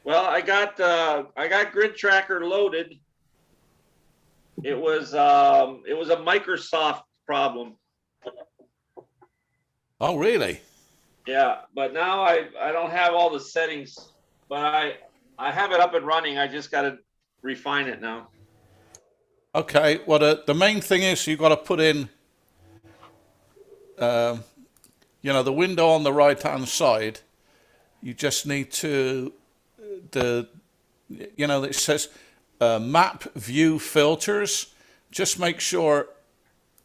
Well, I got Grid Tracker loaded. It was a Microsoft problem. Oh, really? Yeah, but now I don't have all the settings, but I have it up and running. I just got to refine it now. Okay. Well, the main thing is you've got to put in, the window on the right-hand side. You just need to it says map view filters. Just make sure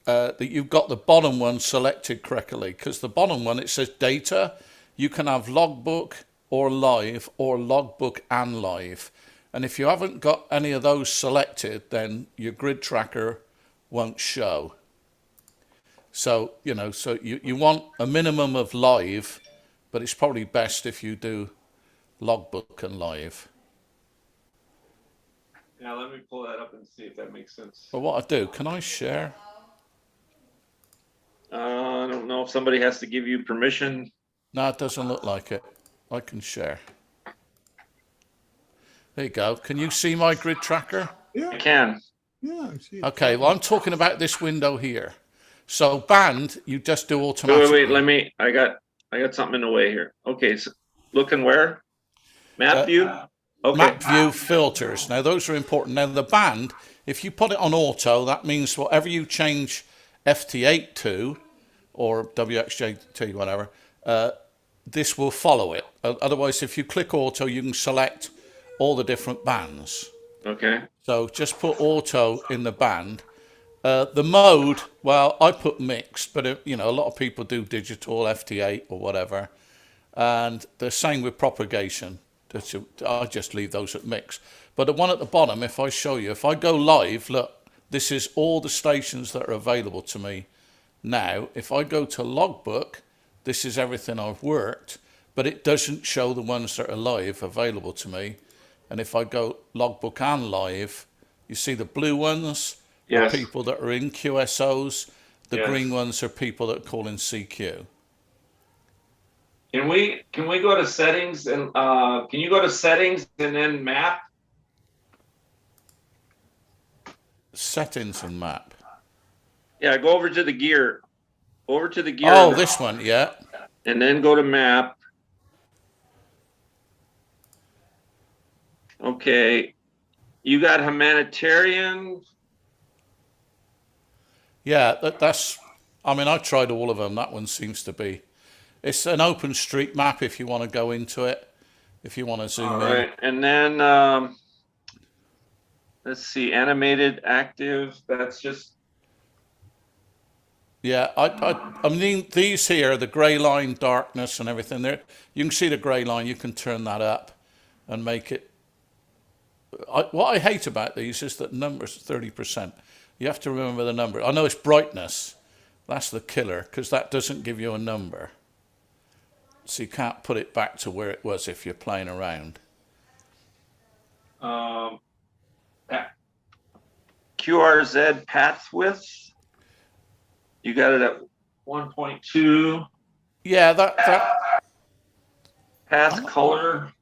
that you've got the bottom one selected correctly, because the bottom one, it says data. You can have logbook or live or logbook and live. And if you haven't got any of those selected, then your grid tracker won't show. So, you want a minimum of live, but it's probably best if you do logbook and live. Yeah, let me pull that up and see if that makes sense. But what I do, can I share? I don't know if somebody has to give you permission. No, it doesn't look like it. I can share. There you go. Can you see my grid tracker? Yeah, I can. yeah, I see it. Okay, well, I'm talking about this window here. So band, you just do automatically. Wait, I got something in the way here. Okay, so looking where? Map view? Okay. Map view filters. Now, those are important. Now, the band, if you put it on auto, that means whatever you change FT8 to, or WXJT, whatever, this will follow it. Otherwise, if you click auto, you can select all the different bands. Okay. So just put auto in the band. The mode, well, I put mixed, but a lot of people do digital, FT8 or whatever. And the same with propagation. I just leave those at mix. But the one at the bottom, if I show you, if I go live, look, this is all the stations that are available to me now. If I go to logbook, this is everything I've worked, but it doesn't show the ones that are live available to me. And if I go logbook and live, you see the blue ones are people that are in QSOs. The green ones are people that are calling CQ. Can we go to settings and can you go to settings and then map? Settings and map. Yeah, go over to the gear. Over to the gear. Oh, this one, yeah. And then go to map. Okay. You got humanitarian. Yeah, that's, I tried all of them. That one seems to be. It's an open street map if you want to go into it, if you want to zoom in. All right, and then let's see, animated, active. That's just. Yeah, I mean these here, the grey line, darkness, and everything there. You can see the grey line. You can turn that up, and make it. What I hate about these is that numbers 30%. You have to remember the number. I know it's brightness. That's the killer, because that doesn't give you a number. So you can't put it back to where it was if you're playing around. QRZ path width. You got it at 1.2. Yeah, that path color.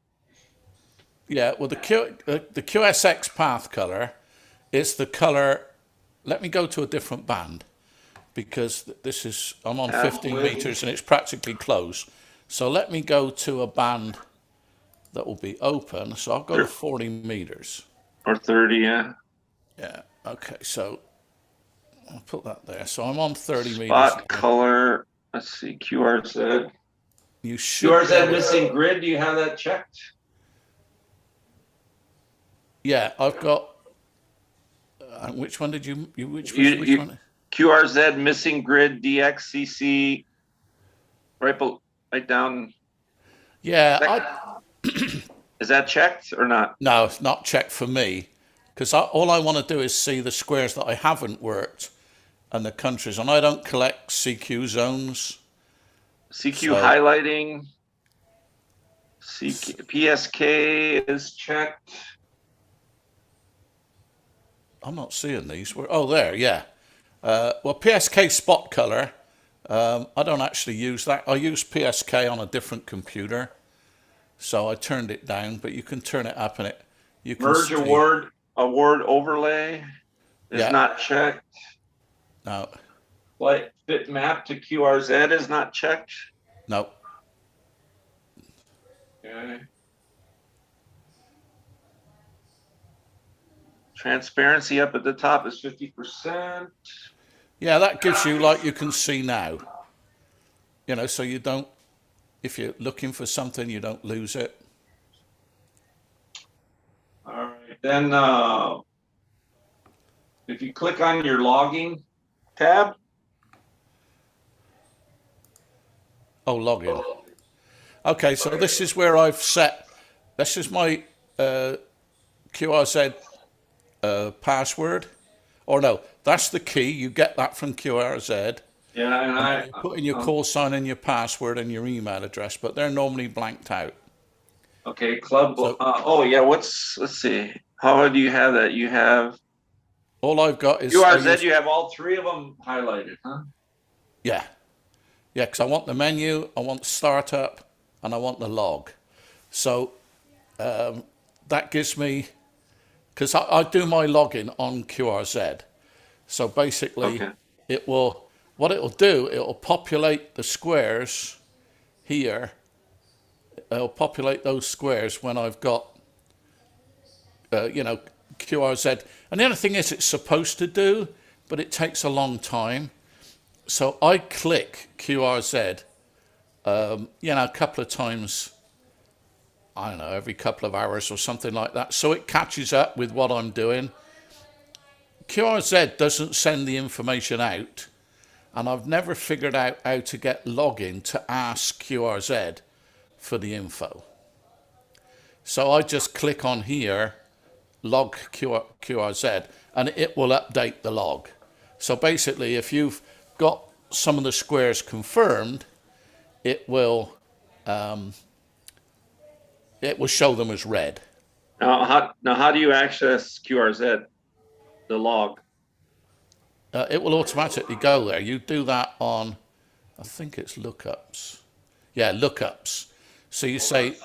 Yeah, well, the QSX path color is the color. Let me go to a different band, because this is, I'm on 15 meters and it's practically closed. So let me go to a band that will be open. So I'll go to 40 meters. Or 30, yeah. Yeah, okay, so I'll put that there. So I'm on 30 meters. Spot color, let's see, QRZ. You should. QRZ missing grid, do you have that checked? Yeah, I've got. Which one did you which one? QRZ missing grid DXCC right down. Yeah, is that checked or not? No, it's not checked for me, because all I want to do is see the squares that I haven't worked and the countries, and I don't collect CQ zones. CQ highlighting. PSK is checked. I'm not seeing these. Oh, there, yeah. Well, PSK spot color. I don't actually use that. I use PSK on a different computer. So I turned it down, but you can turn it up and you can Merge see. award overlay is not checked. No. Flight fit map to QRZ is not checked. No. Okay. Transparency up at the top is 50%. Yeah, that gives you, like you can see now. You know, so you don't, if you're looking for something, you don't lose it. All right. Then if you click on your logging tab. Oh, login. Okay, so this is where I've set, this is my QRZ password. Or no, that's the key. You get that from QRZ. Yeah, and you put in your call sign and your password and your email address, but they're normally blanked out. Okay, club. So, oh yeah, let's see. How do you have that? You have all I've got is QRZ. You have all three of them highlighted, huh? Yeah. Yeah, because I want the menu, I want startup, and I want the log. So that gives me, because I do my login on QRZ. So basically, what it'll do, it'll populate the squares here. It'll populate those squares when I've got, QRZ. And the other thing is it's supposed to do, but it takes a long time. So I click QRZ, a couple of times, I don't know, every couple of hours or something like that. So it catches up with what I'm doing. QRZ doesn't send the information out, and I've never figured out how to get login to ask QRZ for the info. So I just click on here, log QRZ, and it will update the log. So basically, if you've got some of the squares confirmed, it will show them as red. Now, how do you access QRZ, the log? It will automatically go there. You do that on, I think it's lookups. Yeah, lookups. So you say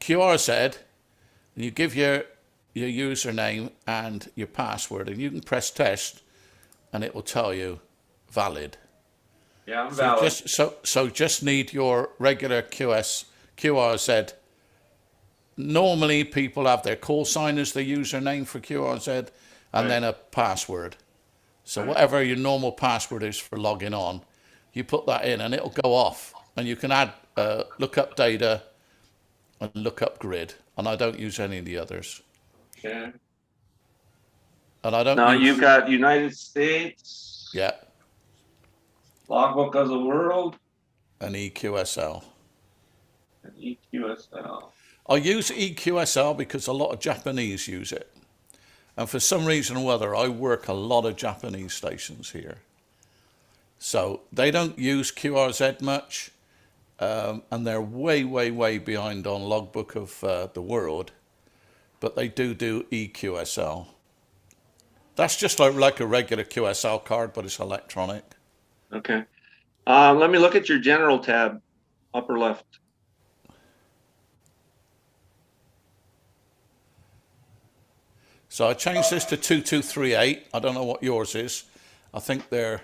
QRZ, and you give your username and your password, and you can press test, and it will tell you valid. Yeah, I'm valid. So just need your regular QRZ. Normally people have their call sign as the username for QRZ, and then a password. So whatever your normal password is for logging on, you put that in and it'll go off. And you can add lookup data and lookup grid. And I don't use any of the others. Okay. And I don't Now you've got United States. Yeah. Logbook of the world. And EQSL. And EQSL. I use EQSL because a lot of Japanese use it. And for some reason or other, I work a lot of Japanese stations here. So they don't use QRZ much. And they're way, way, way behind on Logbook of the World. But they do EQSL. That's just like a regular QSL card, but it's electronic. Okay. Let me look at your general tab, upper left. So I changed this to 2238. I don't know what yours is. I think they're...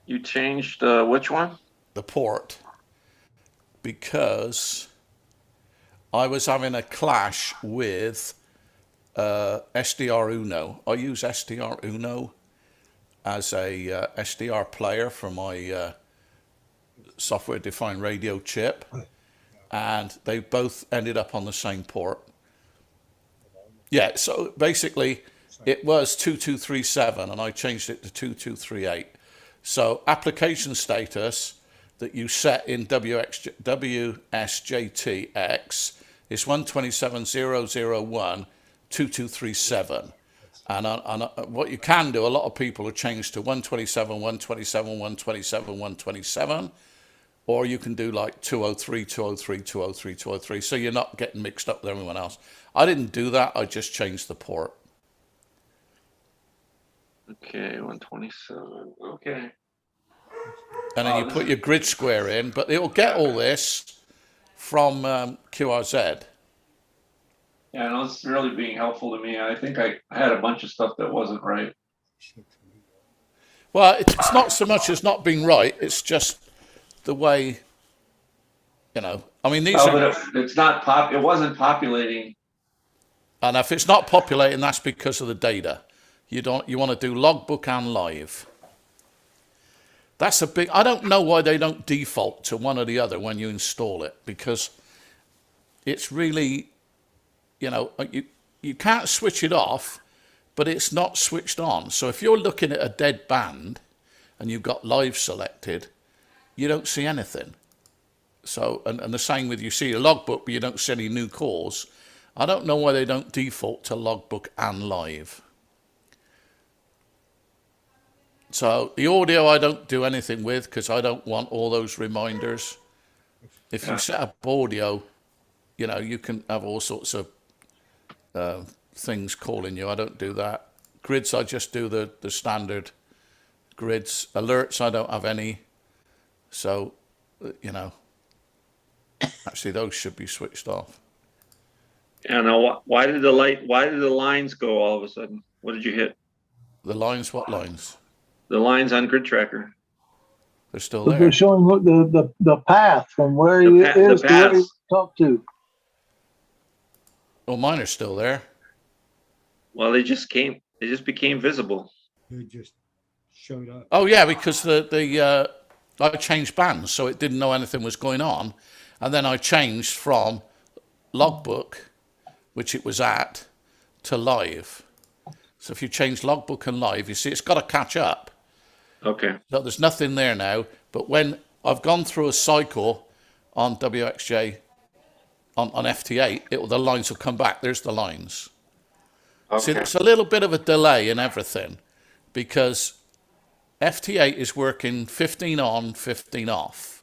You changed which one? The port. Because I was having a clash with SDR Uno. I use SDR Uno as a SDR player for my software-defined radio chip. And they both ended up on the same port. Yeah, so basically it was 2237 and I changed it to 2238. So application status that you set in WSJTX is 127.001.2237. And what you can do, a lot of people have changed to 127.127.127.127. Or you can do like 203, 203, 203, 203, so you're not getting mixed up with everyone else. I didn't do that, I just changed the port. Okay, 127, okay. and then you put your grid square in, but it will get all this from QRZ. Yeah, no, it's really being helpful to me. I think I had a bunch of stuff that wasn't right. Well, it's not so much as not being right, it's just the way, I mean, these are... But it's not it wasn't populating. And if it's not populating, that's because of the data. You want to do logbook and live. That's a big... I don't know why they don't default to one or the other when you install it, because it's really, you can't switch it off, but it's not switched on. So if you're looking at a dead band and you've got live selected, you don't see anything. So, and the same with, you see a logbook, but you don't see any new calls. I don't know why they don't default to logbook and live. So the audio I don't do anything with because I don't want all those reminders. If you set up audio, you can have all sorts of things calling you. I don't do that. Grids, I just do the standard grids. Alerts, I don't have any. So, actually those should be switched off. Yeah, no, why did the lines go all of a sudden? What did you hit? The lines, what lines? The lines on Grid Tracker. They're still there. They're showing the path from where he is to where he talked to. Well, mine are still there. Well, they just became visible. It just showed up. Oh yeah, because I changed bands, so it didn't know anything was going on, and then I changed from logbook, which it was at, to live. So if you change logbook and live, you see it's got to catch up. Okay. So there's nothing there now. But when I've gone through a cycle on WXJ on FT8, the lines will come back. There's the lines. Okay. See, there's a little bit of a delay in everything because FT8 is working 15 on, 15 off.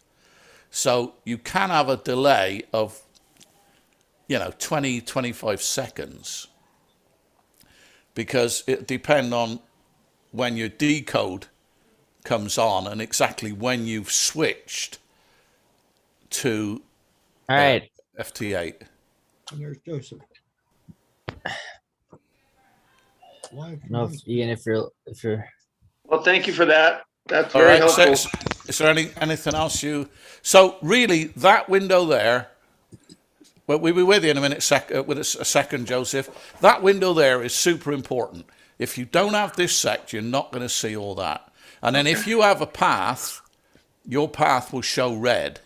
So you can have a delay of 20, 25 seconds because it depends on when your decode comes on and exactly when you've switched to all right. FT8. And there's Joseph. No, Ian, if you're Well, thank you for that. That's All very right. helpful. So, is there anything else you? So really, that window there. Well, we'll be with you in a minute. With a second, Joseph. That window there is super important. If you don't have this sect, you're not going to see all that. And then if you have a path, your path will show red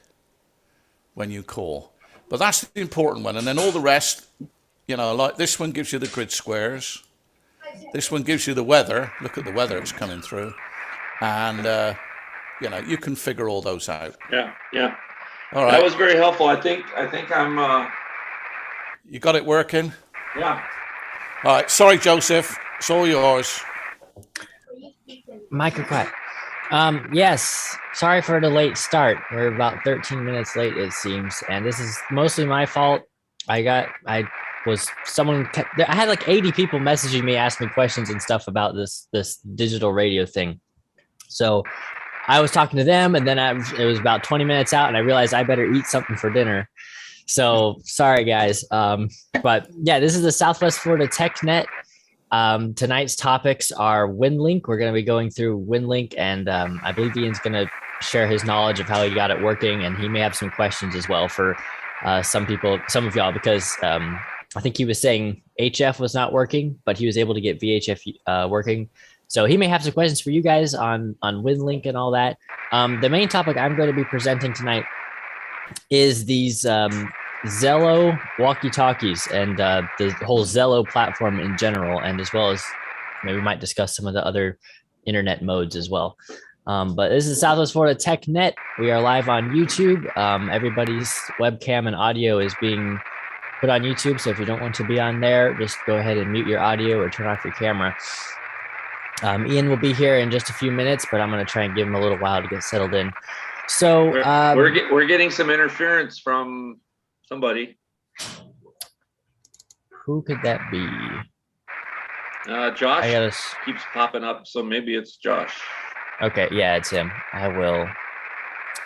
when you call. But that's the important one. And then all the rest, like this one gives you the grid squares. This one gives you the weather. Look at the weather it's coming through. And, you can figure all those out. Yeah. All right. That was very helpful. I think I'm. You got it working? Yeah. All right. Sorry, Joseph. It's all yours. Michael quiet. Yes. Sorry for the late start. We're about 13 minutes late, it seems, and this is mostly my fault. I had like 80 people messaging me, asking me questions and stuff about this digital radio thing. So I was talking to them, and then it was about 20 minutes out, and I realized I better eat something for dinner. So sorry, guys. But yeah, this is the Southwest Florida TechNet. Tonight's topics are Winlink. We're going to be going through Winlink, and I believe Ian's going to share his knowledge of how he got it working, and he may have some questions as well for some of y'all, because I think he was saying HF was not working, but he was able to get VHF working. So he may have some questions for you guys on Winlink and all that. The main topic I'm going to be presenting tonight is these Zello walkie-talkies and the whole Zello platform in general, and as well as maybe we might discuss some of the other internet modes as well. But this is Southwest Florida TechNet. We are live on YouTube. Everybody's webcam and audio is being put on YouTube, so if you don't want to be on there, just go ahead and mute your audio or turn off your camera. Ian will be here in just a few minutes, but I'm going to try and give him a little while to get settled in. So we're getting some interference from somebody. Who could that be? Josh keeps popping up, so maybe it's Josh. Okay, yeah, it's him. I will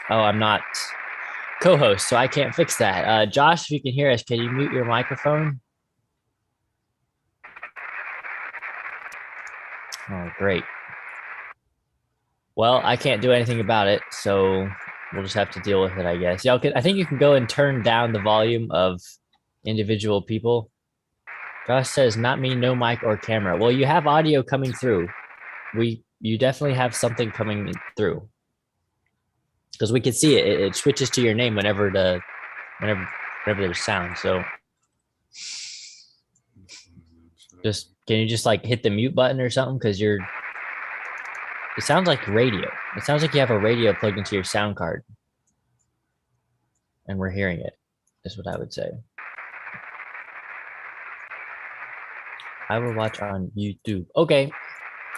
Oh, I'm not co-host, so I can't fix that. Josh, if you can hear us, can you mute your microphone? Oh, great. Well, I can't do anything about it, so we'll just have to deal with it, I guess. Yeah, I think you can go and turn down the volume of individual people. Josh says, not me, no mic or camera. Well, you have audio coming through. You definitely have something coming through. Because we can see it. It switches to your name whenever there's sound. So can you just like hit the mute button or something? Because it sounds like radio. It sounds like you have a radio plugged into your sound card. And we're hearing it, is what I would say. I will watch on YouTube. Okay.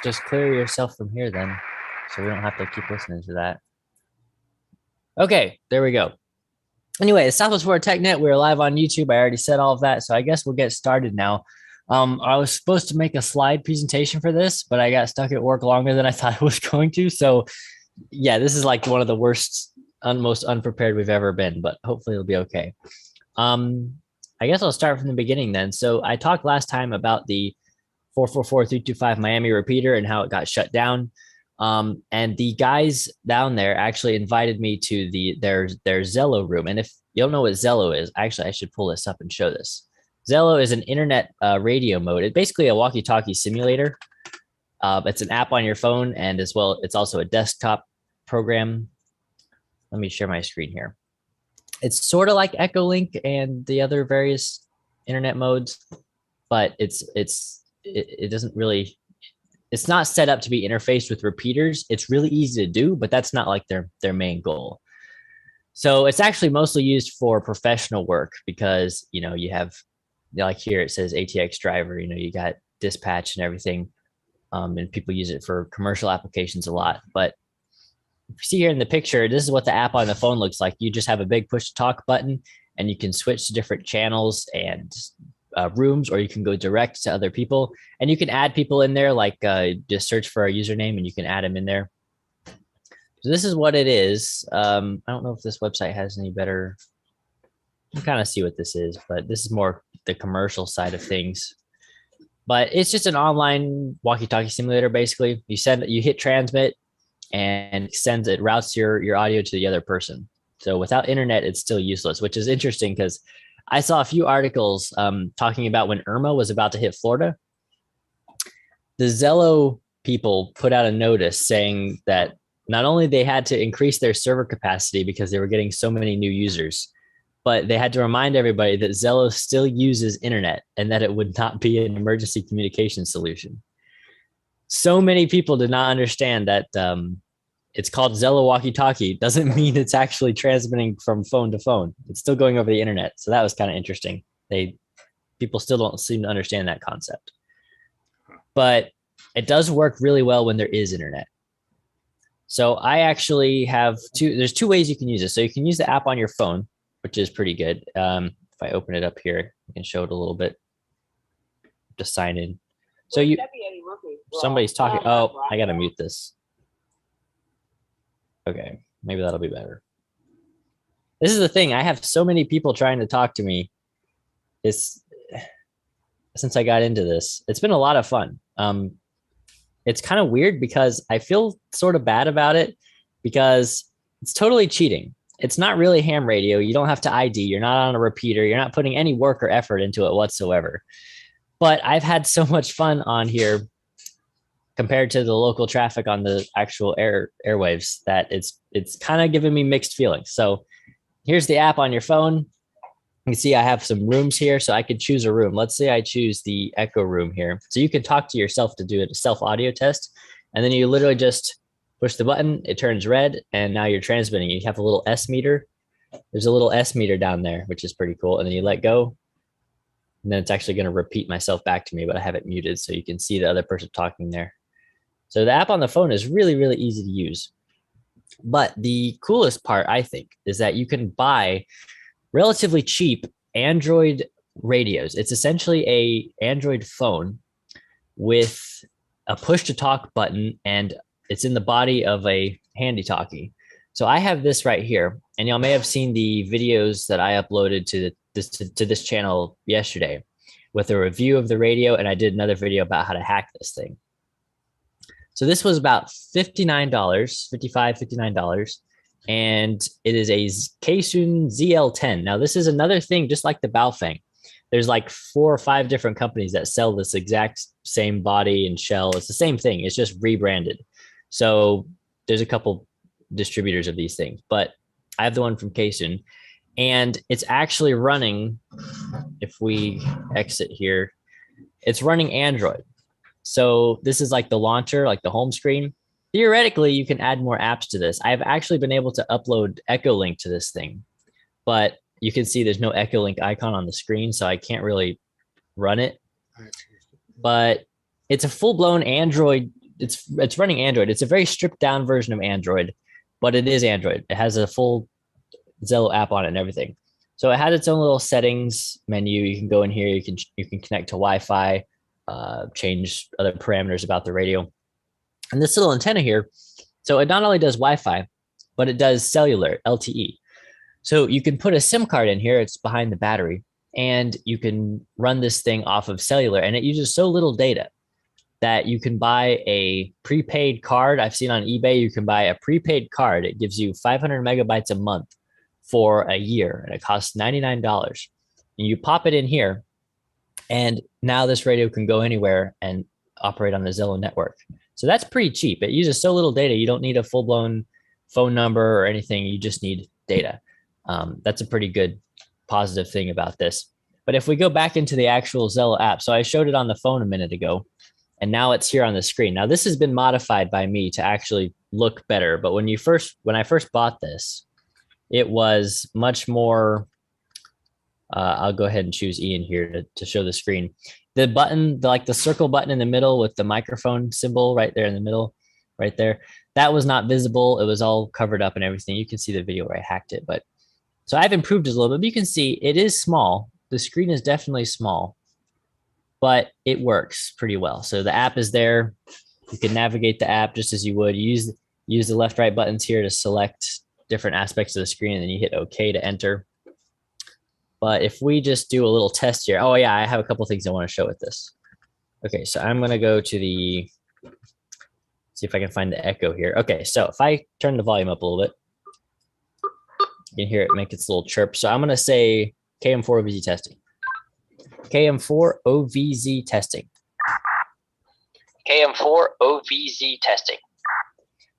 Just clear yourself from here then. So we don't have to keep listening to that. Okay, there we go. Anyway, it's Southwest Florida TechNet. We're live on YouTube. I already said all of that, so I guess we'll get started now. I was supposed to make a slide presentation for this, but I got stuck at work longer than I thought I was going to. So yeah, this is like one of the worst, most unprepared we've ever been, but hopefully it'll be okay. I guess I'll start from the beginning then. So I talked last time about the 444-325 Miami repeater and how it got shut down. And the guys down there actually invited me to their Zello room. And if you don't know what Zello is, actually, I should pull this up and show this. Zello is an internet radio mode. It's basically a walkie-talkie simulator. It's an app on your phone, and as well, it's also a desktop program. Let me share my screen here. It's sort of like Echolink and the other various internet modes, but it doesn't really. It's not set up to be interfaced with repeaters. It's really easy to do, but that's not like their main goal. So it's actually mostly used for professional work because, you have, like here it says ATX driver, you got dispatch and everything. And people use it for commercial applications a lot. But if you see here in the picture, this is what the app on the phone looks like. You just have a big push to talk button and you can switch to different channels and rooms, or you can go direct to other people, and you can add people in there, like just search for a username and you can add them in there. So this is what it is. I don't know if this website has any better. You can kind of see what this is, but this is more the commercial side of things. But it's just an online walkie-talkie simulator. Basically, you hit transmit, and it routes your audio to the other person. So without internet, it's still useless, which is interesting because I saw a few articles talking about when Irma was about to hit Florida. The Zello people put out a notice saying that not only they had to increase their server capacity because they were getting so many new users, but they had to remind everybody that Zello still uses internet and that it would not be an emergency communication solution. So many people did not understand that it's called Zello walkie-talkie. Doesn't mean it's actually transmitting from phone to phone. It's still going over the internet. So that was kind of interesting. People still don't seem to understand that concept. But it does work really well when there is internet. So I actually have there's two ways you can use it. So you can use the app on your phone, which is pretty good. If I open it up here, I can show it a little bit. Just sign in. So somebody's talking. Oh, I got to mute this. Okay, maybe that'll be better. This is the thing. I have so many people trying to talk to me. Since I got into this, it's been a lot of fun. It's kind of weird because I feel sort of bad about it because it's totally cheating. It's not really ham radio. You don't have to ID. You're not on a repeater. You're not putting any work or effort into it whatsoever. But I've had so much fun on here compared to the local traffic on the actual airwaves that it's kind of giving me mixed feelings. So here's the app on your phone. You can see I have some rooms here, so I could choose a room. Let's say I choose the Echo room here. So you can talk to yourself to do a self audio test. And then you literally just push the button, it turns red, and now you're transmitting. You have a little S meter. There's a little S meter down there, which is pretty cool. And then you let go. And then it's actually going to repeat myself back to me, but I have it muted so you can see the other person talking there. So the app on the phone is really, really easy to use. But the coolest part, I think, is that you can buy relatively cheap Android radios. It's essentially a Android phone with a push to talk button, and it's in the body of a handy talkie. So I have this right here, and y'all may have seen the videos that I uploaded to this channel yesterday with a review of the radio, and I did another video about how to hack this thing. So this was about $59, $59, and it is a Kaysun Zl10. Now this is another thing, just like the Baofeng. There's like 4 or 5 different companies that sell this exact same body and shell. It's the same thing. It's just rebranded. So there's a couple distributors of these things, but I have the one from Kaysun, and it's actually running, if we exit here, it's running Android. So this is like the launcher, like the home screen. Theoretically, you can add more apps to this. I've actually been able to upload Echolink to this thing, but you can see there's no Echolink icon on the screen, so I can't really run it. But it's a full-blown Android. It's running Android. It's a very stripped down version of Android, but it is Android. It has a full Zello app on it and everything. So it has its own little settings menu. You can go in here. You can connect to Wi-Fi, change other parameters about the radio. And this little antenna here, so it not only does Wi-Fi, but it does cellular, LTE. So you can put a SIM card in here. It's behind the battery, and you can run this thing off of cellular, and it uses so little data that you can buy a prepaid card. I've seen on eBay, you can buy a prepaid card. It gives you 500 megabytes a month for a year, and it costs $99. And you pop it in here, and now this radio can go anywhere and operate on the Zello network. So that's pretty cheap. It uses so little data. You don't need a full-blown phone number or anything. You just need data. That's a pretty good positive thing about this. But if we go back into the actual Zello app, so I showed it on the phone a minute ago, and now it's here on the screen. Now this has been modified by me to actually look better. But when I first bought this, it was much more, I'll go ahead and choose Ian here to show the screen. The button, like the circle button in the middle with the microphone symbol right there in the middle, right there, that was not visible. It was all covered up and everything. You can see the video where I hacked it. But so I've improved it a little bit, but you can see it is small. The screen is definitely small, but it works pretty well. So the app is there. You can navigate the app just as you would. Use the left, right buttons here to select different aspects of the screen, and then you hit OK to enter. But if we just do a little test here, oh yeah, I have a couple things I want to show with this. Okay, so I'm going to go to the, see if I can find the echo here. Okay, so if I turn the volume up a little bit, you can hear it make its little chirp. So I'm going to say KM4 OVZ testing. KM4 OVZ testing. KM4 OVZ testing.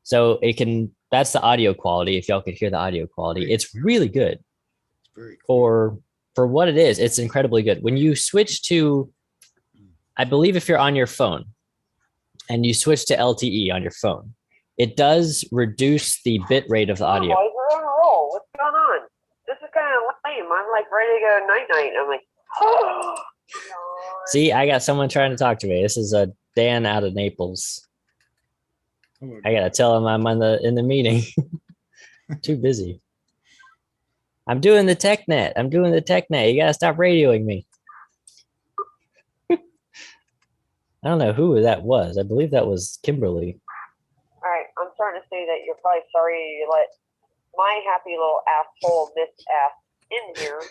So it can, that's the audio quality. If y'all could hear the audio quality, it's really good. It's very cool. For what it is. It's incredibly good. When you switch to, I believe if you're on your phone and you switch to LTE on your phone, it does reduce the bit rate of the audio. Boys, we're on a roll. What's going on? This is kind of lame. I'm like ready to go night-night. I'm like, oh. See, I got someone trying to talk to me. This is a Dan out of Naples. I gotta tell him I'm in the meeting. Too busy. I'm doing the Telnet. I'm doing the Telnet. You gotta stop radioing me. I don't know who that was. I believe that was Kimberly. All right, I'm starting to say that you're probably sorry you let my happy little asshole Miss Ass in here.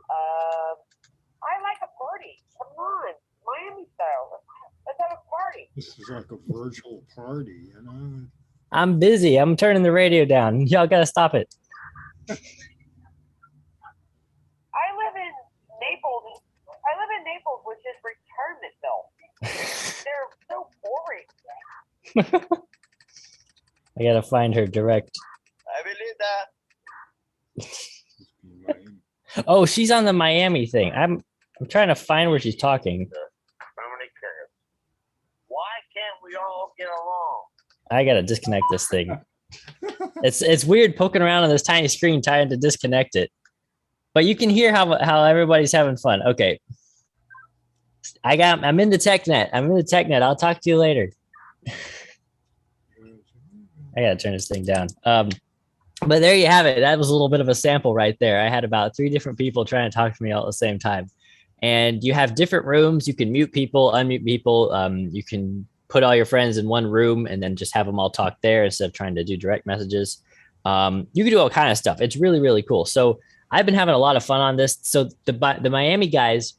I like a party. Come on, Miami style. Let's have a party. This is like a virtual party, you know? I'm busy. I'm turning the radio down. Y'all gotta stop it. I live in Naples. I live in Naples, which is Returnetville. They're so boring. I gotta find her direct. I believe that. Oh, she's on the Miami thing. I'm trying to find where she's talking. Why can't we all get along? I gotta disconnect this thing. It's weird poking around on this tiny screen trying to disconnect it. But you can hear how everybody's having fun. Okay. I'm in the Telnet. I'm in the Telnet. I'll talk to you later. I gotta turn this thing down. But there you have it. That was a little bit of a sample right there. I had about 3 different people trying to talk to me all at the same time. And you have different rooms. You can mute people, unmute people. You can put all your friends in one room and then just have them all talk there instead of trying to do direct messages. You can do all kind of stuff. It's really, really cool. So I've been having a lot of fun on this. So the Miami guys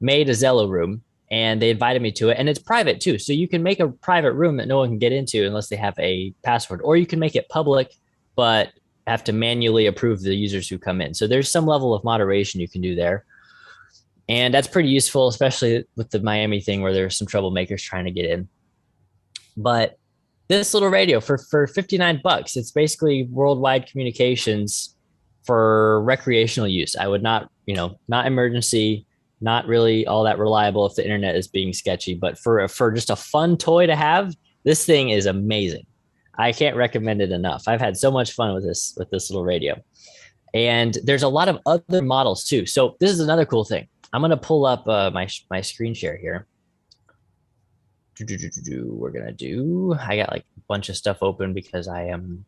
made a Zello room and they invited me to it, and it's private too. So you can make a private room that no one can get into unless they have a password, or you can make it public, but have to manually approve the users who come in. So there's some level of moderation you can do there. And that's pretty useful, especially with the Miami thing where there's some troublemakers trying to get in. But this little radio for $59, it's basically worldwide communications for recreational use. I would not, not emergency, not really all that reliable if the internet is being sketchy, but for just a fun toy to have, this thing is amazing. I can't recommend it enough. I've had so much fun with this little radio. And there's a lot of other models too. So this is another cool thing. I'm going to pull up my screen share here. We're going to do, I got like a bunch of stuff open because I am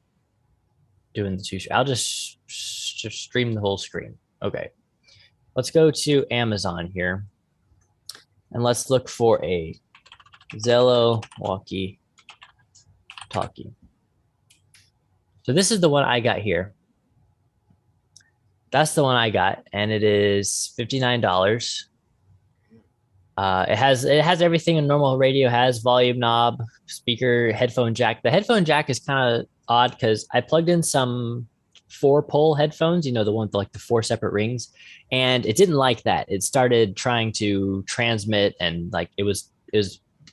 doing the two. I'll just stream the whole screen. Okay. Let's go to Amazon here. And let's look for a Zello Walkie-Talkie. So this is the one I got here. That's the one I got, and it is $59. It has everything a normal radio has: volume knob, speaker, headphone jack. The headphone jack is kind of odd because I plugged in some 4-pole headphones, the one with like the 4 separate rings, and it didn't like that. It started trying to transmit, and like it was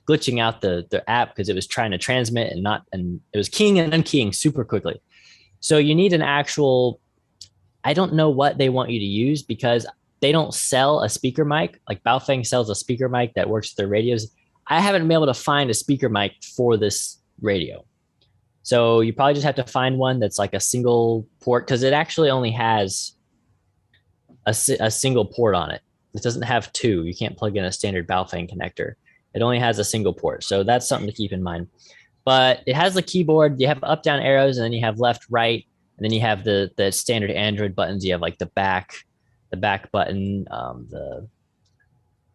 glitching out the app because it was trying to transmit and it was keying and unkeying super quickly. So you need an actual, I don't know what they want you to use because they don't sell a speaker mic. Like Baofeng sells a speaker mic that works with their radios. I haven't been able to find a speaker mic for this radio. So you probably just have to find one that's like a single port, because it actually only has a single port on it. It doesn't have 2. You can't plug in a standard Baofeng connector. It only has a single port. So that's something to keep in mind. But it has the keyboard. You have up, down arrows, and then you have left, right. And then you have the standard Android buttons. You have like the back button, the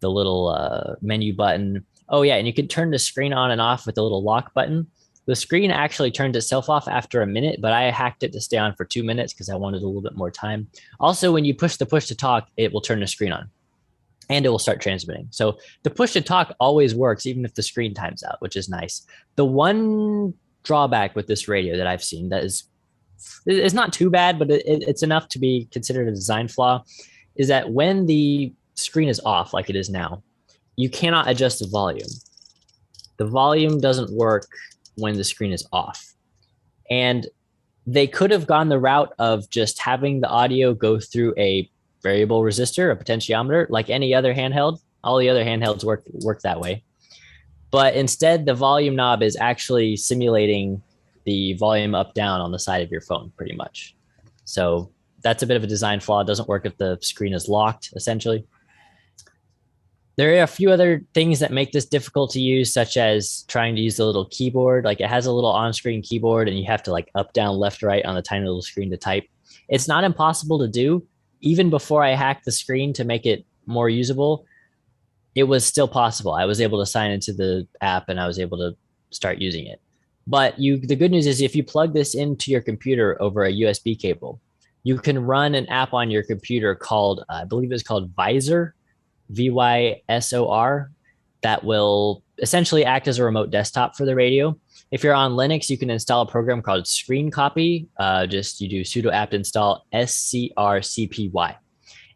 little menu button. Oh yeah, and you can turn the screen on and off with the little lock button. The screen actually turns itself off after a minute, but I hacked it to stay on for 2 minutes because I wanted a little bit more time. Also, when you push to talk, it will turn the screen on and it will start transmitting. So the push to talk always works, even if the screen times out, which is nice. The one drawback with this radio that I've seen that is not too bad, but it's enough to be considered a design flaw, is that when the screen is off, like it is now, you cannot adjust the volume. The volume doesn't work when the screen is off. And they could have gone the route of just having the audio go through a variable resistor, a potentiometer, like any other handheld. All the other handhelds work that way. But instead, the volume knob is actually simulating the volume up down on the side of your phone, pretty much. So that's a bit of a design flaw. It doesn't work if the screen is locked, essentially. There are a few other things that make this difficult to use, such as trying to use the little keyboard. Like it has a little on-screen keyboard and you have to like up, down, left, right on the tiny little screen to type. It's not impossible to do. Even before I hacked the screen to make it more usable, it was still possible. I was able to sign into the app and I was able to start using it. But the good news is if you plug this into your computer over a USB cable, you can run an app on your computer called, I believe it's called Visor, VYSOR, that will essentially act as a remote desktop for the radio. If you're on Linux, you can install a program called Screen Copy. You do sudo apt install SCRCPY.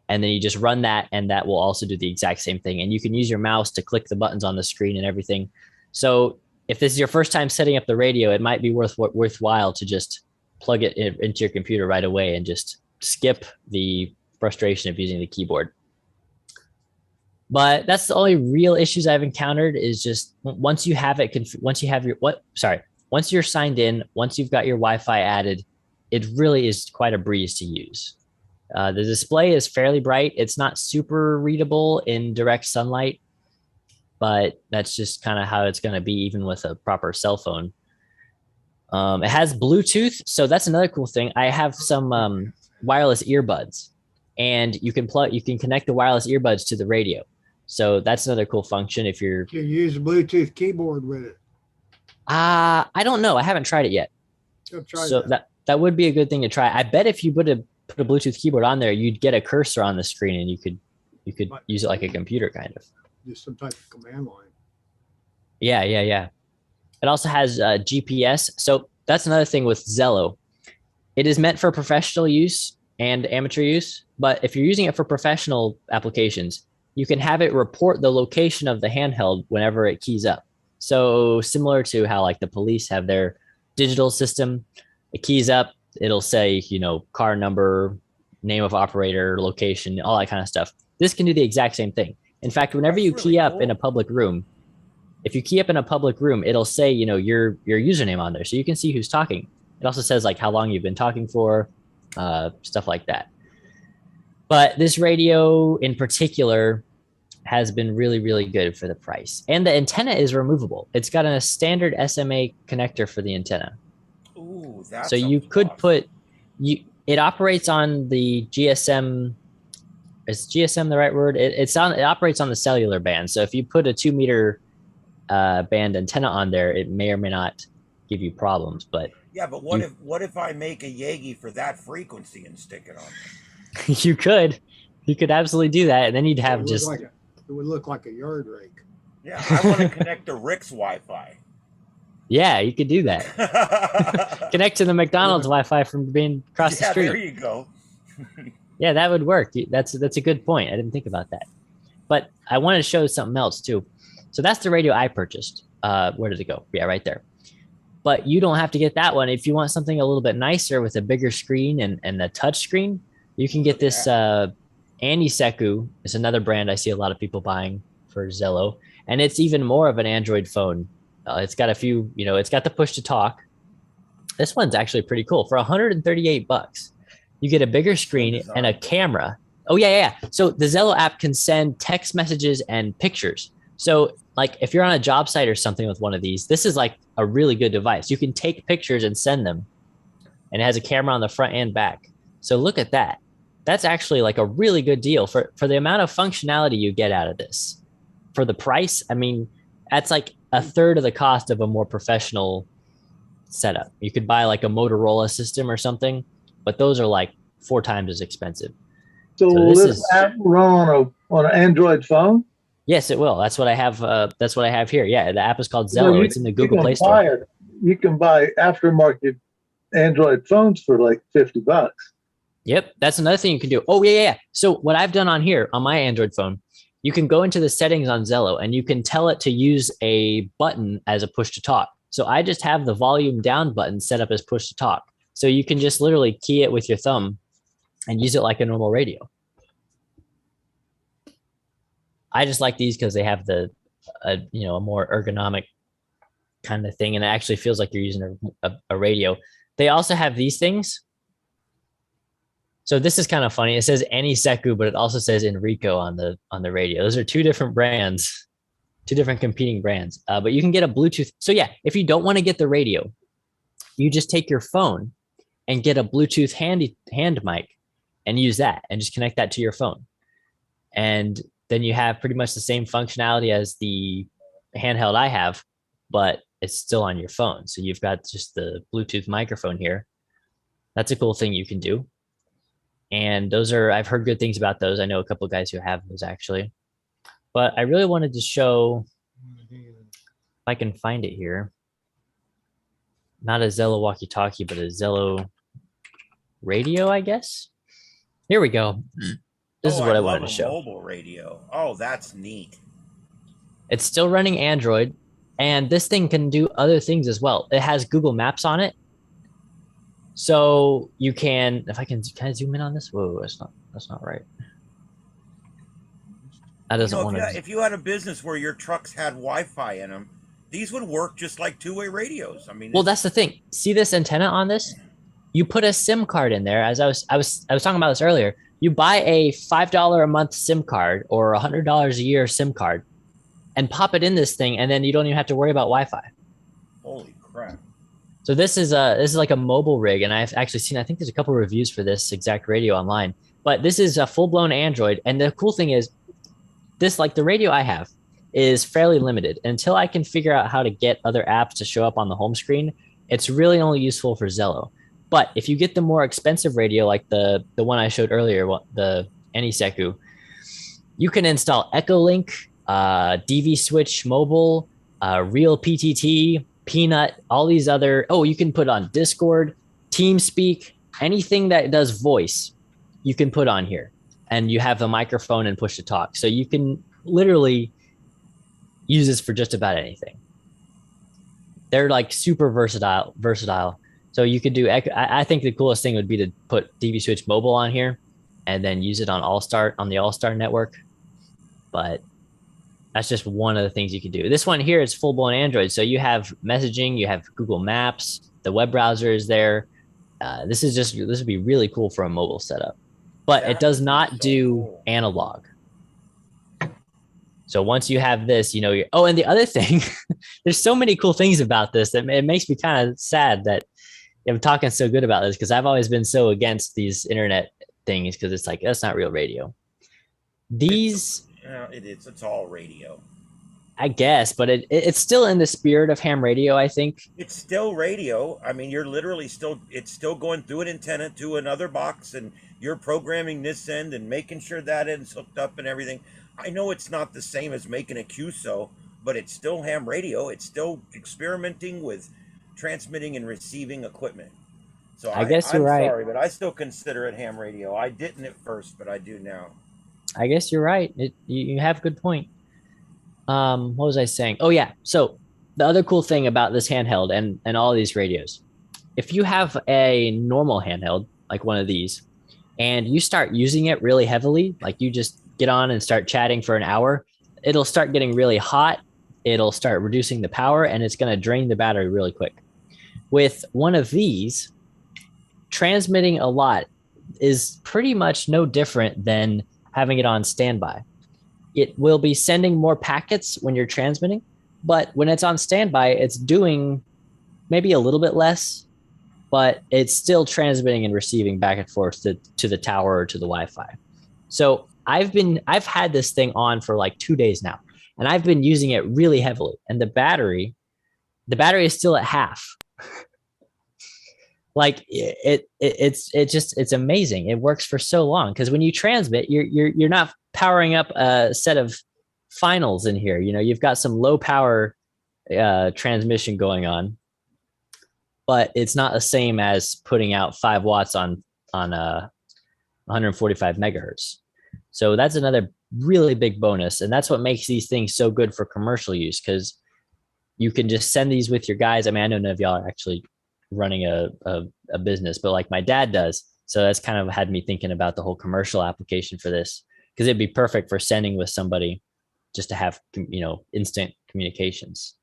And then you just run that, and that will also do the exact same thing. And you can use your mouse to click the buttons on the screen and everything. So if this is your first time setting up the radio, it might be worthwhile to just plug it into your computer right away and just skip the frustration of using the keyboard. But that's the only real issues I've encountered, is just once you're signed in, once you've got your Wi-Fi added, it really is quite a breeze to use. The display is fairly bright. It's not super readable in direct sunlight, but that's just kind of how it's going to be even with a proper cell phone. It has Bluetooth, so that's another cool thing. I have some wireless earbuds, and you can connect the wireless earbuds to the radio. So that's another cool function if you're... You use a Bluetooth keyboard with it. I don't know. I haven't tried it yet. Go try so that. that would be a good thing to try. I bet if you put a Bluetooth keyboard on there, you'd get a cursor on the screen, and you could use it like a computer, kind of. Just some type of command line. Yeah. It also has GPS. So that's another thing with Zello. It is meant for professional use and amateur use, but if you're using it for professional applications, you can have it report the location of the handheld whenever it keys up. So similar to how like the police have their digital system, it keys up, it'll say, car number, name of operator, location, all that kind of stuff. This can do the exact same thing. In fact, whenever you key up in a public room, if you key up in a public room, it'll say, your username on there. So you can see who's talking. It also says like how long you've been talking for, stuff like that. But this radio in particular has been really, really good for the price. And the antenna is removable. It's got a standard SMA connector for the antenna. Ooh, that's so you could put, it operates on the GSM. Is GSM the right word? It operates on the cellular band. So if you put a 2 meter band antenna on there, it may or may not give you problems. But yeah, but what if I make a Yagi for that frequency and stick it on there? You could absolutely do that, and then you'd have just. It would look like a yard rake. Yeah, I want to connect to Rick's Wi-Fi. Yeah, you could do that. Connect to the McDonald's Wi-Fi from being across the street. There you go. Yeah, that would work. That's a good point. I didn't think about that. But I wanted to show something else too. So that's the radio I purchased. Where did it go? Yeah, right there. But you don't have to get that one. If you want something a little bit nicer with a bigger screen and a touch screen, you can get this Aniseku. It's another brand I see a lot of people buying for Zello. And it's even more of an Android phone. It's got a few, it's got the push to talk. This one's actually pretty cool. For $138, you get a bigger screen and a camera. Oh, yeah. So the Zello app can send text messages and pictures. So like if you're on a job site or something with one of these, this is like a really good device. You can take pictures and send them. And it has a camera on the front and back. So look at that. That's actually like a really good deal for the amount of functionality you get out of this. For the price, I mean, that's like a third of the cost of a more professional setup. You could buy like a Motorola system or something, but those are like 4 times as expensive. So will this app run on an Android phone? Yes, it will. That's what I have. That's what I have here. Yeah, the app is called Zello. It's in the Google Play Store. You can buy aftermarket Android phones for like $50. Yep, that's another thing you can do. Oh, yeah. So what I've done on here on my Android phone, you can go into the settings on Zello and you can tell it to use a button as a push to talk. So I just have the volume down button set up as push to talk. So you can just literally key it with your thumb and use it like a normal radio. I just like these because they have the, a more ergonomic kind of thing. And it actually feels like you're using a radio. They also have these things. So this is kind of funny. It says Aniseku, but it also says Enrico on the radio. Those are 2 different brands, 2 different competing brands. But you can get a Bluetooth. So yeah, if you don't want to get the radio, you just take your phone and get a Bluetooth hand mic and use that and just connect that to your phone. And then you have pretty much the same functionality as the handheld I have, but it's still on your phone. So you've got just the Bluetooth microphone here. That's a cool thing you can do. And those are, I've heard good things about those. I know a couple of guys who have those actually, but I really wanted to show, if I can find it here, not a Zello walkie-talkie, but a Zello radio, I guess. Here we go. This is what I wanted to show. Mobile radio. Oh, that's neat. It's still running Android, and this thing can do other things as well. It has Google Maps on it. So you can, if I can zoom in on this? Whoa, that's not right. That doesn't want to. If you had a business where your trucks had Wi-Fi in them, these would work just like 2-way radios. I mean, well, that's the thing. See this antenna on this? You put a SIM card in there. As I was talking about this earlier. You buy a $5 a month SIM card or $100 a year SIM card, and pop it in this thing, and then you don't even have to worry about Wi-Fi. Holy crap! So this is like a mobile rig, and I've actually seen, I think there's a couple of reviews for this exact radio online, but this is a full-blown Android. And the cool thing is this, like the radio I have, is fairly limited. Until I can figure out how to get other apps to show up on the home screen, it's really only useful for Zello. But if you get the more expensive radio, like the one I showed earlier, the Aniseku, you can install Echolink, DV Switch Mobile, Real PTT, Peanut, all these other. Oh, you can put on Discord, TeamSpeak, anything that does voice, you can put on here, and you have a microphone and push to talk. So you can literally use this for just about anything. They're like super versatile. So you could do. I think the coolest thing would be to put DV Switch Mobile on here, and then use it on the All-Star network. But that's just one of the things you could do. This one here is full-blown Android. So you have messaging, you have Google Maps, the web browser is there. This would be really cool for a mobile setup, but it does not do analog. So once you have this, you know, and the other thing, there's so many cool things about this that it makes me kind of sad that I'm talking so good about this, because I've always been so against these internet things, because it's like, that's not real radio. These, it's all radio, I guess, but it's still in the spirit of ham radio, I think. It's still radio. I mean, you're literally it's still going through an antenna to another box, and you're programming this end and making sure that end's hooked up and everything. I know it's not the same as making a QSO, but it's still ham radio. It's still experimenting with transmitting and receiving equipment. So I guess you're right. I'm sorry, but I still consider it ham radio. I didn't at first, but I do now. I guess you're right. You have a good point. What was I saying? Oh yeah. So the other cool thing about this handheld and all these radios, if you have a normal handheld, like one of these, and you start using it really heavily, like you just get on and start chatting for an hour, it'll start getting really hot. It'll start reducing the power, and it's going to drain the battery really quick. With one of these, transmitting a lot is pretty much no different than having it on standby. It will be sending more packets when you're transmitting, but when it's on standby, it's doing maybe a little bit less, but it's still transmitting and receiving back and forth to the tower or to the Wi-Fi. So I've had this thing on for like 2 days now, and I've been using it really heavily, and the battery is still at half. Like it's amazing. It works for so long, because when you transmit, you're not powering up a set of finals in here. You know, you've got some low power transmission going on, but it's not the same as putting out 5 watts on 145 megahertz. So that's another really big bonus, and that's what makes these things so good for commercial use, because you can just send these with your guys. I mean, I know none of y'all are actually running a business, but like my dad does. So that's kind of had me thinking about the whole commercial application for this, because it'd be perfect for sending with somebody just to have, you know, instant communications.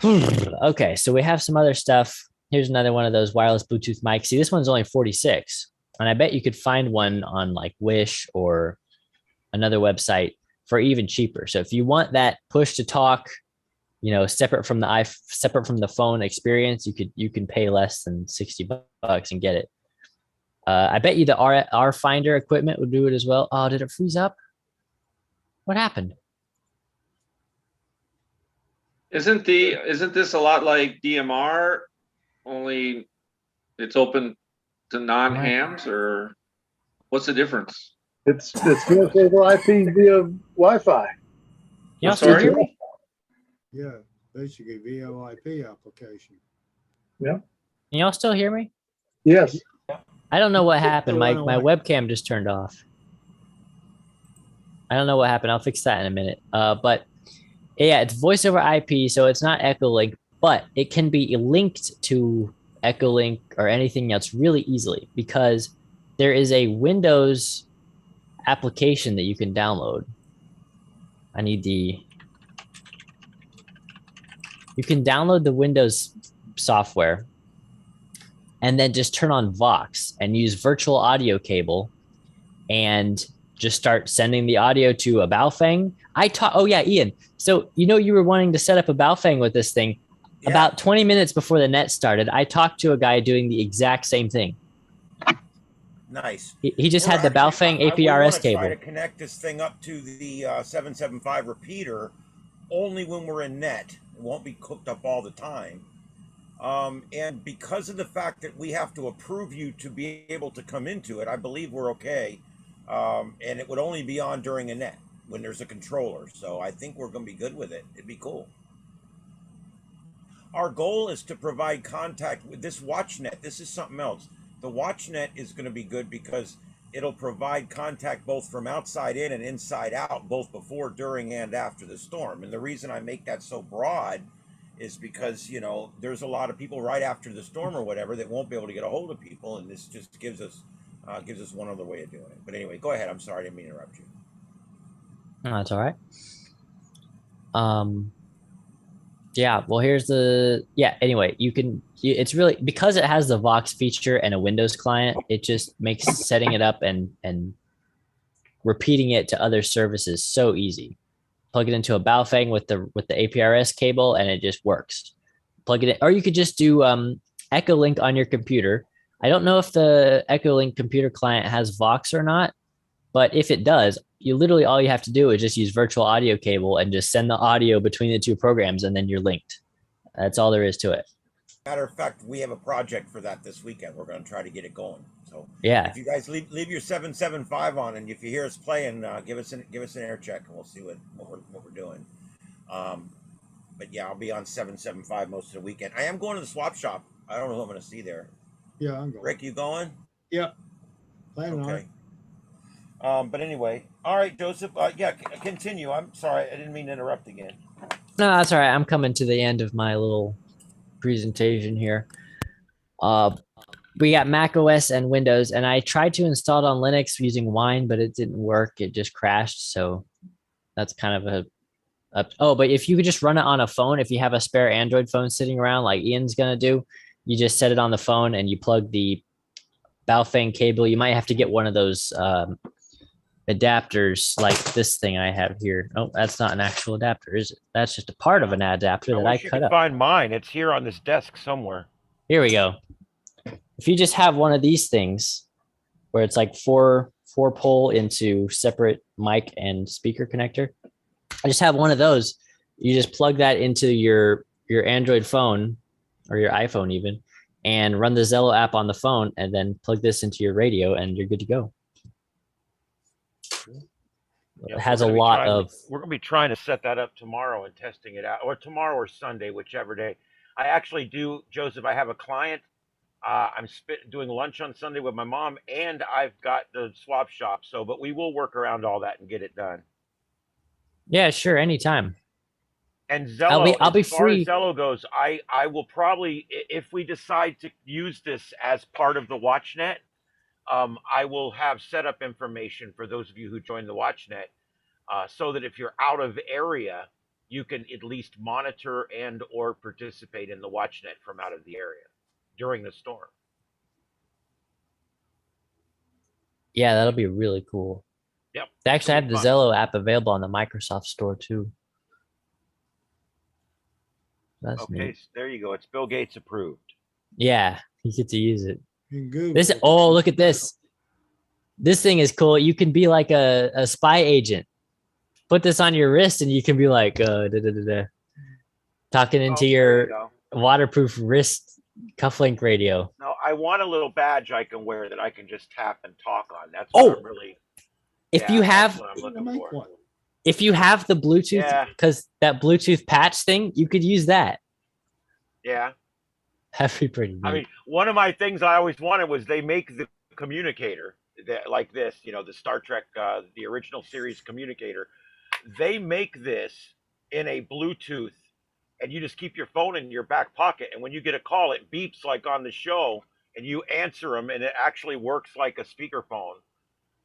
Okay, so we have some other stuff. Here's another one of those wireless Bluetooth mics. See, this one's only 46, and I bet you could find one on like Wish or another website for even cheaper. So if you want that push to talk, you know, separate from the phone experience, you can pay less than $60 and get it. I bet you the R Finder equipment would do it as well. Oh, did it freeze up? What happened? Isn't this a lot like DMR? Only it's open to non-hams, or what's the difference? It's voice over IP via Wi-Fi. Y'all still hear me? Yeah, basically VoIP application. Yeah. Can y'all still hear me? Yes. I don't know what happened. My webcam just turned off. I don't know what happened. I'll fix that in a minute. But yeah, it's voice over IP, so it's not Echolink, but it can be linked to Echolink or anything else really easily, because there is a Windows application that you can download. You can download the Windows software and then just turn on Vox and use virtual audio cable and just start sending the audio to a Baofeng. Oh yeah, Ian. So, you know, you were wanting to set up a Baofeng with this thing. Yeah. About 20 minutes before the net started, I talked to a guy doing the exact same thing. Nice. He just had the Baofeng APRS cable. Try to connect this thing up to the 775 repeater only when we're in net. It won't be cooked up all the time. And because of the fact that we have to approve you to be able to come into it, I believe we're okay. And it would only be on during a net when there's a controller. So I think we're going to be good with it. It'd be cool. Our goal is to provide contact with this WatchNet. This is something else. The WatchNet is going to be good because it'll provide contact both from outside in and inside out, both before, during, and after the storm. And the reason I make that so broad is because, you know, there's a lot of people right after the storm or whatever that won't be able to get a hold of people, and this just gives us one other way of doing it. But anyway, go ahead. I'm sorry, I didn't mean to interrupt you. No, that's all right. Yeah, well, here's the, yeah, anyway, it's really, because it has the Vox feature and a Windows client, it just makes setting it up and repeating it to other services so easy. Plug it into a Baofeng with the APRS cable and it just works. Plug it in, or you could just do Echolink on your computer. I don't know if the Echolink computer client has Vox or not, but if it does, you literally, all you have to do is just use virtual audio cable and just send the audio between the two programs, and then you're linked. That's all there is to it. Matter of fact, we have a project for that this weekend. We're going to try to get it going. So yeah, if you guys leave your 775 on, and if you hear us playing, give us an air check, and we'll see what we're doing. But yeah, I'll be on 775 most of the weekend. I am going to the swap shop. I don't know who I'm going to see there. Yeah, I'm going. Rick, you going? Yep. Planning on Okay. it. But anyway, all right, Joseph. Yeah, continue. I'm sorry, I didn't mean to interrupt again. no, that's all right. I'm coming to the end of my little presentation here. We got Mac OS and Windows, and I tried to install it on Linux using Wine, but it didn't work. It just crashed. So that's kind of oh, but if you could just run it on a phone, if you have a spare Android phone sitting around like Ian's gonna do, you just set it on the phone and you plug the Baofeng cable. You might have to get one of those adapters like this thing I have here. Oh, that's not an actual adapter, is it? That's just a part of an adapter that I cut up. Find mine. It's here on this desk somewhere. Here we go. If you just have one of these things where it's like four pole into separate mic and speaker connector, I just have one of those. You just plug that into your Android phone or your iPhone even, and run the Zello app on the phone, and then plug this into your radio, and you're good to go. Yeah, it has a lot of. We're going to be trying to set that up tomorrow and testing it out, or tomorrow or Sunday, whichever day. I actually do, Joseph. I have a client. I'm doing lunch on Sunday with my mom, and I've got the swap shop. So, but we will work around all that and get it done. Yeah, sure, anytime. And Zello, I'll be as far free. as Zello goes, I will probably, if we decide to use this as part of the WatchNet, I will have setup information for those of you who join the WatchNet, so that if you're out of area, you can at least monitor and or participate in the WatchNet from out of the area during the storm. Yeah, that'll be really cool. Yep. They actually have the Zello app available on the Microsoft Store too. That's Okay, neat. so there you go. It's Bill Gates approved. Yeah, you get to use it. In Google. This, oh, look at this. This thing is cool. You can be like a spy agent. Put this on your wrist and you can be like talking into your waterproof wrist cufflink radio. No, I want a little badge I can wear that I can just tap and talk on. That's what I'm really. If you have, that's what I'm looking for. If you have the Bluetooth, because that Bluetooth patch thing, you could use that. Yeah. That'd be pretty neat. I mean, one of my things I always wanted was they make the communicator that, like this, you know, the Star Trek, the original series communicator. They make this in a Bluetooth, and you just keep your phone in your back pocket. And when you get a call, it beeps like on the show, and you answer them, and it actually works like a speakerphone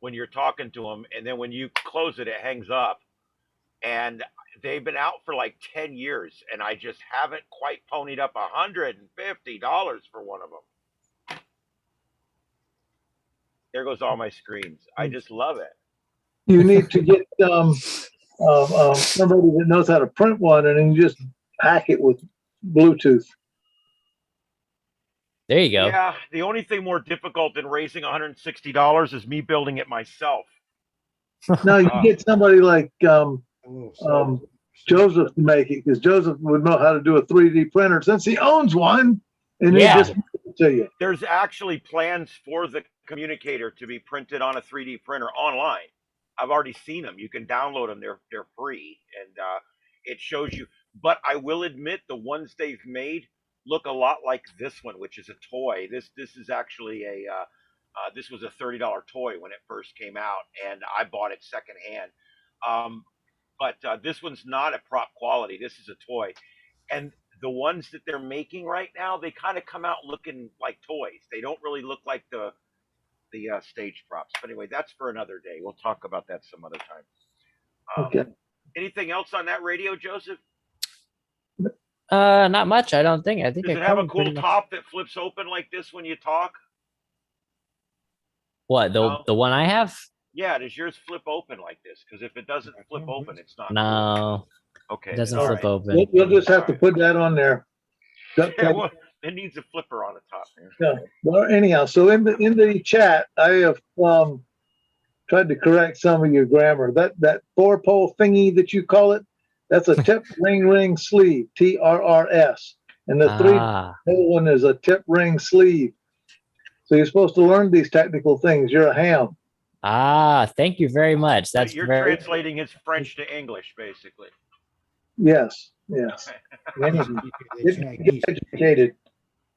when you're talking to them. And then when you close it, it hangs up. And they've been out for like 10 years, and I just haven't quite ponied up $150 for one of them. There goes all my screens. I just love it. You need to get somebody that knows how to print one, and then just hack it with Bluetooth. There you go. Yeah, the only thing more difficult than raising $160 is me building it myself. Now you get somebody like Joseph to make it, because Joseph would know how to do a 3D printer since he owns one. And Yeah. he just mails it to you. There's actually plans for the communicator to be printed on a 3D printer online. I've already seen them. You can download them. They're free, and it shows you. But I will admit, the ones they've made look a lot like this one, which is a toy. This is actually this was a $30 toy when it first came out, and I bought it secondhand. But this one's not a prop quality. This is a toy, and the ones that they're making right now, they kind of come out looking like toys. They don't really look like the stage props. But anyway, that's for another day. We'll talk about that some other time. Okay. Anything else on that radio, Joseph? Not much. I don't think. I think Does I it have a covered cool pretty much- top that flips open like this when you talk? What the No. the one I have? Yeah, does yours flip open like this? Because if it doesn't flip open, it's not. No, Okay. it doesn't all flip right. open. You'll just have to put that on there. Yeah, well, it needs a flipper on the top. Yeah. Well, anyhow, so in the chat, I have tried to correct some of your grammar. That 4-pole thingy that you call it, that's a tip ring sleeve, TRRS, and the 3-pole one is a tip ring sleeve. So you're supposed to learn these technical things. You're a ham. Thank you very much. That's You're very translating his French to English, basically. Yes. Yes. Get educated.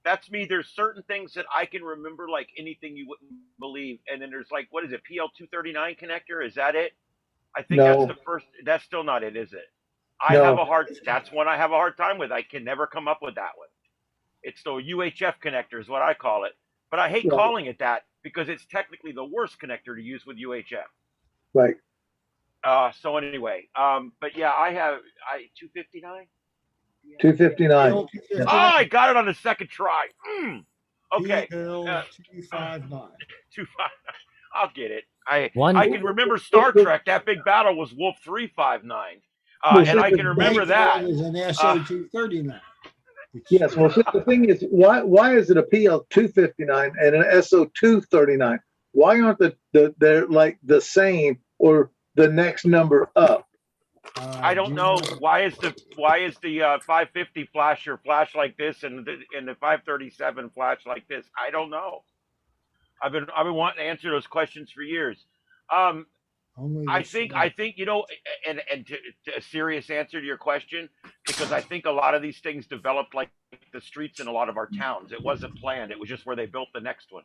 That's me. There's certain things that I can remember, like anything you wouldn't believe. And then there's like, what is it? PL239 connector? Is that it? I think No. that's the first. That's still not it, is it? No. That's one I have a hard time with. I can never come up with that one. It's the UHF connector is what I call it. But I hate Right. calling it that because it's technically the worst connector to use with UHF. Right. So anyway, but yeah, I 259. 259. Oh, I got it on the second try. Okay. PL259. 25. I'll get it. I One- can remember Star Trek. That big battle was Wolf 359, and I can remember that. Is an SO239. Yes. Well, see, the thing is, why is it a PL259 and an SO239? Why aren't they're like the same or the next number up? I don't know why is the 550 flasher flash like this and the 537 flash like this. I don't know. I've been wanting to answer those questions for years. I think and to a serious answer to your question, because I think a lot of these things developed like the streets in a lot of our towns. It wasn't planned. It was just where they built the next one.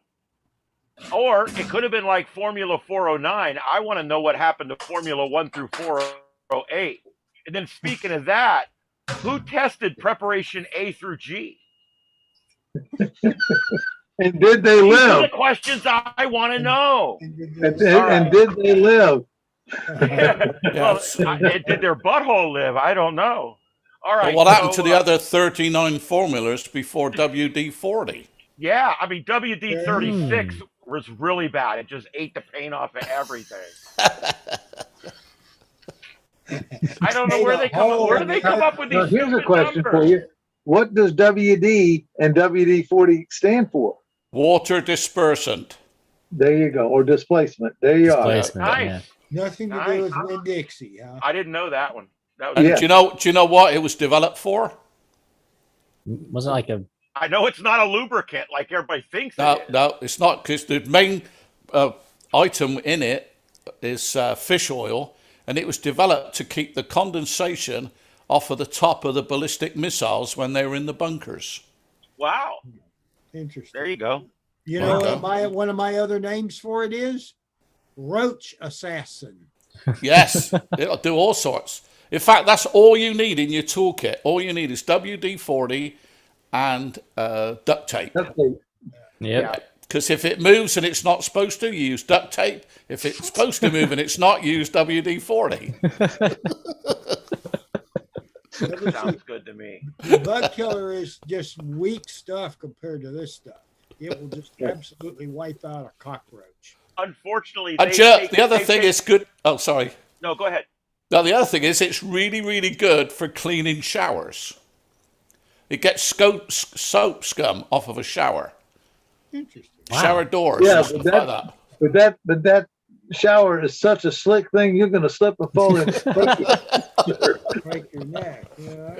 Or it could have been like Formula 409. I want to know what happened to Formula 1 through 408. And then speaking of that, who tested preparation A through G? And did they These are live? the questions I want to know. And did they live? Well, did their butthole live? I don't know. All right. But what happened to the other 39 formulas before WD-40? Yeah, I mean WD-36 was really bad. It just ate the paint off of everything. I don't know where they come up. Where do they come up with these? Now, here's a stupid question for numbers? you. What does WD and WD-40 stand for? Water dispersant. There you go. Or displacement. There you are. displacement. Nice. Yeah. Nothing to do with Winn-Dixie, huh? I didn't know that one. That was, And Yeah. do you know what it was developed for? Wasn't like a I know it's not a lubricant like everybody thinks No, it is. no, it's not, because the main item in it is fish oil, and it was developed to keep the condensation off of the top of the ballistic missiles when they were in the bunkers. Wow. Interesting. There you go. You There know you what one of my other names for it is? Roach Assassin. Yes, it'll do all sorts. In fact, that's all you need in your toolkit. All you need is WD-40 and duct tape. Yep. Because if it moves and it's not supposed to, you use duct tape. If it's supposed to move and it's not, use WD-40. Sounds good to me. The bug killer is just weak stuff compared to this stuff. It will just absolutely wipe out a cockroach. Unfortunately, And the other thing is good. Oh, sorry. No, go ahead. Now, the other thing is it's really, really good for cleaning showers. It gets soap scum off of a shower. Interesting. Shower doors. Yeah, and stuff like that. But that shower is such a slick thing, you're going to slip and fall in. break your neck. You know?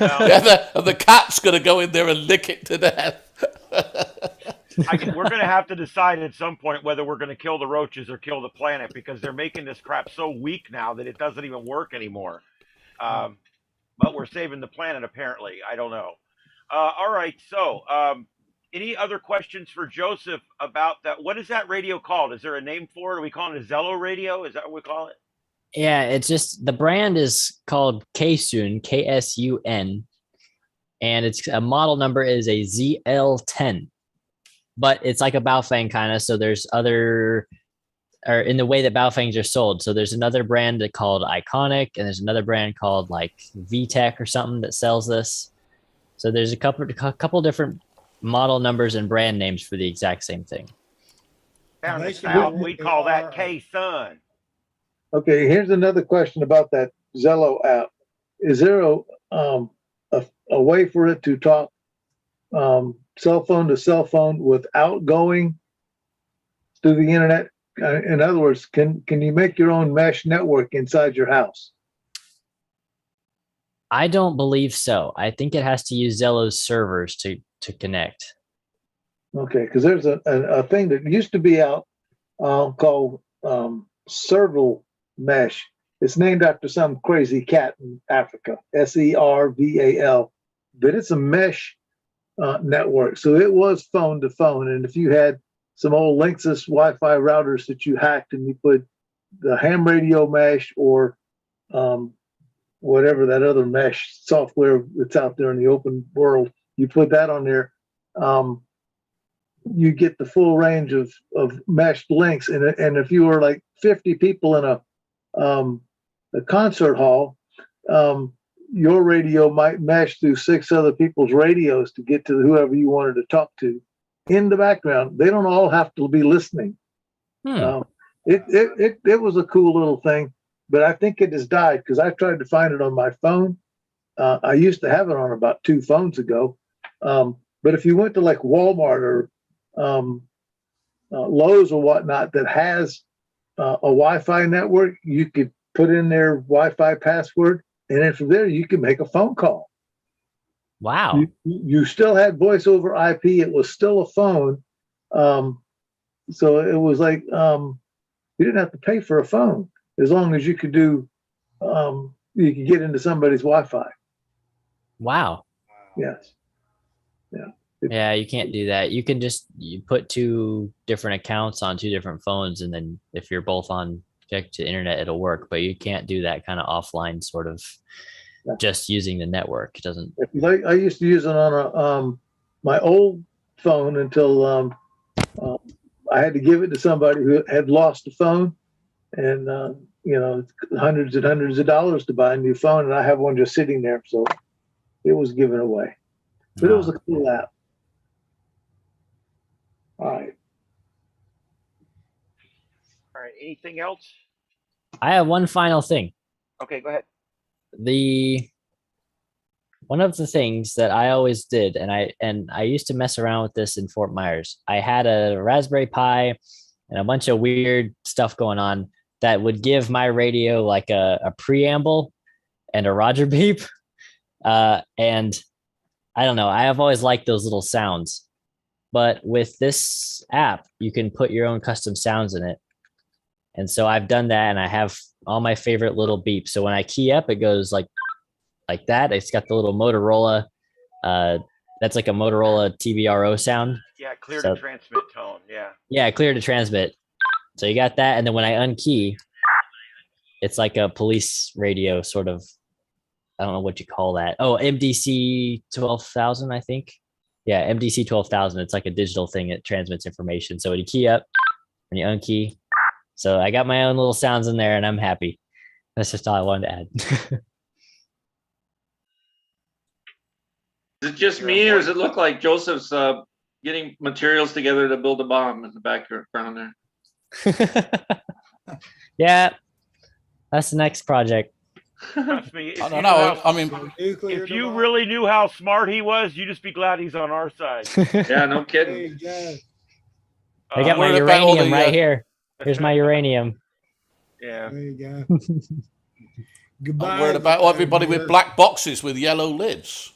Yeah, the cat's going to go in there and lick it to death. We're going to have to decide at some point whether we're going to kill the roaches or kill the planet, because they're making this crap so weak now that it doesn't even work anymore. But we're saving the planet, apparently. I don't know. All right. So, any other questions for Joseph about that? What is that radio called? Is there a name for it? Are we calling it a Zello radio? Is that what we call it? Yeah, it's just the brand is called Kaysun, Ksun, and it's a model number is a ZL10, but it's like a Baofeng kind of. So there's other, or in the way that Baofengs are sold. So there's another brand called Iconic, and there's another brand called like VTech or something that sells this. So there's a couple different model numbers and brand names for the exact same thing. Down the south, we call that Kaysun. Okay, here's another question about that Zello app. Is there a way for it to talk cell phone to cell phone without going through the internet? In other words, can you make your own mesh network inside your house? I don't believe so. I think it has to use Zello's servers to connect. Okay, because there's a thing that used to be out called Serval Mesh. It's named after some crazy cat in Africa, SERVAL, but it's a mesh network. So it was phone to phone. And if you had some old Linksys Wi-Fi routers that you hacked and you put the ham radio mesh or whatever that other mesh software that's out there in the open world, you put that on there, you get the full range of meshed links. And if you were like 50 people in a concert hall, your radio might mesh through 6 other people's radios to get to whoever you wanted to talk to in the background. They don't all have to be listening. It was a cool little thing, but I think it has died because I tried to find it on my phone. I used to have it on about 2 phones ago. But if you went to like Walmart or Lowe's or whatnot that has a Wi-Fi network, you could put in their Wi-Fi password, and then from there you can make a phone call. Wow. You still had voice over IP. It was still a phone. So it was like you didn't have to pay for a phone as long as you could do you could get into somebody's Wi-Fi. Wow. Yes. Yeah, you can't do that. You can just put 2 different accounts on 2 different phones, and then if you're both on connected to the internet, it'll work. But you can't do that kind of offline sort of just using the network. It doesn't. I used to use it on my old phone until I had to give it to somebody who had lost a phone, and hundreds and hundreds of dollars to buy a new phone, and I have one just sitting there, so it was given away. But it was a cool app. All right. All right. Anything else? I have one final thing. Okay, go ahead. One of the things that I always did, and I used to mess around with this in Fort Myers. I had a Raspberry Pi and a bunch of weird stuff going on that would give my radio like a preamble and a Roger beep. And I don't know. I have always liked those little sounds. But with this app, you can put your own custom sounds in it. And so I've done that, and I have all my favorite little beeps. So when I key up, it goes like that. It's got the little Motorola. That's like a Motorola TBRO sound. Yeah, clear to transmit tone. Yeah. Yeah, clear to transmit. So you got that. And then when I unkey, it's like a police radio sort of. I don't know what you call that. Oh, MDC 12,000, I think. Yeah, MDC 12,000. It's like a digital thing that transmits information. So when you key up, when you unkey. So I got my own little sounds in there, and I'm happy. That's just all I wanted to add. Is it just me, or does it look like Joseph's getting materials together to build a bomb in the background there? Yeah, that's the next project. Trust me. I don't know. I mean, if you really knew how smart he was, you'd just be glad he's on our side. Yeah, no kidding. I got my uranium right here. Here's my uranium. Yeah. There you go. Goodbye. I'm worried about everybody with black boxes with yellow lids.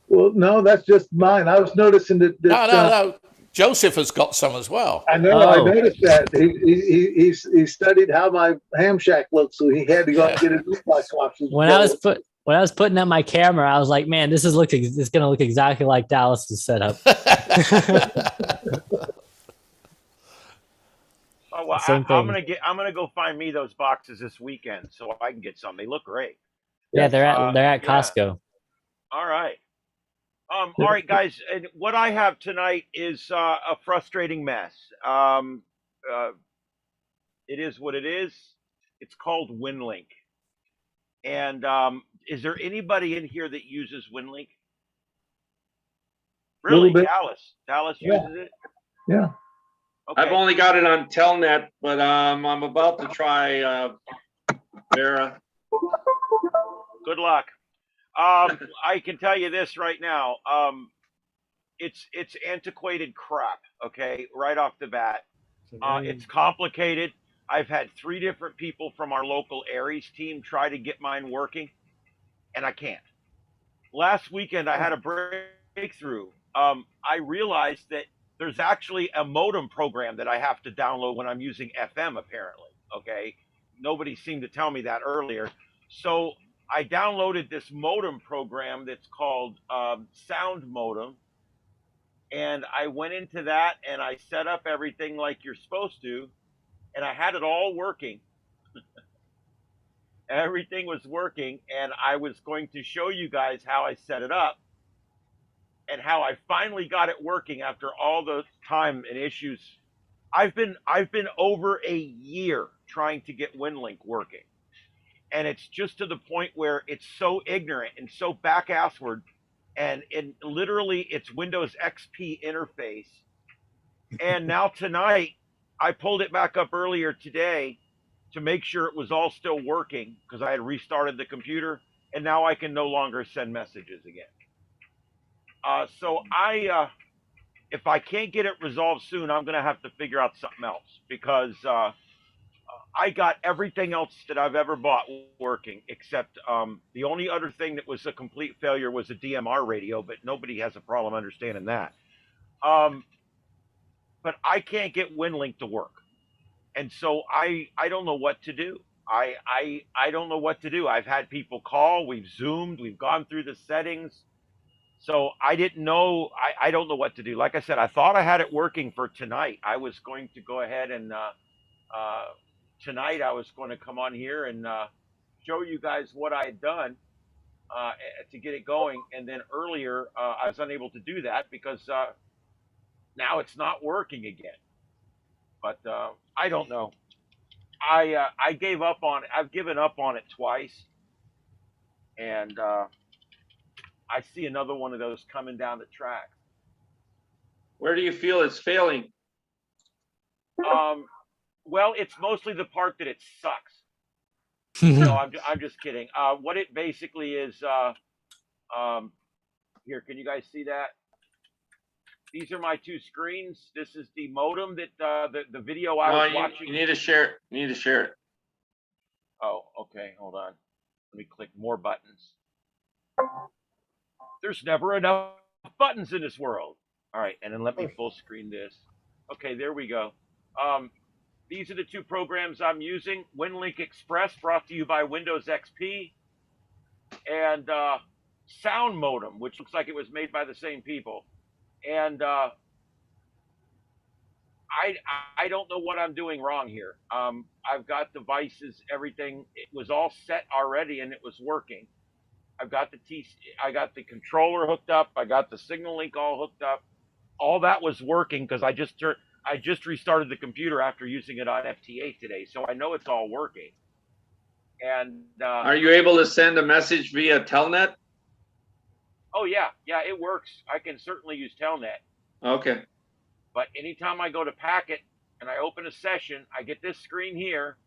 Well, no, that's just mine. I was noticing that. No. Joseph has got some as well. I know. I Oh. noticed that he studied how my ham shack looked, so he had to go out and get his black boxes. When I was putting up my camera, I was like, man, this is gonna look exactly like Dallas's setup. Oh well, Same I'm thing. gonna go find me those boxes this weekend so I can get some. They look great. Yeah, they're at Yeah. Costco. All right. All right, guys. And what I have tonight is a frustrating mess. It is what it is. It's called Winlink. And is there anybody in here that uses Winlink? Really, Little bit. Dallas Yeah. uses it. Yeah. Okay. I've only got it on Telnet, but I'm about to try Vera. Good luck. I can tell you this right now. It's antiquated crap. Okay, right off the bat. It's complicated. I've had 3 different people from our local Aries team try to get mine working, and I can't. Last weekend, I had a breakthrough. I realized that there's actually a modem program that I have to download when I'm using FM, apparently. Okay. Nobody seemed to tell me that earlier. So I downloaded this modem program that's called Sound Modem. And I went into that and I set up everything like you're supposed to. And I had it all working. Everything was working. And I was going to show you guys how I set it up and how I finally got it working after all the time and issues. I've been over a year trying to get Winlink working. And it's just to the point where it's so ignorant and so back-assward. And literally it's Windows XP interface. And now tonight, I pulled it back up earlier today to make sure it was all still working because I had restarted the computer. And now I can no longer send messages again. So if I can't get it resolved soon, I'm going to have to figure out something else because I got everything else that I've ever bought working, except the only other thing that was a complete failure was a DMR radio, but nobody has a problem understanding that. But I can't get Winlink to work. And so I don't know what to do. I don't know what to do. I've had people call, we've Zoomed, we've gone through the settings. So I didn't know. I don't know what to do. Like I said, I thought I had it working for tonight. I was going to go ahead and tonight I was going to come on here and show you guys what I had done to get it going. And then earlier I was unable to do that because now it's not working again. But I don't know. I gave up on it. I've given up on it twice. And I see another one of those coming down the track. Where do you feel it's failing? Well, it's mostly the part that it sucks. No, I'm just kidding. What it basically is, here, can you guys see that? These are my 2 screens. This is the modem that the video I was watching. You need to share it. You need to share it. Oh, okay. Hold on. Let me click more buttons. There's never enough buttons in this world. All right, and then let me full screen this. Okay, there we go. These are the 2 programs I'm using. Winlink Express, brought to you by Windows XP, and Sound Modem, which looks like it was made by the same people. And I don't know what I'm doing wrong here. I've got devices, everything. It was all set already, and it was working. I've got I got the controller hooked up. I got the signal link all hooked up. All that was working because I just restarted the computer after using it on FT8 today, so I know it's all working. And are you able to send a message via Telnet? Oh yeah, it works. I can certainly use Telnet. Okay. But anytime I go to Packet and I open a session, I get this screen here,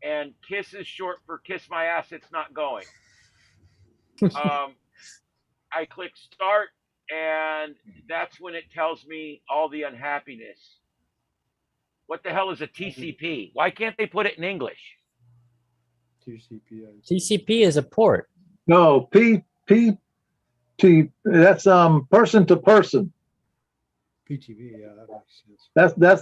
and KISS is short for Kiss My Ass. It's not going. I click start, and that's when it tells me all the unhappiness. What the hell is a TCP? Why can't they put it in English? TCP is a port. No, that's person to person. PTV, yeah, that makes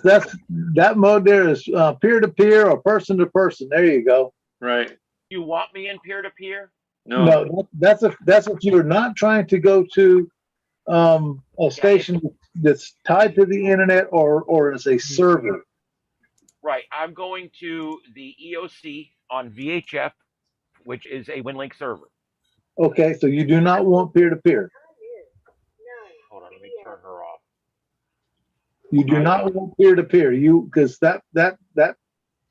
sense. That mode there is peer to peer or person to person. There you go. Right. You want me in peer to peer? No. No, that's if you're not trying to go to a station that's tied to the internet or as a server. Right. I'm going to the EOC on VHF, which is a Winlink server. Okay, so you do not want peer to peer. Hold on, let me turn her off. You do not want peer to peer. Because that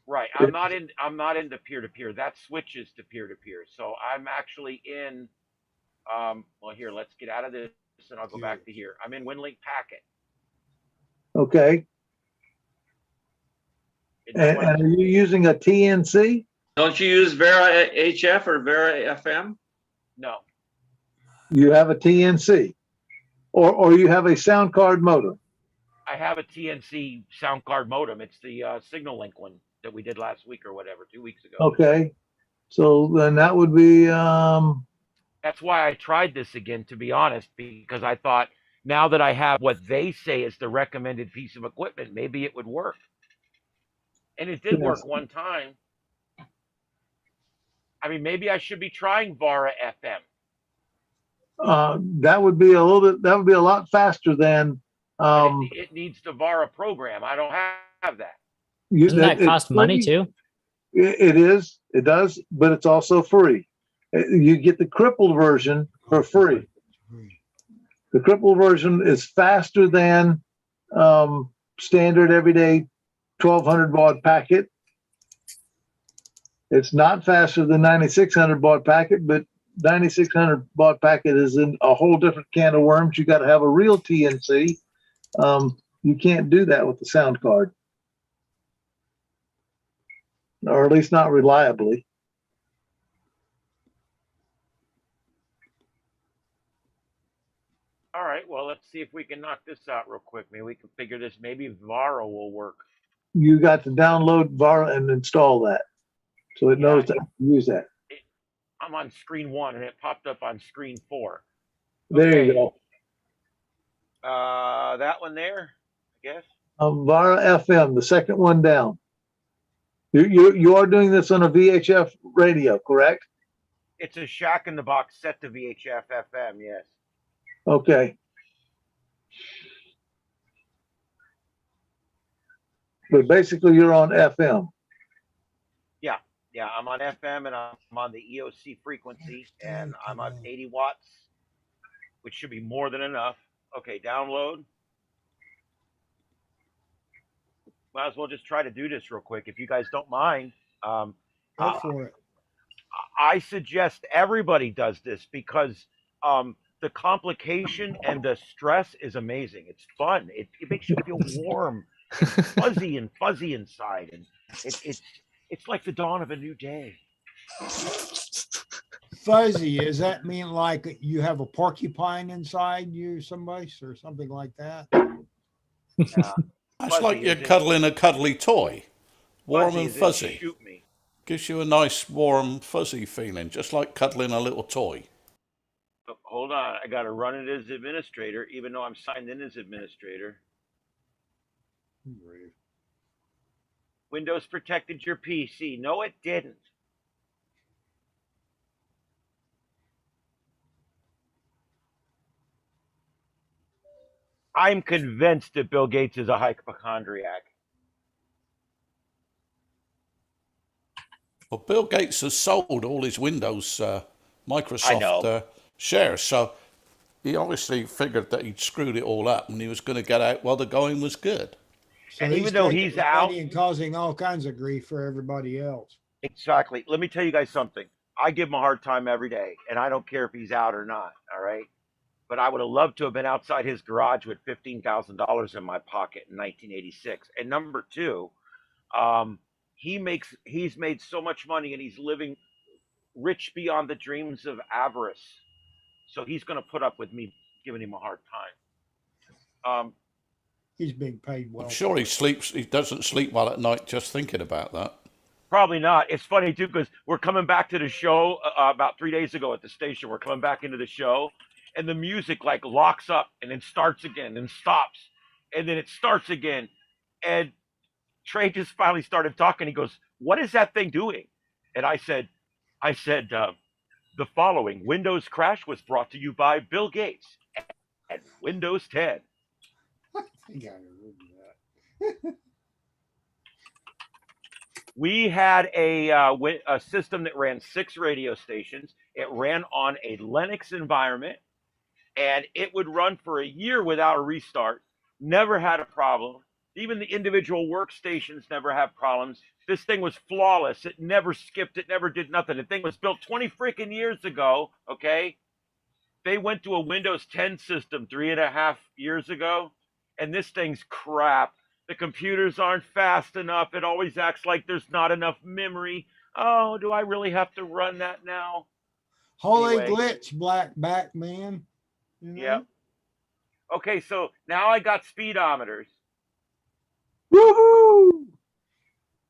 Right. I'm not into peer to peer. That switches to peer to peer. So I'm actually in well, here, let's get out of this and I'll go back to here. I'm in Winlink packet. okay. And are you using a TNC? Don't you use Vera HF or Vera FM? No. You have a TNC, or you have a sound card modem. I have a TNC sound card modem. It's the Signal Link one that we did last week or whatever, 2 weeks ago. Okay, so then that would be That's why I tried this again, to be honest, because I thought now that I have what they say is the recommended piece of equipment, maybe it would work. And it did work one time. I mean, maybe I should be trying Vara FM. that would be a little bit. That would be a lot faster than. It needs the Vara program. I don't have that. Doesn't that cost money too? It is. It does, but it's also free. You get the crippled version for free. The crippled version is faster than standard everyday 1200 baud packet. It's not faster than 9600 baud packet, but 9600 baud packet is in a whole different can of worms. You got to have a real TNC. You can't do that with the sound card, or at least not reliably. All right, well, let's see if we can knock this out real quick. Maybe we can figure this. Maybe Vara will work. You got to download Vara and install that, so it knows to use that. I'm on screen 1, and it popped up on screen 4. There you go. That one there, I guess. Vara FM, the second one down. You are doing this on a VHF radio, correct? It's a Shack in the Box set to VHF FM, yes. Okay. But basically, you're on FM. Yeah, I'm on FM and I'm on the EOC frequency, and I'm on 80 watts, which should be more than enough. Okay, download. Might as well just try to do this real quick, if you guys don't mind. Go for it. I suggest everybody does this because the complication and the stress is amazing. It's fun. It makes you feel warm, fuzzy and fuzzy inside, and it's like the dawn of a new day. Fuzzy, does that mean like you have a porcupine inside you, somebody, or something like that? That's like you're cuddling a cuddly toy, warm and fuzzy. Shoot me. Gives you a nice, warm, fuzzy feeling, just like cuddling a little toy. Oh, hold on, I got to run it as administrator, even though I'm signed in as administrator. Windows protected your PC. No, it didn't. I'm convinced that Bill Gates is a hypochondriac. Well, Bill Gates has sold all his Windows Microsoft shares, so he obviously figured that he'd screwed it all up and he was going to get out while the going was good. So And even though he's out and causing all kinds of grief for everybody else. Exactly. Let me tell you guys something. I give him a hard time every day, and I don't care if he's out or not. All right. But I would have loved to have been outside his garage with $15,000 in my pocket in 1986. And number two, he's made so much money, and he's living rich beyond the dreams of avarice. So he's going to put up with me giving him a hard time. He's being paid well. I'm sure he doesn't sleep well at night just thinking about that. Probably not. It's funny too because we're coming back to the show about 3 days ago at the station. We're coming back into the show, and the music like locks up and then starts again and stops, and then it starts again. And Trey just finally started talking. He goes, "What is that thing doing?" And I said, the following Windows crash was brought to you by Bill Gates and Windows 10. I think I remember that. We had a system that ran 6 radio stations. It ran on a Linux environment, and it would run for a year without a restart. Never had a problem. Even the individual workstations never had problems. This thing was flawless. It never skipped. It never did nothing. The thing was built 20 freaking years ago. Okay, they went to a Windows 10 system 3.5 years ago, and this thing's crap. The computers aren't fast enough. It always acts like there's not enough memory. Oh, do I really have to run that now? Holy Anyway. glitch, black back man. You know? Yep. Okay, so now I got speedometers. Woohoo!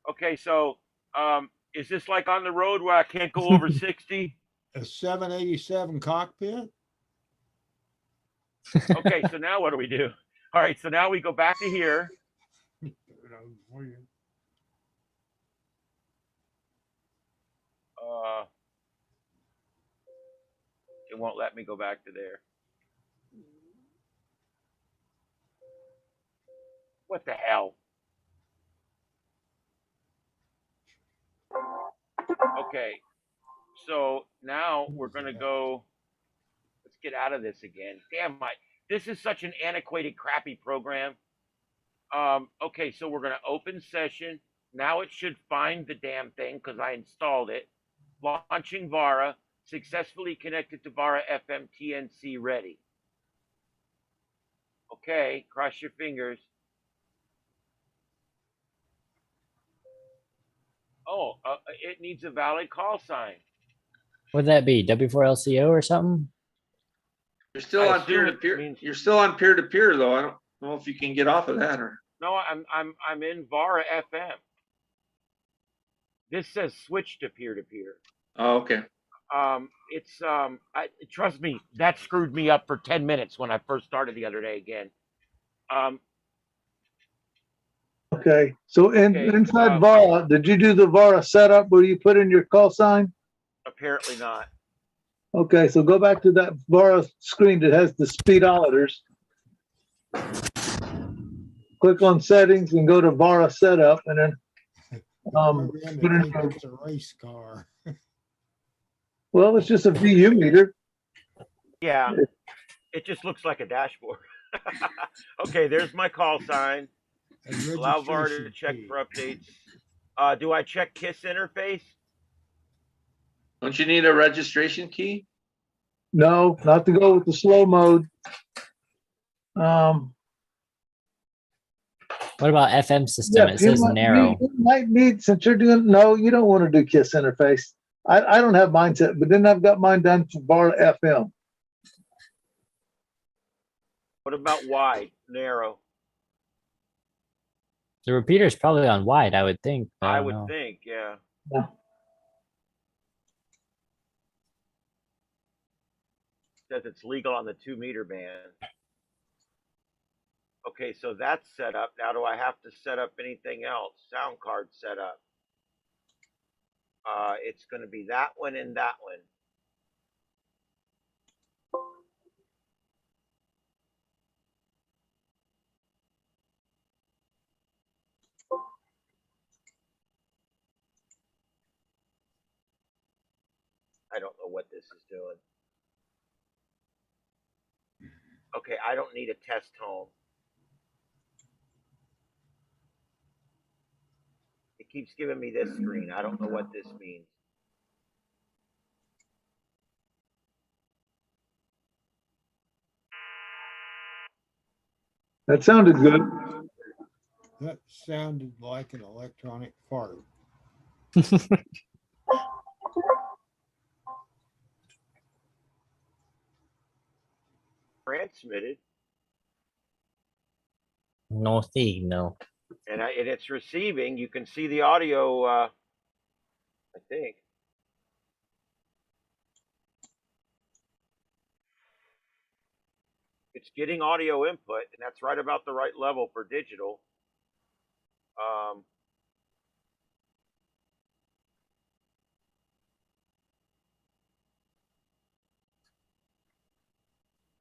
Okay, so is this like on the road where I can't go over 60? A 787 cockpit. Okay, so now what do we do? All right, so now we go back to here. It won't let me go back to there. What the hell? Okay, so now we're gonna go. Let's get out of this again. Damn, this is such an antiquated, crappy program. Okay, so we're gonna open session. Now it should find the damn thing because I installed it. Launching VARA. Successfully connected to VARA FM TNC ready. Okay, cross your fingers. Oh, it needs a valid call sign. Would that be W4LCO or something? You're still I on assume peer to it peer. means- You're still on peer to peer though. I don't know if you can get off of that or. No, I'm in VARA FM. This says switch to peer to peer. Oh, okay. It's trust me, that screwed me up for 10 minutes when I first started the other day again. Okay, so Okay, inside VARA, did you do the VARA setup where you put in your call sign? Apparently not. Okay, so go back to that VARA screen that has the speedometers. Click on settings and go to VARA setup, and then Program put in that your, thinks it's a race car. well, it's just a VU meter. Yeah, it just looks like a dashboard. Okay, there's my call sign. And Allow VAR to registration check key. for updates. Do I check KISS interface? Don't you need a registration key? No, not to go with the slow mode. What about FM system? It you says narrow. You might need, since you're doing, no, you don't want to do KISS interface. I don't have mine set, but then I've got mine done for VARA FM. What about wide, narrow? The repeater's probably on wide, I would think. I don't would know. think, yeah. Yeah. Says it's legal on the 2-meter band. Okay, so that's set up. Now do I have to set up anything else? Sound card setup. It's going to be that one and that one. I don't know what this is doing. Okay, I don't need a test home. It keeps giving me this screen. I don't know what this means. That sounded good. That sounded like an electronic fart. Transmitted, No signal. and it's receiving. You can see the audio I think. It's getting audio input, and that's right about the right level for digital.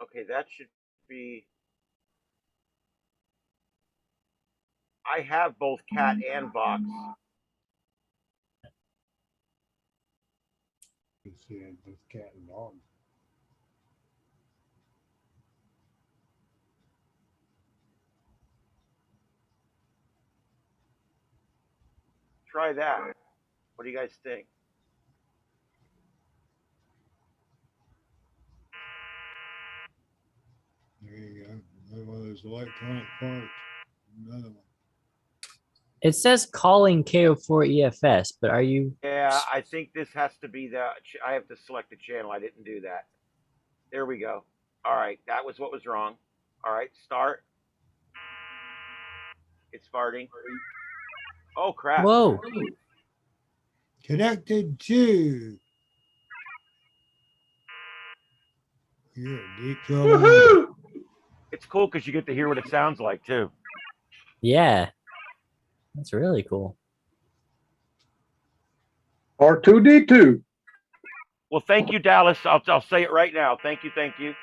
Okay, that should be. I have both cat and Vox. You see it with cat and dog. Try that. What do you guys think? There you go. Another one of those electronic parts. Another one. It says calling KO4 EFS, but are you? Yeah, I think this has to be the. I have to select the channel. I didn't do that. There we go. All right, that was what was wrong. All right, start. It's farting. Oh crap! Whoa! Connected to. You're in deep trouble. Woohoo! It's cool because you get to hear what it sounds like too. Yeah, that's really cool. R2D2. Well, thank you, Dallas. I'll say it right now. Thank you, thank you.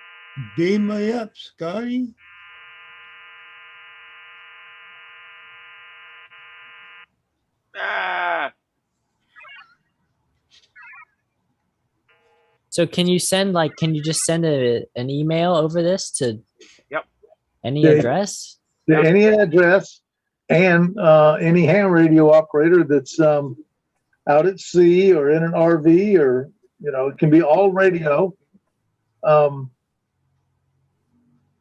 Beam me up, Scotty. Ah, So can you send can you just send an email over this to Yep. any Yeah. address? To any address and any ham radio operator that's out at sea or in an RV, or it can be all radio.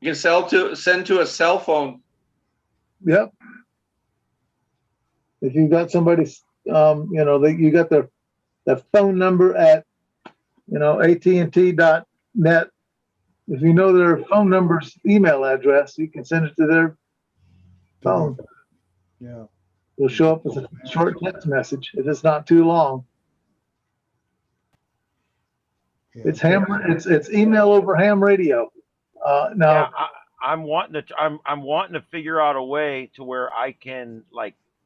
You can send to a cell phone. Yep. If you've got somebody's, you got the phone number at AT&T.net. If you know their phone number's email address, you can send it to their phone. Yeah. It'll show up as a short text message if it's not too long. Yeah. It's email over ham radio. Now, yeah, I'm wanting to figure out a way to where I can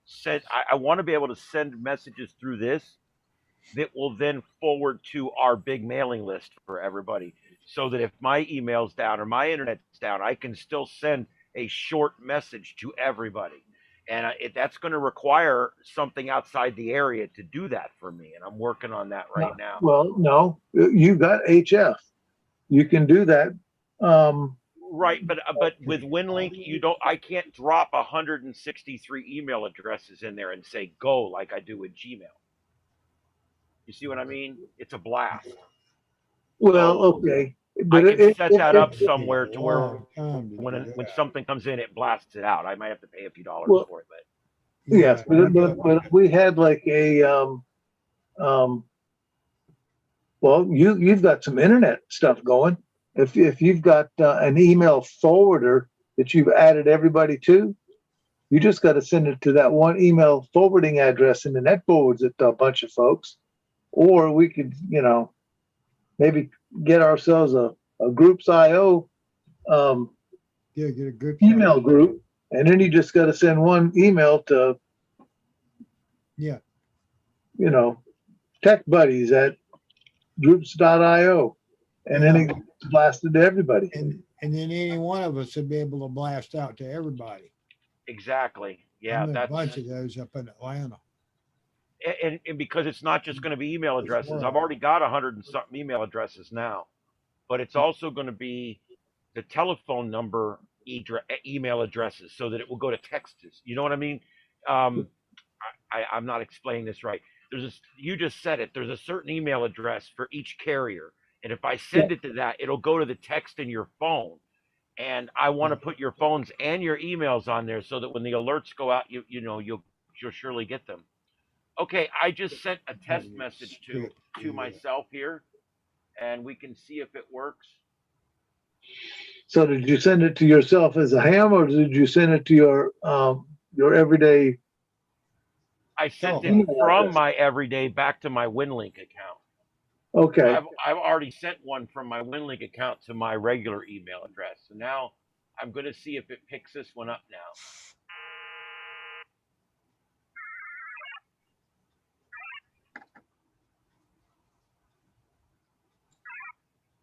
send. I want to be able to send messages through this that will then forward to our big mailing list for everybody, so that if my email's down or my internet's down, I can still send a short message to everybody. And that's going to require something outside the area to do that for me, and I'm working on that right now. well, no, you got HF. You can do that. Right, but with Winlink, I can't drop 163 email addresses in there and say go like I do with Gmail. You see what I mean? It's a blast. Well, okay. I can set that up It'd be somewhere a to where long time to do when that. something comes in, it blasts it out. I might have to pay a few dollars Well, for it, but Yes, but if we had like a well, you've got some internet stuff going. If you've got an email forwarder that you've added everybody to, you just got to send it to that one email forwarding address, and then that forwards it to a bunch of folks. Or we could, maybe get ourselves a groups IO Yeah, get a good email group, and then you just got to send one email to, Yeah. tech buddies at groups.io, and then it gets blasted to everybody. And then any one of us would be able to blast out to everybody. exactly. Yeah, I'm in a that's bunch of those up in Atlanta. and because it's not just going to be email addresses. I've already got 100 and something email addresses now, but it's also going to be the telephone number email addresses, so that it will go to texts. You know what I mean? I'm not explaining this right. You just said it. There's a certain email address for each carrier, and if I send it to that, it'll go to the text in your phone. And I want to put your phones and your emails on there, so that when the alerts go out, you'll surely get them. Okay, I just sent a test message to myself here, and we can see if it works. So did you send it to yourself as a ham, or did you send it to your everyday I sent Oh. it from my everyday back to my Winlink account. Okay. I've already sent one from my Winlink account to my regular email address. So now I'm going to see if it picks this one up now.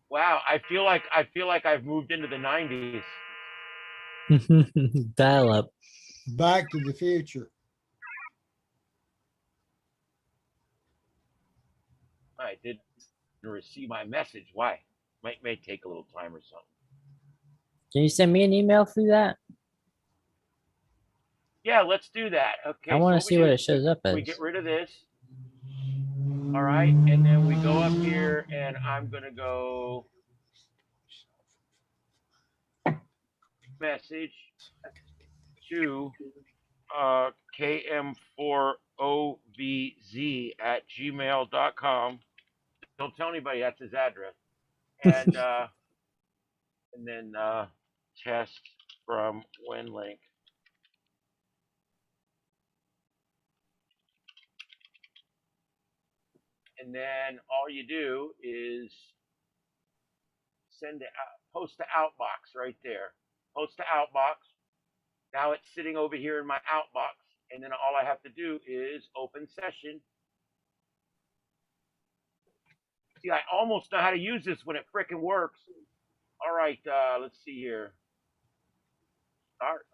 Wow, I feel like I've moved into the 90s. Dial up. Back to the Future. I didn't receive my message. Why? May take a little time or something. Can you send me an email through that? Yeah, let's do that. Okay. I want to so see what it shows up as. We get rid of this. All right, and then we go up here, and I'm gonna go message to km4ovz@gmail.com. Don't tell anybody that's his address. And then test from Winlink. And then all you do is send it out, post to outbox right there. Post to outbox. Now it's sitting over here in my outbox. And then all I have to do is open session. See, I almost know how to use this when it frickin' works. All right, let's see here. Start.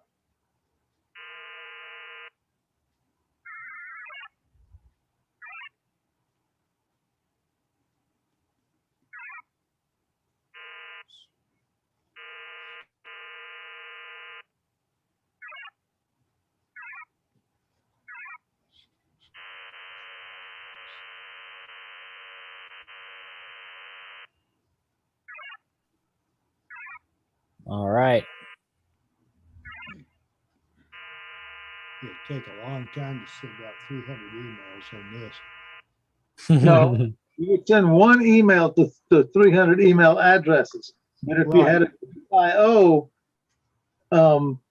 All right. It'd take a long time to send out 300 emails on this. No. You would send one email to 300 email addresses. But if you had a IO,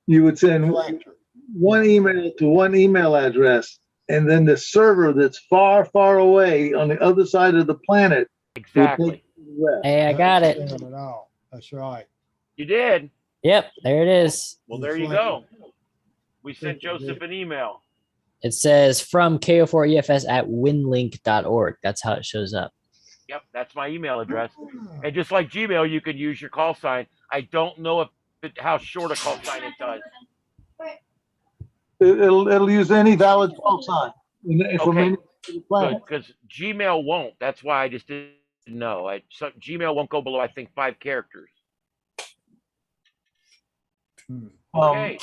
you would send one email to one email address, and then the server that's far, far away on the other side of the planet. Exactly. Hey, I got it. That's right. You did? Yep, there it is. Well, there you go. We sent Joseph an email. It says from ko4efs@winlink.org. That's how it shows up. Yep, that's my email address. And just like Gmail, you could use your call sign. I don't know how short a call sign it does. It'll use any valid call sign. Okay, good, because Gmail won't. That's why I just didn't know. Gmail won't go below, I think, 5 characters. Okay.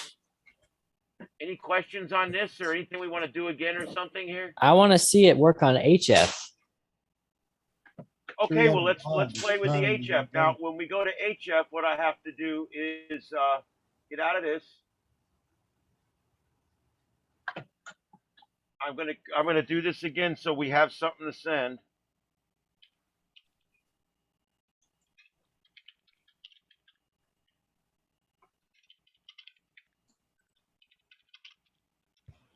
Any questions on this or anything we want to do again or something here? I want to see it work on HF. Okay, well let's play with the HF. Now, when we go to HF, what I have to do is get out of this. I'm gonna do this again so we have something to send.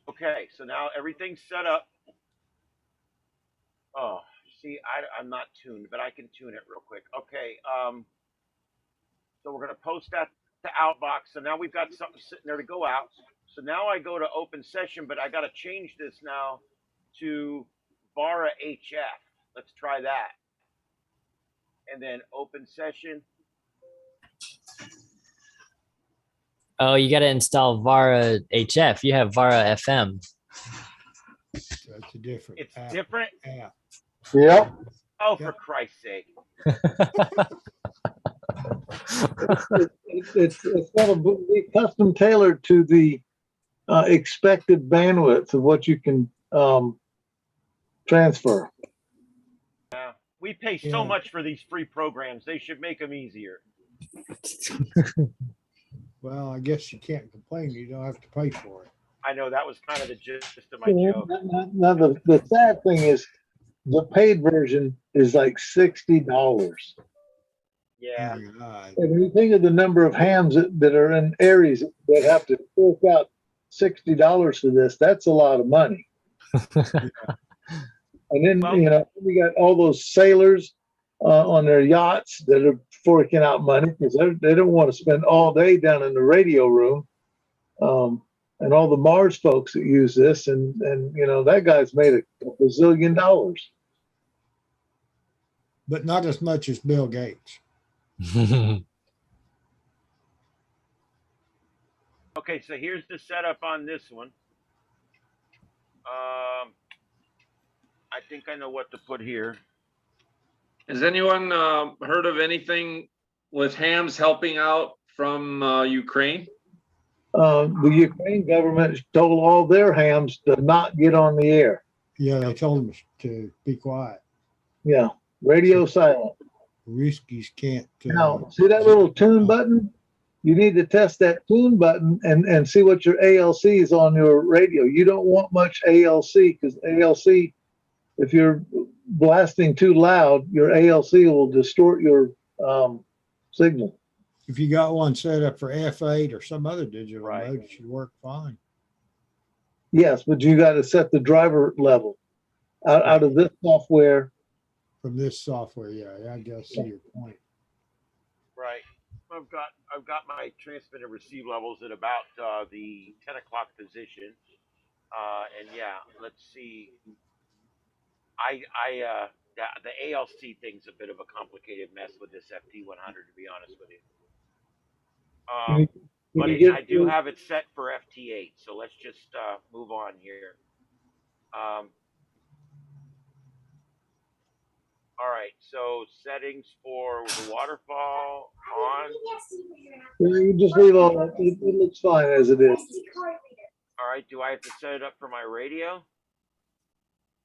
Okay, so now everything's set up. Oh, see, I'm not tuned, but I can tune it real quick. Okay, so we're going to post that to Outbox. So now we've got something sitting there to go out. So now I go to open session, but I got to change this now to Vara HF. Let's try that. And then open session. Oh, you got to install Vara HF. You have Vara FM. That's a different. It's different. App. Yep. Oh, for Christ's sake! It's going to be custom tailored to the expected bandwidth of what you can transfer. Yeah, we pay so much for these free programs. They should make them easier. Well, I guess you can't complain. You don't have to pay for it. I know that was kind of the gist of my joke. Now the sad thing is, the paid version is like $60. Yeah. And when you think of the number of hams that are in areas that have to fork out $60 for this, that's a lot of money. And then, Well- you know, we got all those sailors on their yachts that are forking out money because they don't want to spend all day down in the radio room. And all the Mars folks that use this, and you know, that guy's made a bazillion dollars. But not as much as Bill Gates. Okay, so here's the setup on this one. I think I know what to put here. Has anyone heard of anything with hams helping out from Ukraine? The Ukraine government told all their hams to not get on the air. Yeah, they told them to be quiet. Yeah, radio silent. Ruskies can't. Now, see that little tune button? You need to test that tune button and see what your ALC is on your radio. You don't want much ALC because ALC, if you're blasting too loud, your ALC will distort your signal. If you got one set up for F8 or some other digital Right. mode, it should work fine. Yes, but you got to set the driver level out of this software. From this software, yeah, I guess see your point. Right. I've got my transmit and receive levels at about the 10 o'clock position. And yeah, let's see. The ALC thing's a bit of a complicated mess with this FT100, to be honest with you. But I do have it set for FT8, so let's just move on here. All right, so settings for the waterfall on. You just leave all that. It looks fine as it is. All right, do I have to set it up for my radio?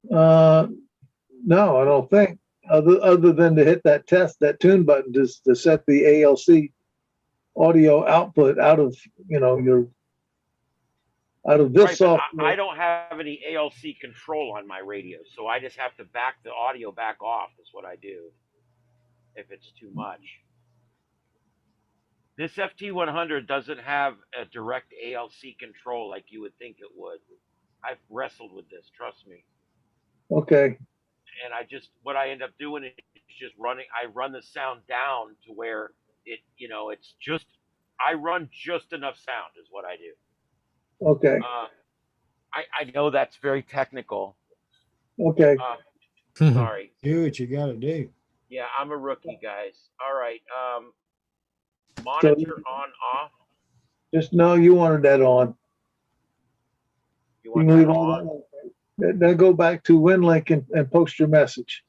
No, I don't think. Other than to hit that tune button to set the ALC audio output out of, you know, out of this Right, but software. I don't have any ALC control on my radio, so I just have to back the audio back off is what I do if it's too much. This FT100 doesn't have a direct ALC control like you would think it would. I've wrestled with this, trust me. Okay. And what I end up doing is just I run the sound down to where it, you know, I run just enough sound is what I do. Okay. I know that's very technical. Okay. Sorry. Do what you got to do. Yeah, I'm a rookie, guys. All right. Monitor on, off. Just know you wanted that on. You You want can leave that all on? that on. Then go back to Winlink and post your message.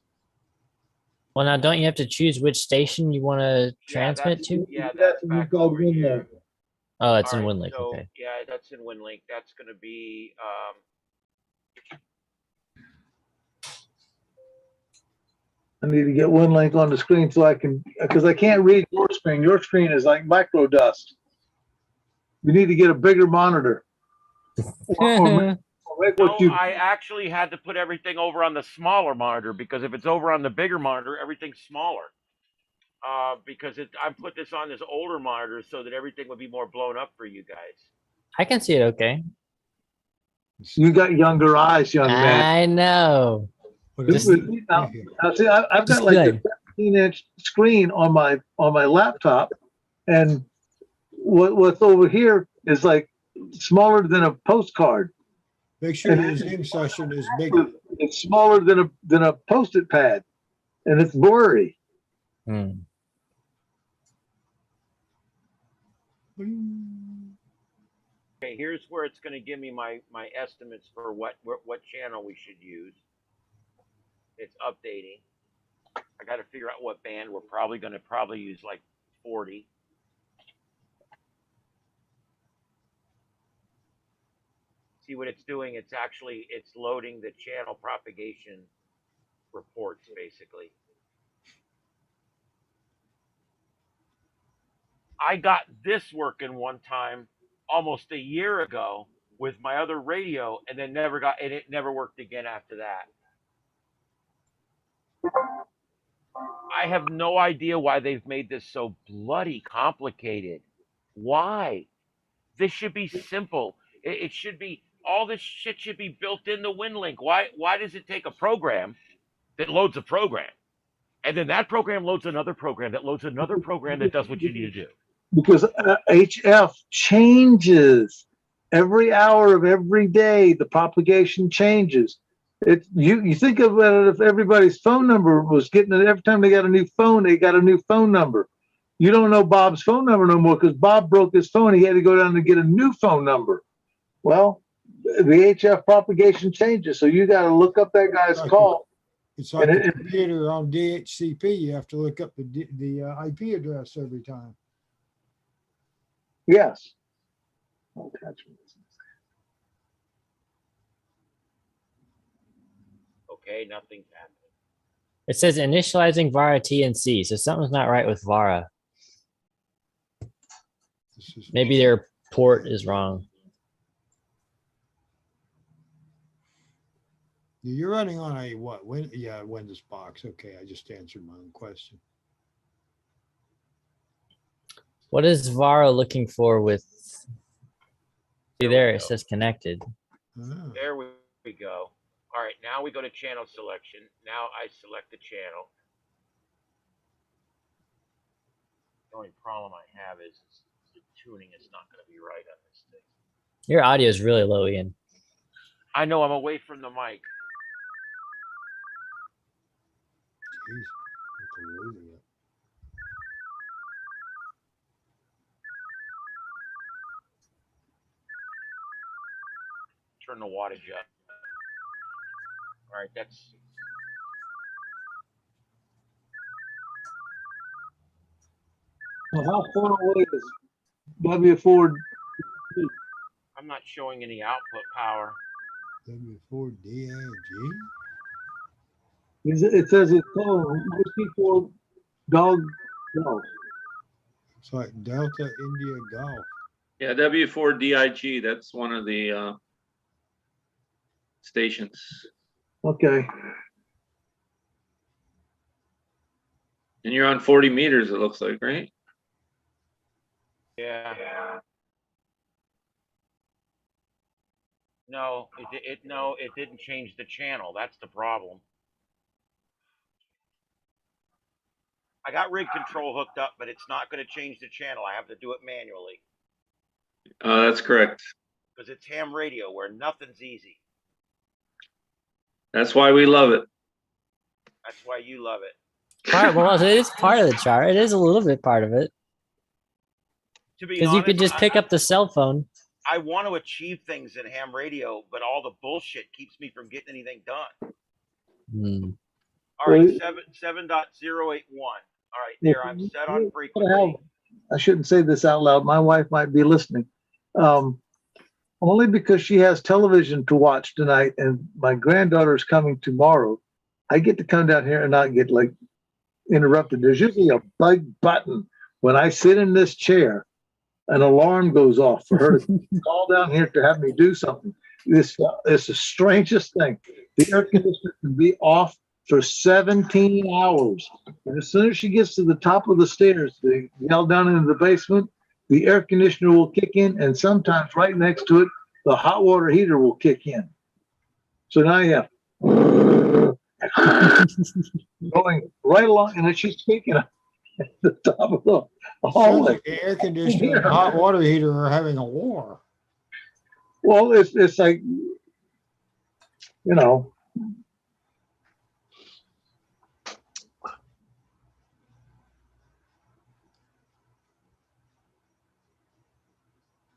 Well, now don't you have to choose which station you want to transmit to? Yeah, That's that's what back you called over Winlink. here. Oh, it's All in right, Winlink. so, Okay. yeah, that's in Winlink. That's going to be I need to get Winlink on the screen so I can, because I can't read your screen. Your screen is like micro dust. You need to get a bigger monitor. Or make what you, I actually had to put everything over on the smaller monitor because if it's over on the bigger monitor, everything's smaller. Because I put this on this older monitor so that everything would be more blown up for you guys. I can see it okay. you got younger eyes, young man. I know. But This it's- is- now, see, I've got Just like good. a 17-inch screen on my laptop, and what's over here is like smaller than a postcard. Make sure your Zoom session is bigger. It's smaller than a Post-it pad, and it's blurry. Hmm. Okay, here's where it's going to give me my estimates for what channel we should use. It's updating. I got to figure out what band we're probably going to use like 40. See what it's doing? It's loading the channel propagation reports basically. I got this working one time almost a year ago with my other radio and then it never worked again after that. I have no idea why they've made this so bloody complicated. Why? This should be simple. It should be all this shit should be built into Winlink. Why does it take a program that loads a program, and then that program loads another program that loads another program that does what you need to do? Because HF changes every hour of every day. The propagation changes. You think of it, if everybody's phone number was getting it every time they got a new phone, they got a new phone number. You don't know Bob's phone number no more because Bob broke his phone. He had to go down and get a new phone number. Well, the HF propagation changes, so you got to look up that guy's call. It's like a computer on DHCP. You have to look up the IP address every time. Yes. Okay, nothing's happening. It says initializing VARA TNC, so something's not right with VARA. Maybe their port is wrong. You're running on a what? Windows box. Okay, I just answered my own question. What is VARA looking for with? See there, it says connected. Oh. There we go. All right, now we go to channel selection. Now I select the channel. The only problem I have is the tuning is not going to be right on this thing. Your audio is really low, Ian. I know, I'm away from the mic. Jeez, that's losing it. Turn the wattage up. All right, that's. Well, how far away is W4? I'm not showing any output power. W4DIG? It says it's called Whiskey for Dog Golf. It's like Delta India Golf. Yeah, W4DIG, that's one of the stations. Okay. And you're on 40 meters, it looks like, right? Yeah. No, it didn't change the channel. That's the problem. I got rig control hooked up, but it's not going to change the channel. I have to do it manually. That's correct. Because it's ham radio where nothing's easy. That's why we love it. That's why you love it. Well, it is part of the chart. It is a little bit part of it. To be Because you could honest, just pick up the cell phone. I want to achieve things in ham radio, but all the bullshit keeps me from getting anything done. Hmm. All right, 7.081. All right, there, I'm set on frequency. I shouldn't say this out loud. My wife might be listening. Only because she has television to watch tonight and my granddaughter is coming tomorrow, I get to come down here and not get like interrupted. There's usually a big button when I sit in this chair. An alarm goes off for her to call down here to have me do something. This is the strangest thing. The air conditioner can be off for 17 hours. And as soon as she gets to the top of the stairs, they yell down into the basement, the air conditioner will kick in, and sometimes right next to it, the hot water heater will kick in. So now you have going right along, and then she's speaking at the top of the hallway. Like the air conditioner and hot water heater are having a war. Well, it's like, you know.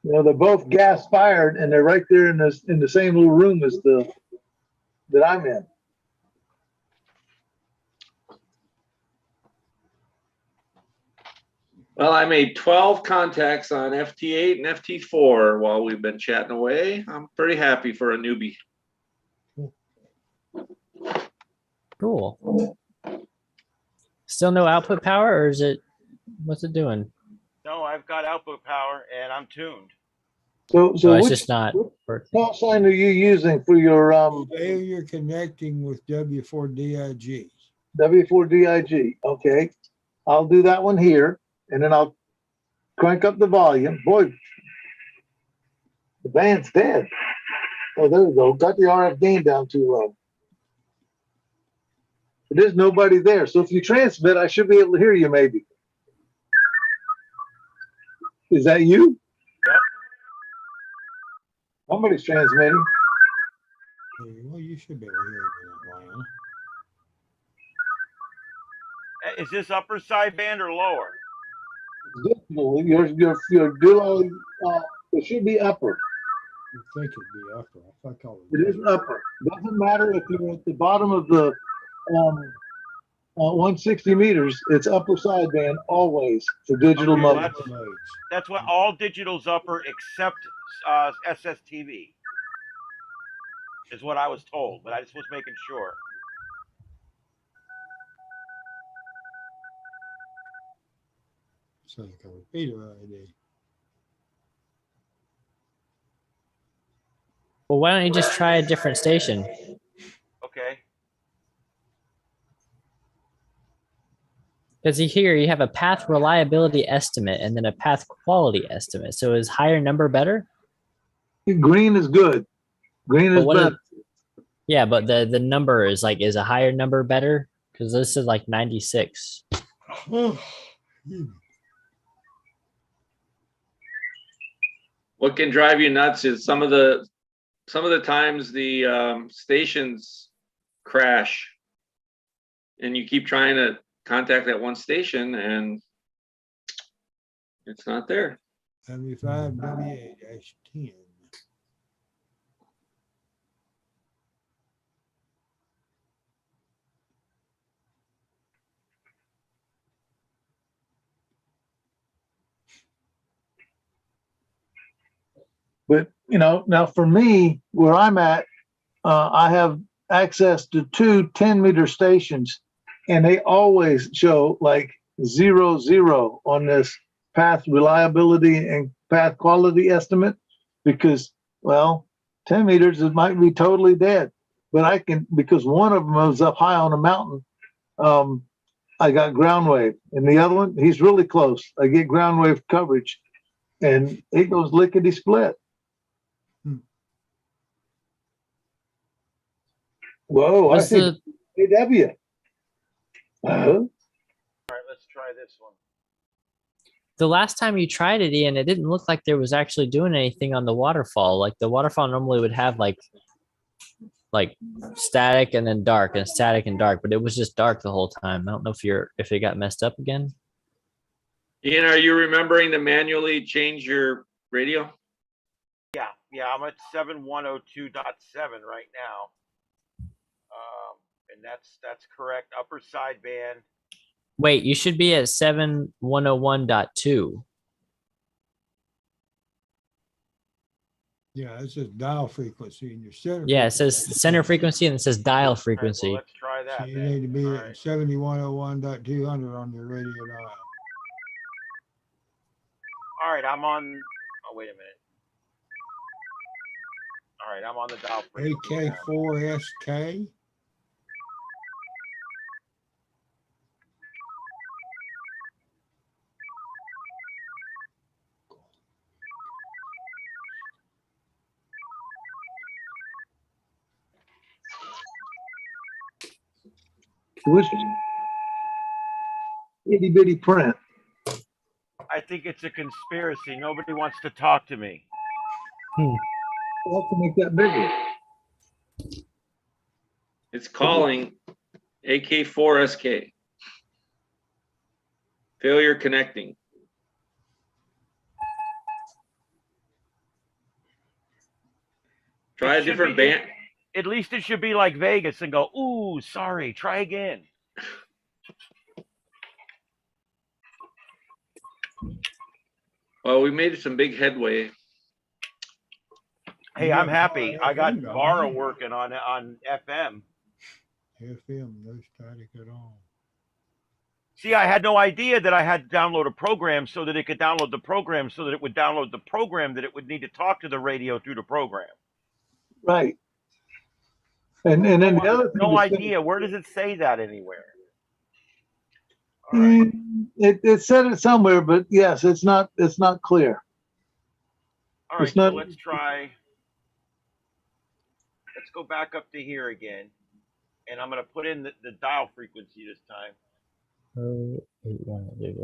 You know, they're both gas fired and they're right there in the same little room as that I'm in. Well, I made 12 contacts on FT8 and FT4 while we've been chatting away. I'm pretty happy for a newbie. Cool. Still no output power, or is it? What's it doing? No, I've got output power and I'm tuned. So it's which just not working. call sign are you using for your Failure connecting with W4DIG. W4DIG? Okay, I'll do that one here, and then I'll crank up the volume. Boy, the band's dead. Oh, there we go. Got the RF gain down too low. There's nobody there. So if you transmit, I should be able to hear you maybe. Is that you? Yep. Somebody's transmitting. Well, you should be able to hear it in Atlanta. Is this upper sideband or lower? Digital, your duo, it should be upper. You think it'd be upper. I thought I It is upper. Doesn't matter if you're at the bottom of the 160 meters, it's upper sideband always for digital Okay, mode. That's what all digital's upper except SSTV is what I was told, but I just was making sure. So like a repeater ID. Well, why don't you just try a different station? Okay. Because here you have a path reliability estimate and then a path quality estimate. So is higher number better? Green is good. Green But is what better. Yeah, but the number is like, is a higher number better? Because this is like 96. What can drive you nuts is some of the times the stations crash, and you keep trying to contact that one station and it's not there. 75 WA-10. But now for me, where I'm at, I have access to two 10-meter stations, and they always show like 0, on this path reliability and path quality estimate, because, well, 10 meters, it might be totally dead. But I can, because one of them was up high on a mountain, I got ground wave. And the other one, he's really close. I get ground wave coverage, and it goes lickety split. Whoa, I What's see the AW. All right, let's try this one. the last time you tried it, Ian? It didn't look like there was actually doing anything on the waterfall. Like the waterfall normally would have like static and then dark and static and dark, but it was just dark the whole time. I don't know if it got messed up again. Ian, are you remembering to manually change your radio? Yeah, I'm at 7102.7 right now. And that's correct. Upper sideband. Wait, you should be at 7101.2. Yeah, it says dial frequency in your center. Yeah, it says center frequency and it says dial frequency. All right, well, let's try that. So you then. need to be All at right. 7101.200 on your radio dial. All right, I'm on. Oh, wait a minute. All right, I'm on the dial frequency now. AK4SK. Which itty bitty print. I think it's a conspiracy. Nobody wants to talk to me. We'll have to make that bigger. It's calling AK4SK. Failure connecting. Try a different band. At least it should be like Vegas and go, ooh, sorry, try again. Well, we made some big headway. Hey, I'm happy. I got Vara working on FM. FM, no static at all. See, I had no idea that I had to download a program so that it could download the program so that it would download the program that it would need to talk to the radio through the program. Right. And then the other thing No was- idea. Where does it say that anywhere? All right. It said it somewhere, but yes, it's not clear. All right, it's not- so let's try. let's go back up to here again, and I'm gonna put in the dial frequency this time. 8100.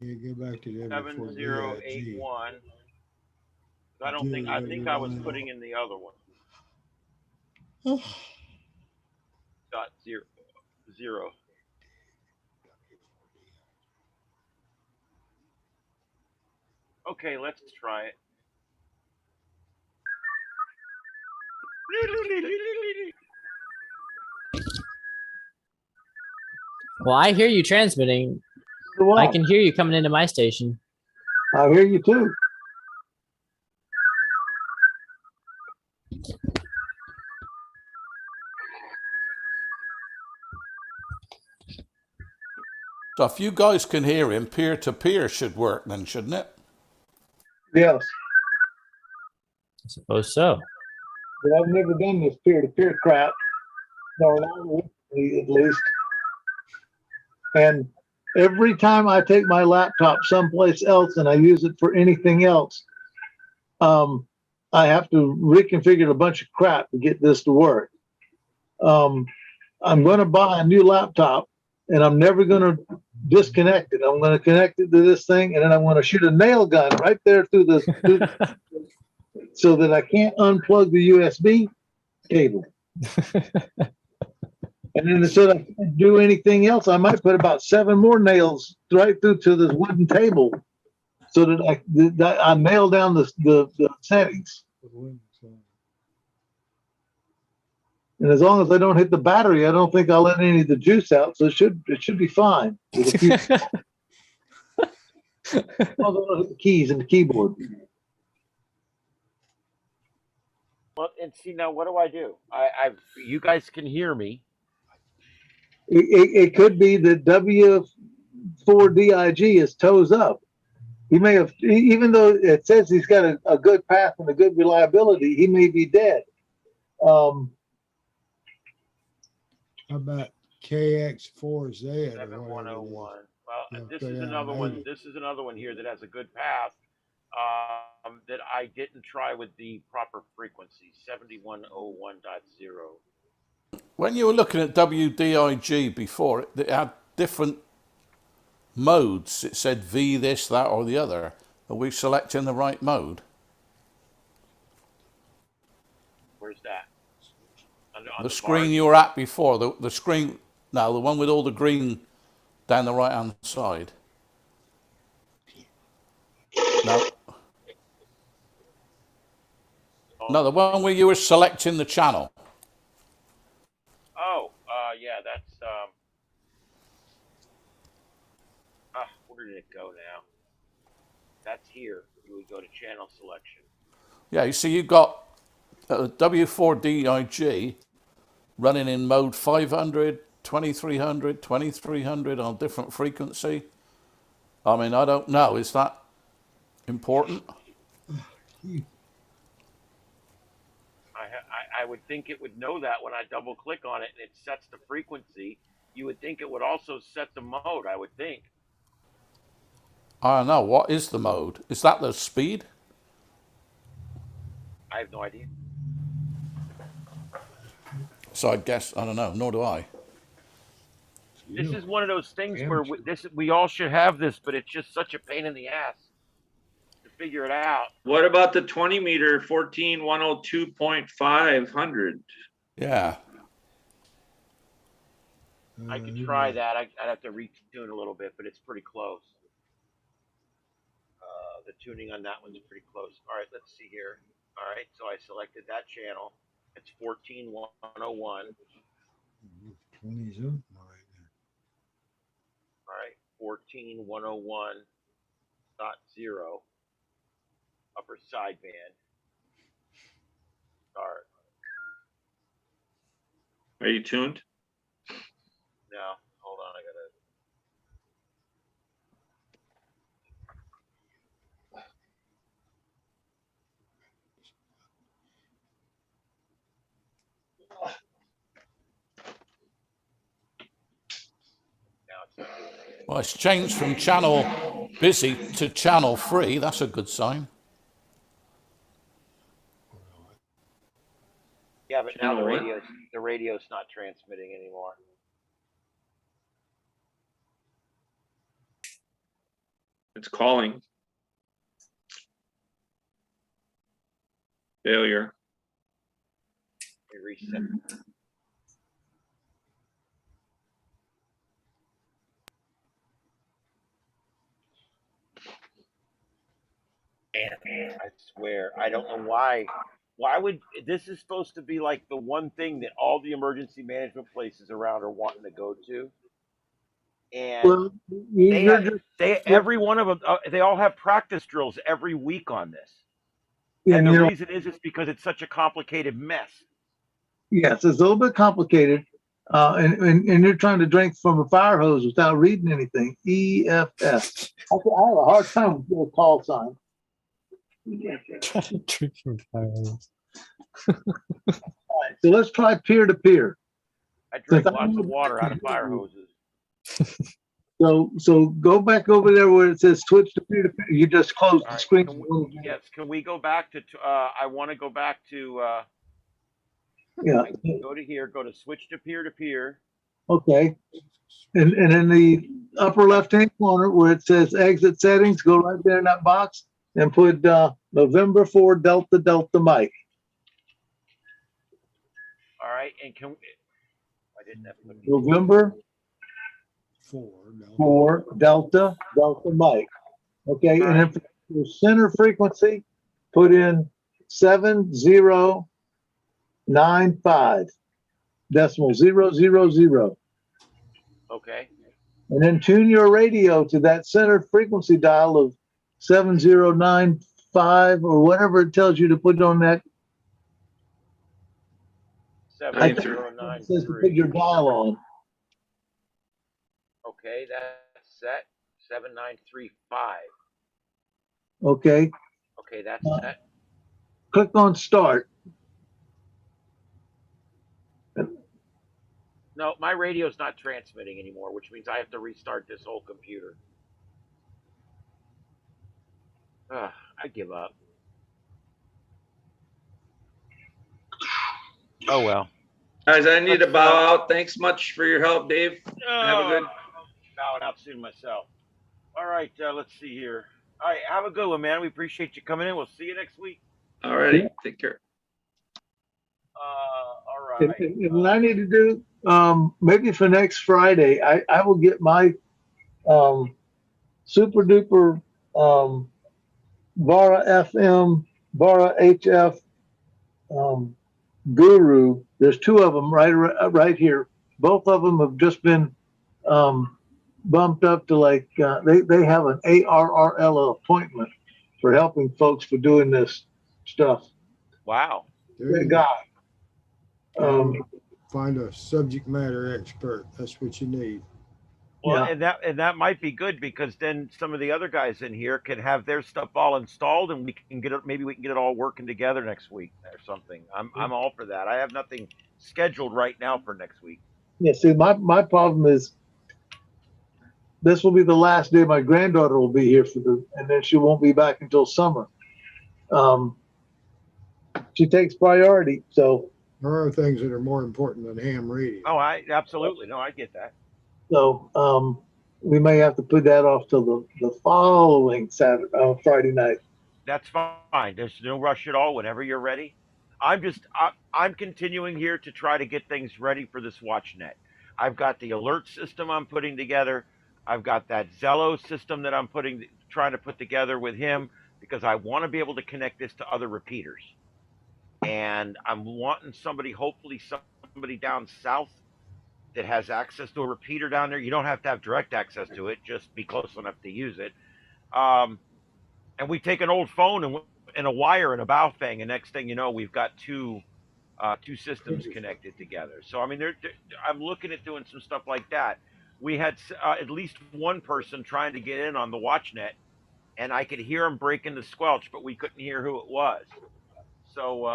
Yeah, go back to there before 7081. I don't think I think I was putting in the other one. Dot zero. Okay, let's try it. Well, I hear you transmitting. I can hear you coming into my station. I hear you too. So if you guys can hear him, peer-to-peer should work then, shouldn't it? Yes. I suppose so. But I've never done this peer-to-peer crap. No, not recently, at least. And every time I take my laptop someplace else and I use it for anything else, I have to reconfigure a bunch of crap to get this to work. I'm going to buy a new laptop and I'm never going to disconnect it. I'm going to connect it to this thing and then I'm going to shoot a nail gun right there through the so that I can't unplug the USB cable. And then instead of do anything else, I might put about 7 more nails right through to this wooden table so that I nail down the settings. And as long as I don't hit the battery, I don't think I'll let any of the juice out. So it should be fine. With a few, as long as I don't hit the keys and the keyboard. Well, and see now, what do I do? You guys can hear me. It could be that W4DIG is toes up. He may have, even though it says he's got a good path and a good reliability, he may be dead. How about KX4Z? 7101. Well, Yeah, this so is yeah, another maybe. one. This is another one here that has a good path that I didn't try with the proper frequency, 7101.0. When you were looking at WDIG before, it had different modes. It said V this, that, or the other. Are we selecting the right mode? Where's that? On The screen you were at before, the screen, now the one with all the green down the right hand side. No, the one where you were selecting the channel. Oh, yeah, that's where did it go now? That's here. You would go to channel selection. Yeah, you see you've got W4DIG running in mode 500, 2300, 2300 on different frequency. I mean, I don't know. Is that important? I would think it would know that when I double click on it and it sets the frequency. You would think it would also set the mode, I would think. I don't know. What is the mode? Is that the speed? I have no idea. So I guess, I don't know, nor do I. This is one of those things where we all should have this, but it's just such a pain in the ass to figure it out. What about the 20 meter 14102.500? Yeah. I could try that. I'd have to retune a little bit, but it's pretty close. The tuning on that one's pretty close. All right, let's see here. All right, so I selected that channel. It's 14101. 20s up. All right, 14101.0. Upper sideband. Start. Are you tuned? No, hold on. I gotta. Well, it's changed from channel busy to channel free. That's a good sign. Yeah, but now transmitting anymore. It's calling. Failure. Let me reset. And I swear, I don't know why. Why would this is supposed to be like the one thing that all the emergency management places around are wanting to go to, and Well, you're just, every one of them they all have practice drills every week on this, and and the you know, reason is because it's such a complicated mess. yes, it's a little bit complicated. And you're trying to drink from a fire hose without reading anything. EFS. I have a hard time with the call sign. Drinking fire. So let's try peer to peer. I drink lots of water out of fire hoses. So go back over there where it says switch to peer to peer. You just closed All the right, screen. yes, can we go back to? I want to go back to. Yeah. Go to here. Go to switch to peer to peer. Okay. And in the upper left-hand corner where it says exit settings, go right there in that box and put November 4 Delta Delta Mike. All right, and can I didn't have to put November 4 Delta Delta Mike. Okay, and then for your center frequency, put in 7095 decimal 000. Okay. And then tune your radio to that center frequency dial of 7095 or whatever it tells you to put on that. 7093. It says to put your dial on. Okay, that's set. 7935. Okay. Okay, that's set. Click on start. No, my radio's not transmitting anymore, which means I have to restart this whole computer. I give up. Oh well. Guys, I need to bow out. Thanks much for your help, Dave. Have a good. Bowing out soon myself. All right, let's see here. All right, have a good one, man. We appreciate you coming in. We'll see you next week. All righty. Take care. All right. And what I need to do, maybe for next Friday, I will get my super duper Vara FM, Vara HF guru. There's two of them right here. Both of them have just been bumped up to like they have an ARRL appointment for helping folks for doing this stuff. Wow. Good guy. Find a subject matter expert. That's what you need. Well, Yeah. and that might be good because then some of the other guys in here can have their stuff all installed, and we can get it. Maybe we can get it all working together next week or something. I'm all for that. I have nothing scheduled right now for next week. Yeah. See, my problem is this will be the last day my granddaughter will be here and then she won't be back until summer. She takes priority, so. There are things that are more important than ham radio. Oh, I absolutely no, I get that. So we may have to put that off till the following Friday night. That's fine. There's no rush at all. Whenever you're ready, I'm continuing here to try to get things ready for this WatchNet. I've got the alert system I'm putting together. I've got that Zello system that I'm trying to put together with him because I want to be able to connect this to other repeaters. And I'm wanting hopefully somebody down south that has access to a repeater down there. You don't have to have direct access to it, just be close enough to use it. And we take an old phone and a wire and a Baofeng, and next thing you know, we've got two systems connected together. So I mean, I'm looking at doing some stuff like that. We had at least one person trying to get in on the WatchNet, and I could hear him breaking the squelch, but we couldn't hear who it was. So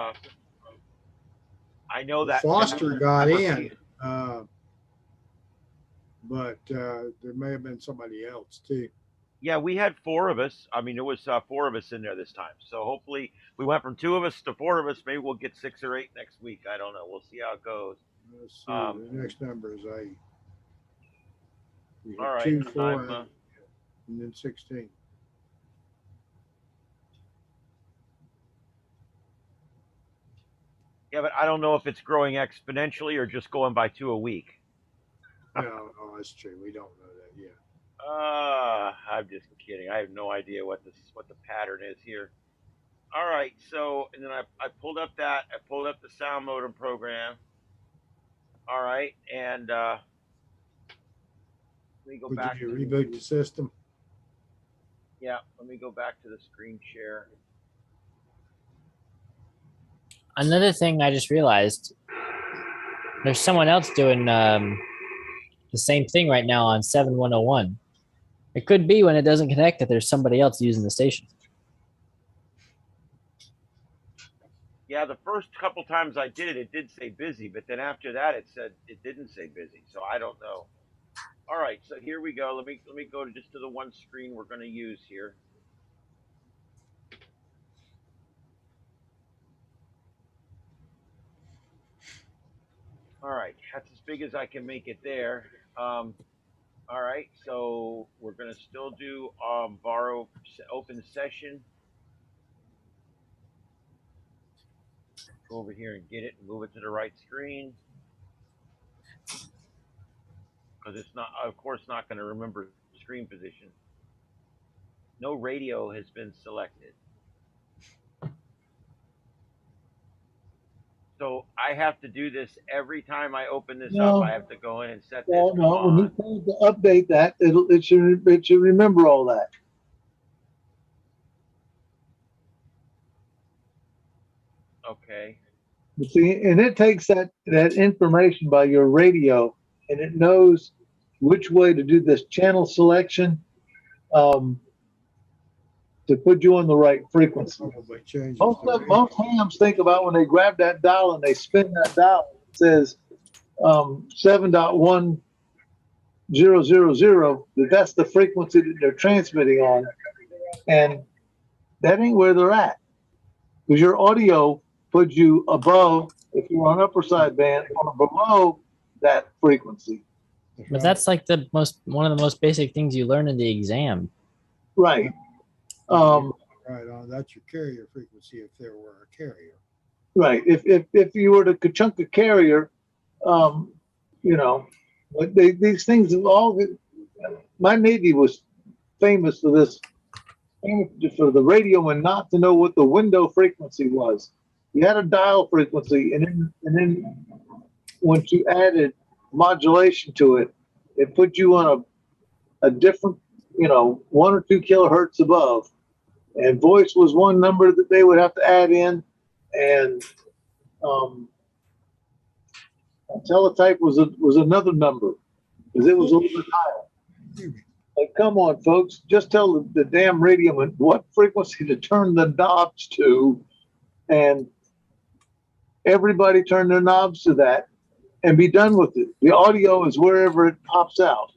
I know that Foster got in, but there may have been somebody else too. Yeah, we had four of us. I mean, there was 4 of us in there this time. So hopefully we went from 2 of us to 4 of us. Maybe we'll get 6 or 8 next week. I don't know. We'll see how it goes. Let's see. Um, The next number is we have all right. 2, 4, I'm, and then 16. yeah, but I don't know if it's growing exponentially or just going by 2 a week. No, that's true. We don't know that yet. I'm just kidding. I have no idea what the pattern is here. All right, so and then I pulled up the sound modem program. All right, and let me go Would back. you reboot the system? Yeah, let me go back to the screen share. Another thing I just realized, there's someone else doing the same thing right now on 7101. It could be when it doesn't connect that there's somebody else using the station. Yeah, the first couple times I did it, it did say busy, but then after that, it said it didn't say busy. So I don't know. All right, so here we go. Let me go to just to the one screen we're going to use here. All right, that's as big as I can make it there. All right, so we're going to still do borrow open session. Go over here and get it and move it to the right screen. Because it's not, of course, not going to remember screen position. No radio has been selected. So I have to do this every time I open this up. I have to go in and set this. No, no. When you tell it to update that, it should remember all that. Okay. You see, and it takes that information by your radio, and it knows which way to do this channel selection to put you on the right frequency. Probably changes. Most hams think about when they grab that dial and they spin that dial. It says 7.1000. That's the frequency that they're transmitting on, and that ain't where they're at. Because your audio puts you above, if you're on upper sideband, or below that frequency. But that's like one of the most basic things you learn in the exam. Right. Right on. That's your carrier frequency if there were a carrier. Right. If you were to Kachunka carrier, but these things have all. My Navy was famous for this, for the radio and not to know what the window frequency was. You had a dial frequency, and then once you added modulation to it, it put you on a different, 1 or 2 kilohertz above. And voice was one number that they would have to add in, and teletype was another number because it was a little bit higher. Like, come on, folks, just tell the damn radio man what frequency to turn the knobs to, and everybody turn their knobs to that and be done with it. The audio is wherever it pops out,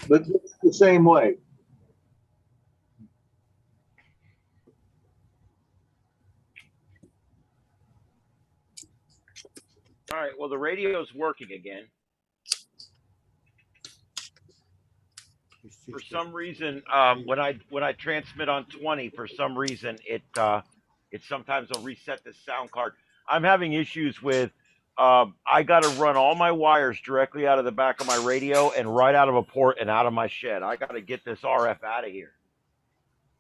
but it's the same way. All right. Well, the radio's working again. For some reason, when I transmit on 20, for some reason it sometimes will reset the sound card. I'm having issues with. I got to run all my wires directly out of the back of my radio and right out of a port and out of my shed. I got to get this RF out of here.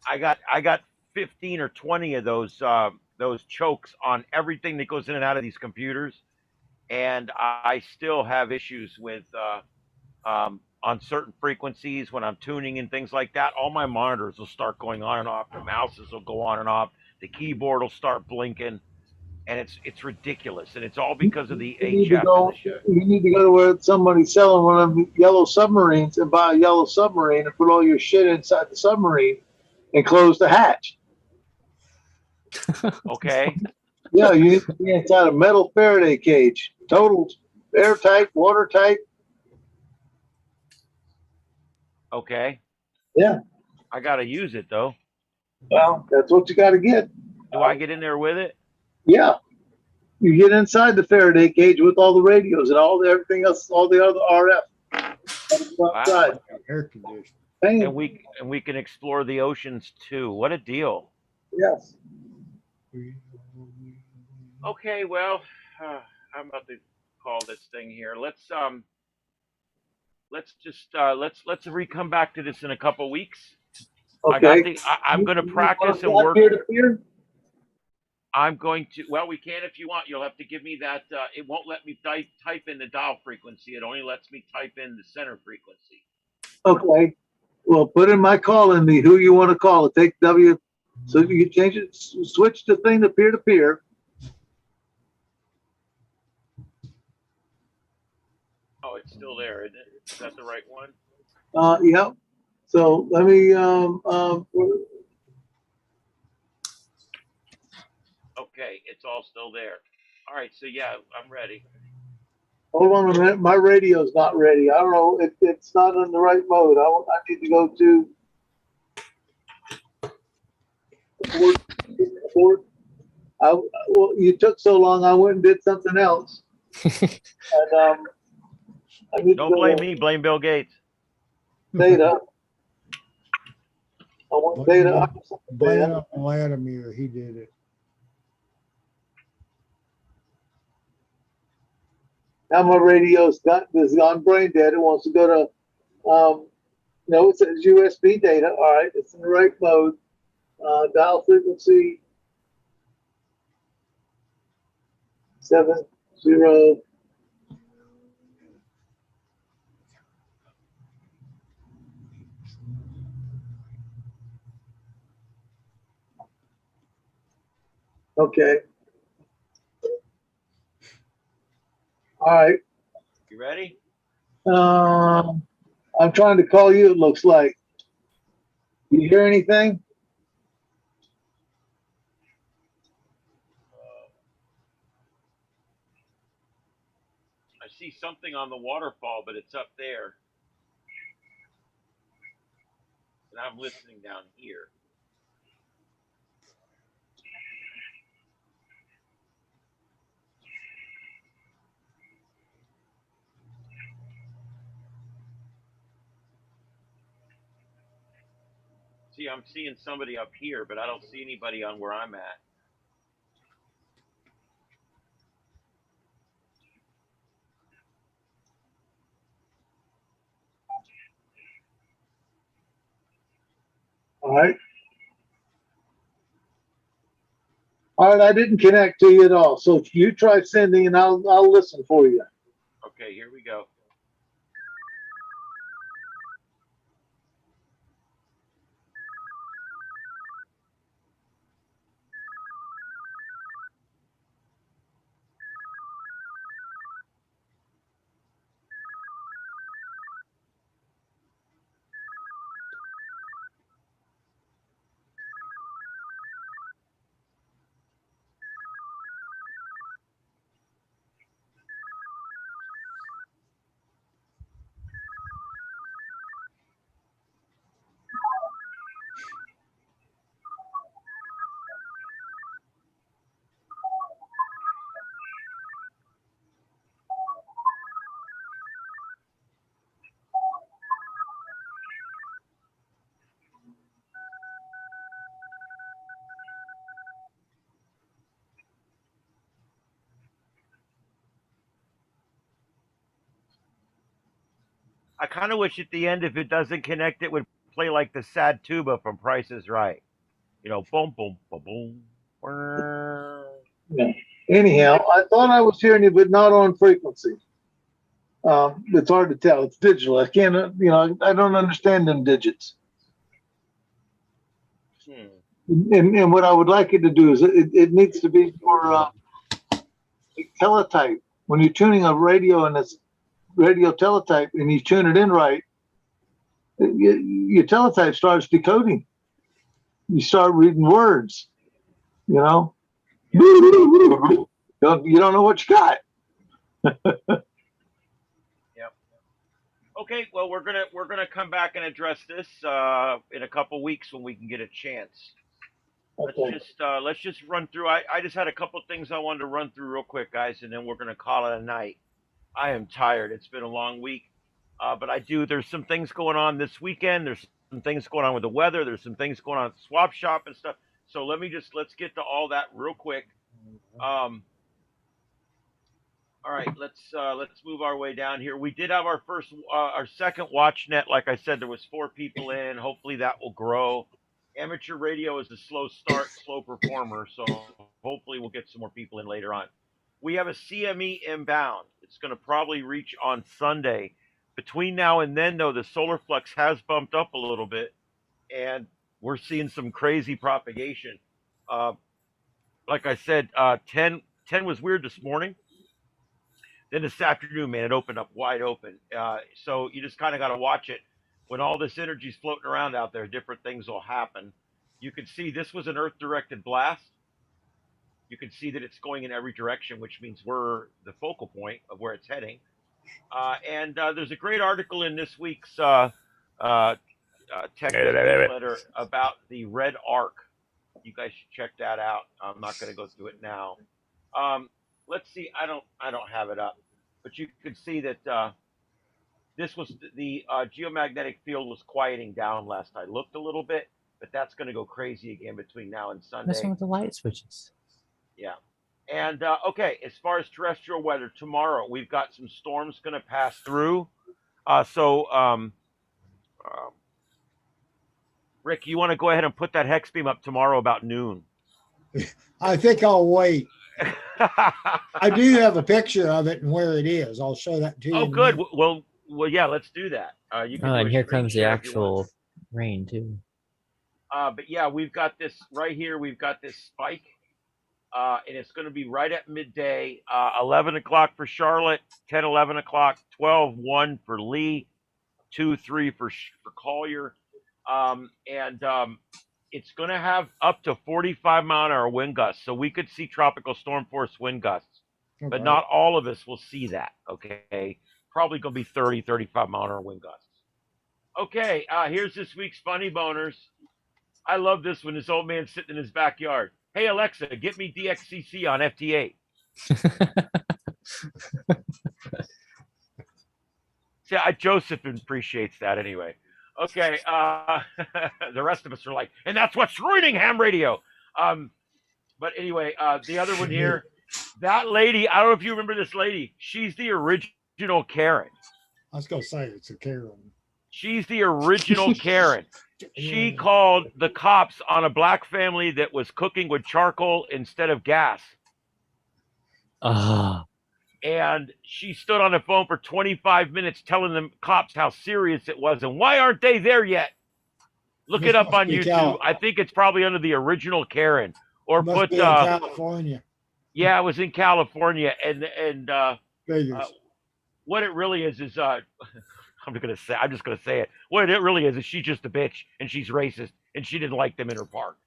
I got 15 or 20 of those chokes on everything that goes in and out of these computers, and I still have issues with on certain frequencies when I'm tuning and things like that. All my monitors will start going on and off. The mouses will go on and off. The keyboard will start blinking, and it's ridiculous. And it's all because of the HF in the show. You need to go to where somebody's selling one of the yellow submarines and buy a yellow submarine and put all your shit inside the submarine and close the hatch. Okay. Yeah, you need to be inside a metal Faraday cage. Total airtight, watertight. Okay. Yeah. I got to use it though. Well, that's what you got to get. Do I get in there with it? Yeah. you get inside the Faraday cage with all the radios and everything else, all the other RF. Outside. Air conditioning. Bam. And we can explore the oceans too. What a deal. Yes. Okay, well, I'm about to call this thing here. Let's come back to this in a couple weeks. Okay. I'm going to practice and Not work. peer to peer? I'm going to. Well, we can if you want. You'll have to give me that. It won't let me type in the dial frequency. It only lets me type in the center frequency. Okay. Well, put in my call in me who you want to call. Take W. So you change it, switch the thing to peer to peer. Oh, it's still there, isn't it? Is that the right one? Yep. So let me, Okay, it's all still there. All right, so yeah, I'm ready. hold on a minute. My radio's not ready. I don't know. It's not in the right mode. I need to go to board. Well, you took so long. I went and did something else. And I need Don't to go blame to me. Blame Bill Gates. data. I want data. Blame Vladimir, he did it. Now my radio's gone brain dead. It wants to go to, no, it says USB data. All right, it's in the right mode. Dial frequency 70. Okay. All right. You ready? I'm trying to call you. It looks like. You hear anything? I see something on the waterfall, but it's up there. And I'm listening down here. See, I'm seeing somebody up here, but I don't see anybody on where I'm at. All right. All right. I didn't connect to you at all. So you try sending, and I'll listen for you. Okay, here we go. I kind of wish at the end, if it doesn't connect, it would play like the sad tuba from Price is Right. You know, boom, boom, boom, boom. Yeah. Anyhow, I thought I was hearing you, but not on frequency. It's hard to tell. It's digital. I can't, I don't understand them digits. And what I would like it to do is it needs to be for teletype. When you're tuning a radio and it's radio teletype and you tune it in right, your teletype starts decoding. You start reading words, you know. You don't know what you got. Yep. Okay, well, we're gonna come back and address this in a couple weeks when we can get a chance. Okay. Let's just run through. I just had a couple of things I wanted to run through real quick, guys, and then we're gonna call it a night. I am tired. It's been a long week, but there's some things going on this weekend. There's some things going on with the weather. There's some things going on at the swap shop and stuff. So let's get to all that real quick. All right, let's move our way down here. We did have our second watch net. Like I said, there was 4 people in. Hopefully that will grow. Amateur radio is a slow start, slow performer. So hopefully we'll get some more people in later on. We have a CME inbound. It's going to probably reach on Sunday. Between now and then, though, the solar flux has bumped up a little bit, and we're seeing some crazy propagation. Like I said, 10 was weird this morning. Then this afternoon, man, it opened up wide open. So you just kind of got to watch it. When all this energy's floating around out there, different things will happen. You can see this was an Earth-directed blast. You can see that it's going in every direction, which means we're the focal point of where it's heading. And there's a great article in this week's tech newsletter about the red arc. You guys should check that out. I'm not going to go through it now. Let's see. I don't have it up, but you can see that this was the geomagnetic field was quieting down last I looked a little bit, but that's going to go crazy again between now and Sunday. That's one with the light switches. Yeah. And okay, as far as terrestrial weather, tomorrow we've got some storms going to pass through. Rick, you want to go ahead and put that hex beam up tomorrow about noon? I think I'll wait. I do have a picture of it and where it is. I'll show that to you. Oh, good. Well, yeah, let's do that. You can And here comes the actual rain too. But yeah, we've got this right here. We've got this spike, and it's going to be right at midday. 11 o'clock for Charlotte, 10, 11 o'clock, 12, 1 for Lee, 2, 3 for Collier. It's going to have up to 45-mile-an-hour wind gusts. So we could see tropical storm force wind gusts, but not all of us will see that, okay? Probably going to be 30, 35-mile-an-hour wind gusts. Okay, here's this week's Funny Boners. I love this one. This old man sitting in his backyard. Hey, Alexa, get me DXCC on FT8. See, Joseph appreciates that anyway. Okay, the rest of us are like, and that's what's ruining ham radio. But anyway, the other one here, that lady, I don't know if you remember this lady. She's the original Karen. I was going to say it's a Karen. She's the original Karen. She called the cops on a black family that was cooking with charcoal instead of gas. And she stood on the phone for 25 minutes telling the cops how serious it was and why aren't they there yet? Look it up on YouTube. I think it's probably under the original Karen. Or Must put be in California. Yeah, it was in California. And Vegas. what it really is I'm just gonna say it. What it really is she's just a bitch and she's racist and she didn't like them in her park.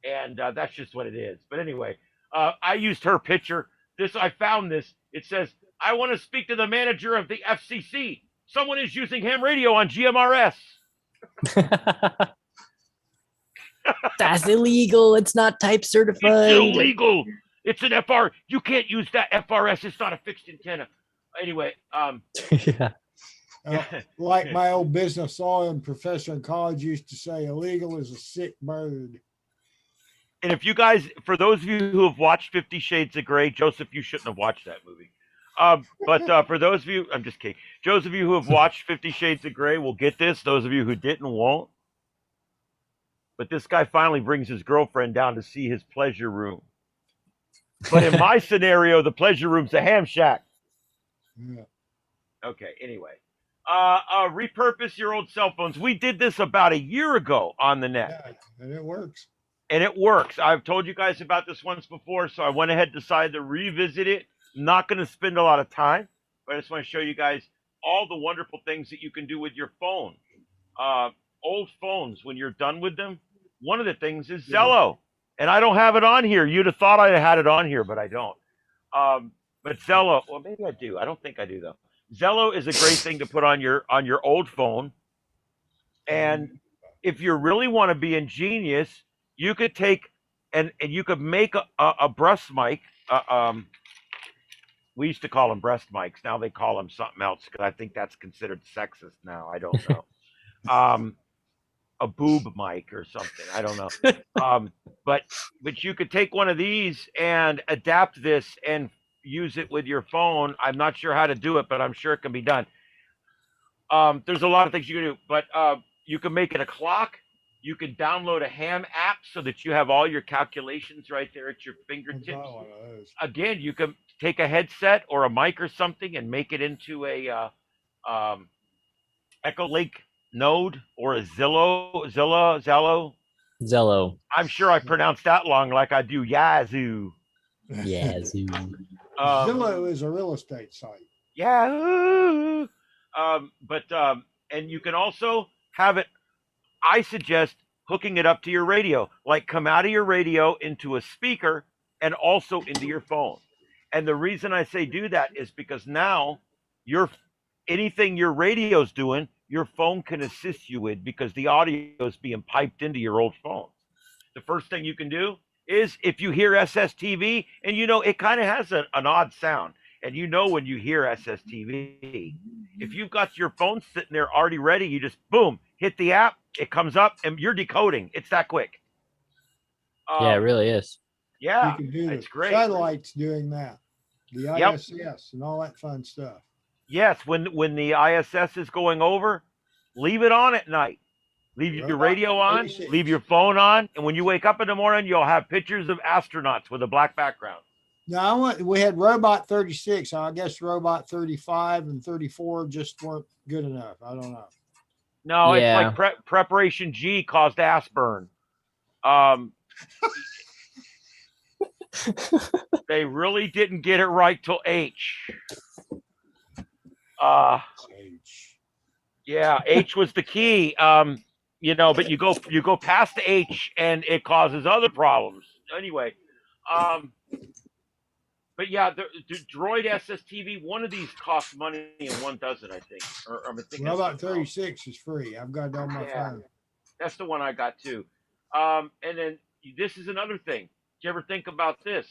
And that's just what it is. But anyway, I used her picture. I found this. It says, I want to speak to the manager of the FCC. Someone is using ham radio on GMRS. That's illegal. It's not type certified. It's illegal. It's an FR. You can't use that FRS. It's not a fixed antenna. Anyway, Yeah. Like my old business lawyer professor in college used to say, illegal is a sick bird. and if you guys, for those of you who have watched 50 Shades of Grey, Joseph, you shouldn't have watched that movie. But for those of you, I'm just kidding. Those of you who have watched 50 Shades of Grey will get this. Those of you who didn't won't. But this guy finally brings his girlfriend down to see his pleasure room. But in my scenario, the pleasure room's a ham shack. Yeah. Okay, anyway. Repurpose your old cell phones. We did this about a year ago on the net. Yeah, and it works. And it works. I've told you guys about this once before, so I went ahead and decided to revisit it. Not going to spend a lot of time, but I just want to show you guys all the wonderful things that you can do with your phone. Old phones, when you're done with them, one of the things is Zello. And I don't have it on here. You'd have thought I had it on here, but I don't. But Zello, well, maybe I do. I don't think I do, though. Zello is a great thing to put on your old phone. And if you really want to be ingenious, you could take and you could make a breast mic. We used to call them breast mics. Now they call them something else because I think that's considered sexist now. I don't know. A boob mic or something. I don't know. But you could take one of these and adapt this and use it with your phone. I'm not sure how to do it, but I'm sure it can be done. There's a lot of things you can do, but you can make it a clock. You can download a ham app so that you have all your calculations right there at your I've fingertips. got one of those. Again, you can take a headset or a mic or something and make it into a Echolink node or a Zello. Zello. I'm sure I pronounced that long like I do Yazoo. Yeah, Zoo. Zillow is a real estate site. Yahoo! And you can also have it. I suggest hooking it up to your radio, like come out of your radio into a speaker and also into your phone. And the reason I say do that is because now anything your radio's doing, your phone can assist you with because the audio is being piped into your old phone. The first thing you can do is if you hear SSTV, and it kind of has an odd sound, and when you hear SSTV, if you've got your phone sitting there already ready, you just boom, hit the app, it comes up, and you're decoding. It's that quick. Yeah, it really is. Yeah, You can do it's the great. satellites doing that, the Yep. ISS and all that fun stuff. Yes, when the ISS is going over, leave it on at night. Leave your Robot radio on, 36. leave your phone on, and when you wake up in the morning, you'll have pictures of astronauts with a black background. No, we had Robot 36. I guess Robot 35 and 34 just weren't good enough. I don't know. No, Yeah. it's like Preparation G caused ass burn. They really didn't get it right till H. Yeah, H was the key. But you go past H and it causes other problems. Anyway, but yeah, the Droid SSTV, one of these costs money and one doesn't, I think. Or I'm thinking Robot 36 is free. I've got it on my phone. That's the one I got too. And then this is another thing. Did you ever think about this?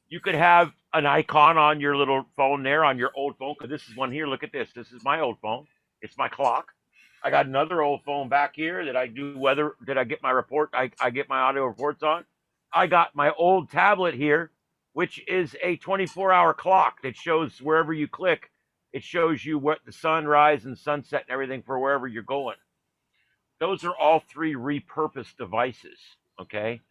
You could have an icon on your little phone there, on your old phone, because this is one here. Look at this. This is my old phone. It's my clock. I got another old phone back here that I do weather, that I get my report. I get my audio reports on. I got my old tablet here, which is a 24-hour clock that shows wherever you click, it shows you what the sunrise and sunset and everything for wherever you're going. Those are all three repurposed devices, okay?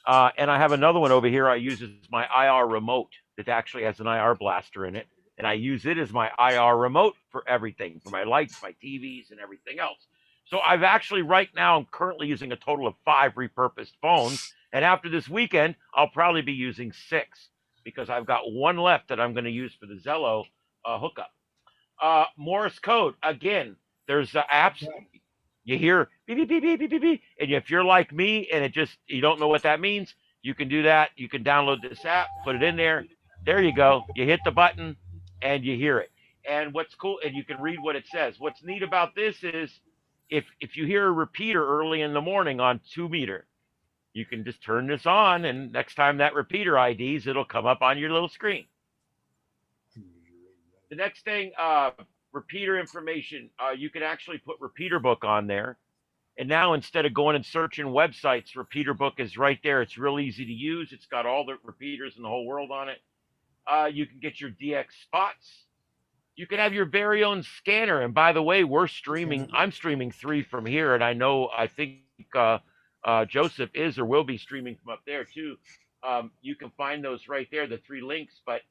And I have another one over here I use as my IR remote that actually has an IR blaster in it. And I use it as my IR remote for everything, for my lights, my TVs, and everything else. So I've actually right now, I'm currently using a total of 5 repurposed phones. And after this weekend, I'll probably be using 6 because I've got one left that I'm going to use for the Zello hookup. Morse code, again, there's apps. You hear beep, beep, beep, beep, beep, beep, beep. And if you're like me and you don't know what that means, you can do that. You can download this app, put it in there. There you go. You hit the button and you hear it. And what's cool, and you can read what it says. What's neat about this is if you hear a repeater early in the morning on 2 meter, you can just turn this on, and next time that repeater IDs, it'll come up on your little screen. The next thing, repeater information, you can actually put repeater book on there. And now instead of going and searching websites, repeater book is right there. It's real easy to use. It's got all the repeaters in the whole world on it. You can get your DX spots. You can have your very own scanner. And by the way, we're streaming. I'm streaming 3 from here. And I think Joseph is or will be streaming from up there too. You can find those right there, the 3 links. But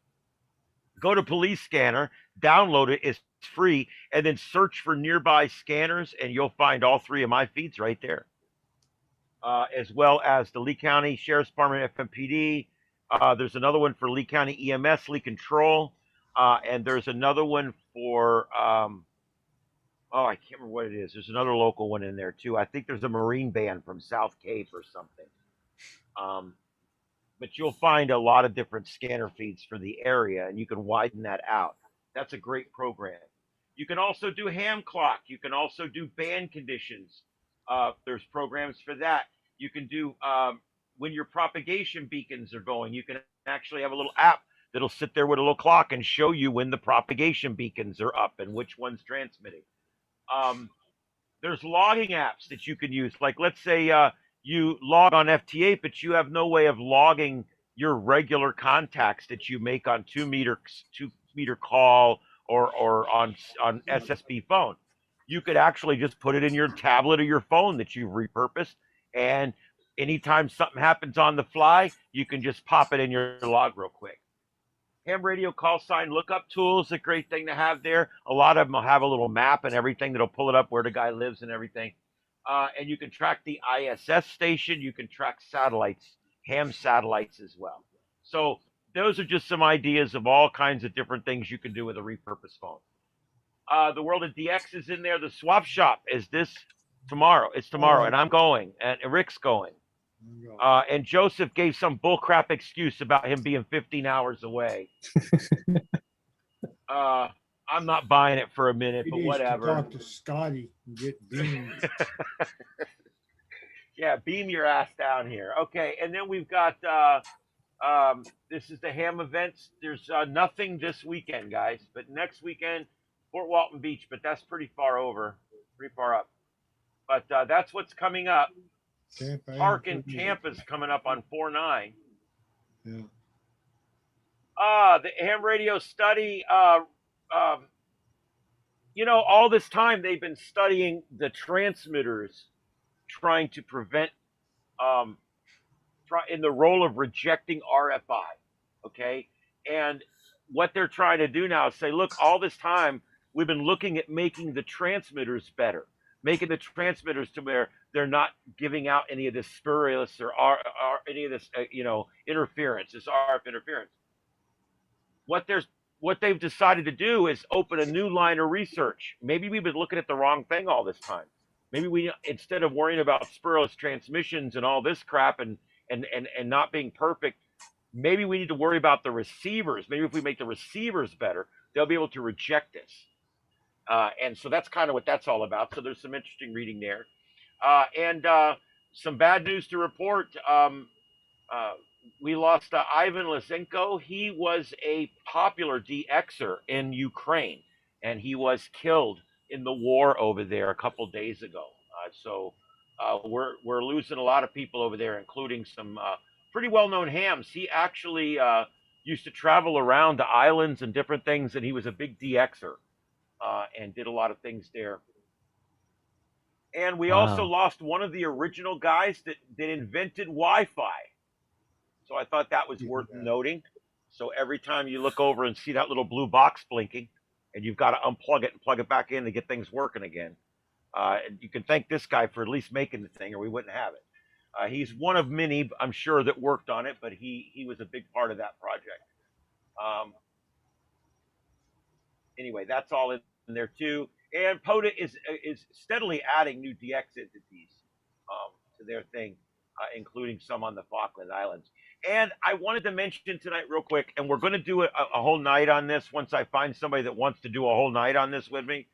go to Police Scanner, download it. It's free. And then search for nearby scanners. And you'll find all 3 of my feeds right there. As well as the Lee County Sheriff's Department, FMPD. There's another one for Lee County EMS, Lee Control. And there's another one for, I can't remember what it is. There's another local one in there too. I think there's a Marine band from South Cape or something. But you'll find a lot of different scanner feeds for the area, and you can widen that out. That's a great program. You can also do ham clock. You can also do band conditions. There's programs for that. You can do when your propagation beacons are going, you can actually have a little app that'll sit there with a little clock and show you when the propagation beacons are up and which one's transmitting. There's logging apps that you can use. Like, let's say you log on FT8, but you have no way of logging your regular contacts that you make on 2-meter call or on SSB phone. You could actually just put it in your tablet or your phone that you've repurposed, and anytime something happens on the fly, you can just pop it in your log real quick. Ham radio call sign lookup tools, a great thing to have there. A lot of them will have a little map and everything that'll pull it up where the guy lives and everything. And you can track the ISS station. You can track satellites, ham satellites as well. So those are just some ideas of all kinds of different things you can do with a repurposed phone. The World of DX is in there. The swap shop is this tomorrow. It's tomorrow, and I'm going, and Rick's going. And Joseph gave some bullcrap excuse about him being 15 hours away. I'm not buying it for a minute, but whatever. Talk to Scotty and get beamed. Yeah, beam your ass down here. Okay, and then we've got this is the ham events. There's nothing this weekend, guys, but next weekend, Fort Walton Beach, but that's pretty far up. But that's what's coming up. Park in Tampa's coming up on 4/9. Yeah. The ham radio study. All this time they've been studying the transmitters, trying to prevent, in the role of rejecting RFI. Okay, and what they're trying to do now is say, look, all this time we've been looking at making the transmitters better, making the transmitters to where they're not giving out any of this spurious or any of this, interference, this RF interference. What they've decided to do is open a new line of research. Maybe we've been looking at the wrong thing all this time. Maybe we, instead of worrying about spurious transmissions and all this crap and not being perfect, maybe we need to worry about the receivers. Maybe if we make the receivers better, they'll be able to reject this. And so that's kind of what that's all about. So there's some interesting reading there. And some bad news to report. We lost Ivan Lysenko. He was a popular DXer in Ukraine, and he was killed in the war over there a couple days ago. So we're losing a lot of people over there, including some pretty well-known hams. He actually used to travel around the islands and different things, and he was a big DXer and did a lot of things there. And we also lost one of the original guys that invented Wi-Fi. So I thought that was worth noting. So every time you look over and see that little blue box blinking, and you've got to unplug it and plug it back in to get things working again, you can thank this guy for at least making the thing, or we wouldn't have it. He's one of many, I'm sure, that worked on it, but he was a big part of that project. Anyway, that's all in there too. And POTA is steadily adding new DX entities to their thing, including some on the Falkland Islands. And I wanted to mention tonight real quick, and we're going to do a whole night on this once I find somebody that wants to do a whole night on this with me.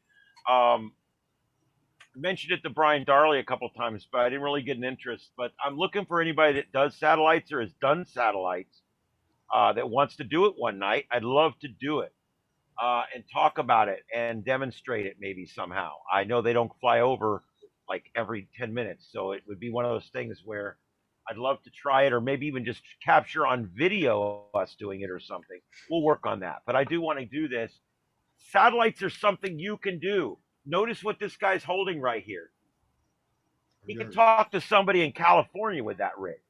Mentioned it to Brian Darley a couple times, but I didn't really get an interest. But I'm looking for anybody that does satellites or has done satellites that wants to do it one night. I'd love to do it and talk about it and demonstrate it maybe somehow. I know they don't fly over like every 10 minutes, so it would be one of those things where I'd love to try it, or maybe even just capture on video us doing it or something. We'll work on that. But I do want to do this. Satellites are something you can do. Notice what this guy's holding right here. He can talk to somebody in California with that rig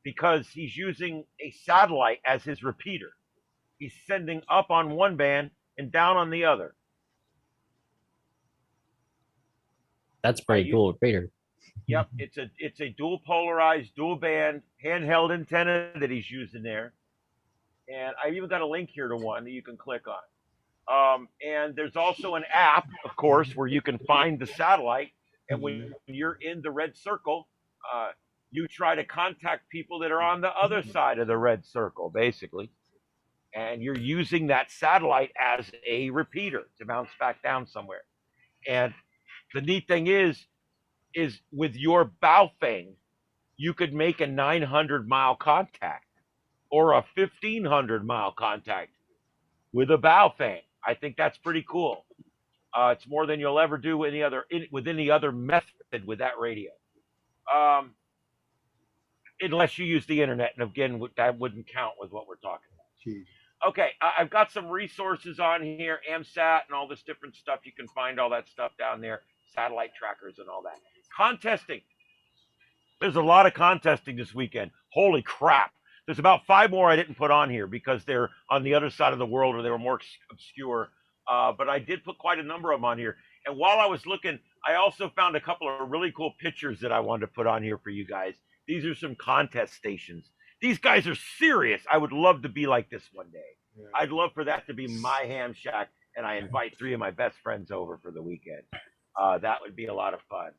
because he's using a satellite as his repeater. He's sending up on one band and down on the other. That's pretty cool, repeater. Yep, it's a dual polarized, dual band handheld antenna that he's using there. And I've even got a link here to one that you can click on. And there's also an app, of course, where you can find the satellite. And when you're in the red circle, you try to contact people that are on the other side of the red circle, basically. And you're using that satellite as a repeater to bounce back down somewhere. And the neat thing is with your Baofeng, you could make a 900-mile contact or a 1,500-mile contact with a bow fan. I think that's pretty cool. It's more than you'll ever do with any other method with that radio. Unless you use the internet, and again, that wouldn't count with what we're talking about. Jeez. Okay, I've got some resources on here, AMSAT and all this different stuff. You can find all that stuff down there, satellite trackers and all that. Contesting. There's a lot of contesting this weekend. Holy crap. There's about 5 more I didn't put on here because they're on the other side of the world or they were more obscure. But I did put quite a number of them on here. And while I was looking, I also found a couple of really cool pictures that I wanted to put on here for you guys. These are some contest stations. These guys are serious. I would love to be like this one day. Yeah. I'd love for that to be my ham shack, and I invite 3 of my best friends over for the weekend. That would be a lot of fun.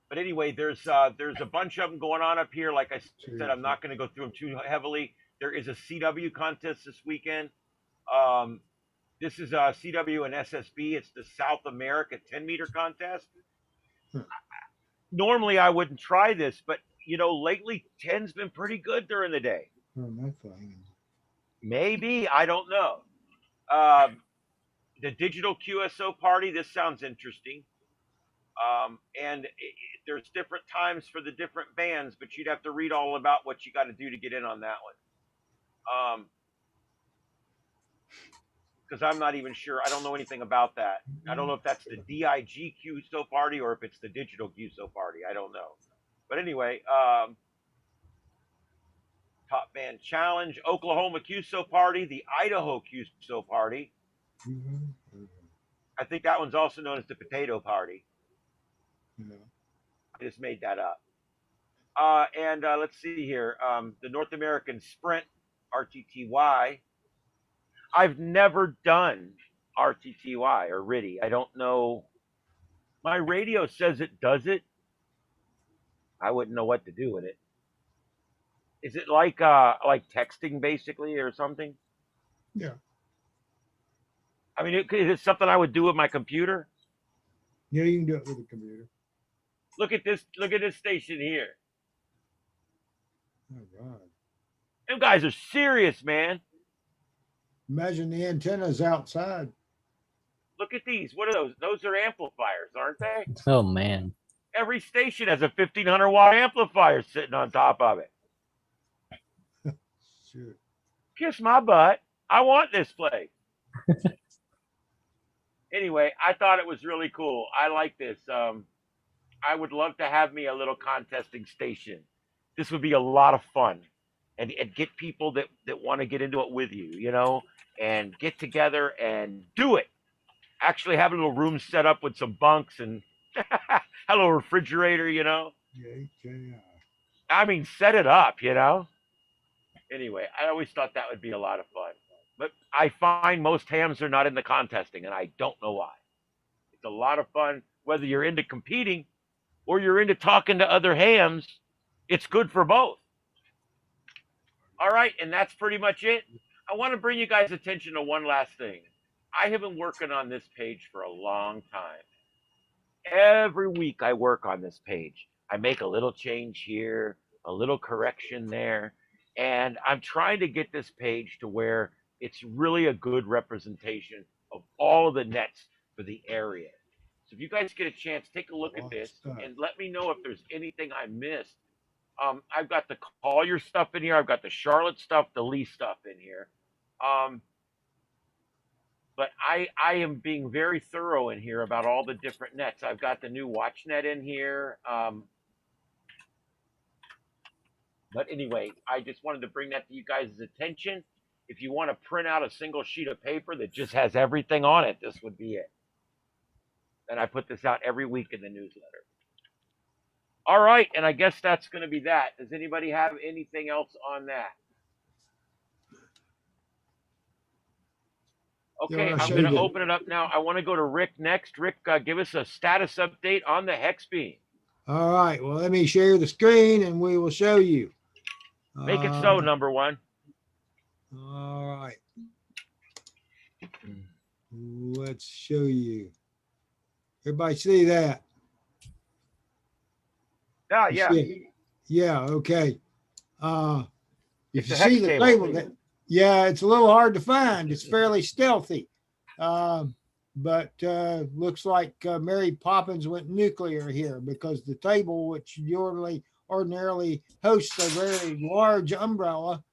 But anyway, there's a bunch of them going on up here. Like I said, I'm not going to go through them too heavily. There is a CW contest this weekend. This is CW and SSB. It's the South America 10-meter contest. Normally, I wouldn't try this, but, you know, lately 10's been pretty good during the day. Oh, my thing. Maybe. I don't know. The digital QSO party, this sounds interesting. And there's different times for the different bands, but you'd have to read all about what you got to do to get in on that one. Because I'm not even sure. I don't know anything about that. I don't know if that's the DIG QSO party or if it's the digital QSO party. I don't know. But anyway, Top Band Challenge, Oklahoma QSO party, the Idaho QSO party. I think that one's also known as the Potato Party. Yeah. I just made that up. And let's see here. The North American Sprint, RTTY. I've never done RTTY or RTTY. I don't know. My radio says it does it. I wouldn't know what to do with it. Is it like texting basically or something? Yeah. I mean, is it something I would do with my computer? Yeah, you can do it with a computer. Look at this. Look at this station here. Oh, God. Them guys are serious, man. Imagine the antennas outside. Look at these. What are those? Those are amplifiers, aren't they? Oh man. Every station has a 1,500-watt amplifier sitting on top of it. Shoot. Kiss my butt. I want this place. Anyway, I thought it was really cool. I like this. I would love to have me a little contesting station. This would be a lot of fun. And get people that want to get into it with you, you know, and get together and do it. Actually have a little room set up with some bunks and a little refrigerator, you know. Yeah. I mean, set it up, you know. Anyway, I always thought that would be a lot of fun. But I find most hams are not into contesting, and I don't know why. It's a lot of fun, whether you're into competing or you're into talking to other hams. It's good for both. All right, and that's pretty much it. I want to bring you guys' attention to one last thing. I have been working on this page for a long time. Every week I work on this page. I make a little change here, a little correction there, and I'm trying to get this page to where it's really a good representation of all of the nets for the area. So if you guys get a chance, take a look at this and let me know if there's anything I missed. I've got the Collier stuff in here. I've got the Charlotte stuff, the Lee stuff in here. But I am being very thorough in here about all the different nets. I've got the new WatchNet in here. But anyway, I just wanted to bring that to you guys' attention. If you want to print out a single sheet of paper that just has everything on it, this would be it. And I put this out every week in the newsletter. All right, and I guess that's going to be that. Does anybody have anything else on that? Okay, I'm going to open it up now. I want to go to Rick next. Rick, give us a status update on the hex beam. All right. Well, let me share the screen and we will show you. Make it so, number one. All right. Let's show you. Everybody see that? Yeah, You yeah. see it? Yeah, okay. If It's you a see hex the cable. table, yeah, it's a little hard to find. It's fairly stealthy. But looks like Mary Poppins went nuclear here because the table, which ordinarily hosts a very large umbrella,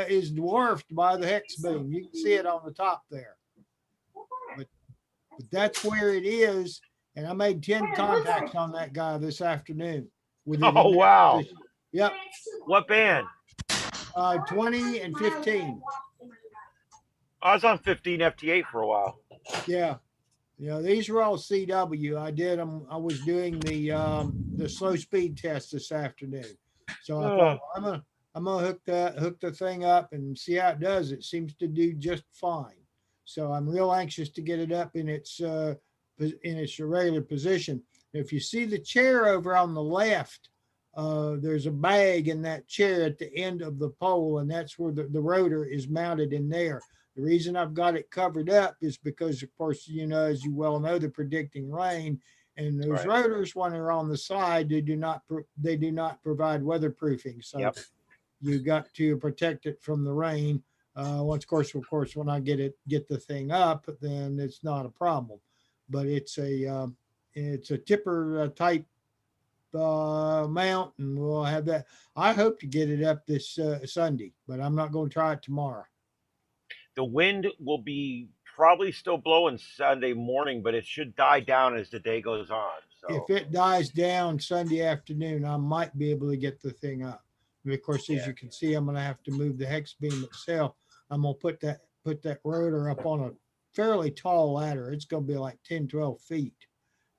is dwarfed by the hex beam. You can see it on the top there. But that's where it is. And I made 10 contacts on that guy this afternoon with it in Oh, that wow. position. Yep. What band? 20 and 15. I was on 15 FT8 for a while. Yeah. These are all CW. I did them. I was doing the slow speed test this afternoon. So I thought, well, I'm gonna hook the thing up and see how it does. It seems to do just fine. So I'm real anxious to get it up in its regular position. If you see the chair over on the left, there's a bag in that chair at the end of the pole, and that's where the rotor is mounted in there. The reason I've got it covered up is because, of course, as you well know, they're predicting rain, and those Right. rotors, when they're on the side, they do not provide weatherproofing. So Yep. you got to protect it from the rain. Of course, when I get the thing up, then it's not a problem. But it's a tipper type mount, and we'll have that. I hope to get it up this Sunday, but I'm not going to try it tomorrow. The wind will be probably still blowing Sunday morning, but it should die down as the day goes on. So If it dies down Sunday afternoon, I might be able to get the thing up. And of course, as Yeah. you can see, I'm going to have to move the hex beam itself. I'm going to put that rotor up on a fairly tall ladder. It's going to be like 10, 12 feet,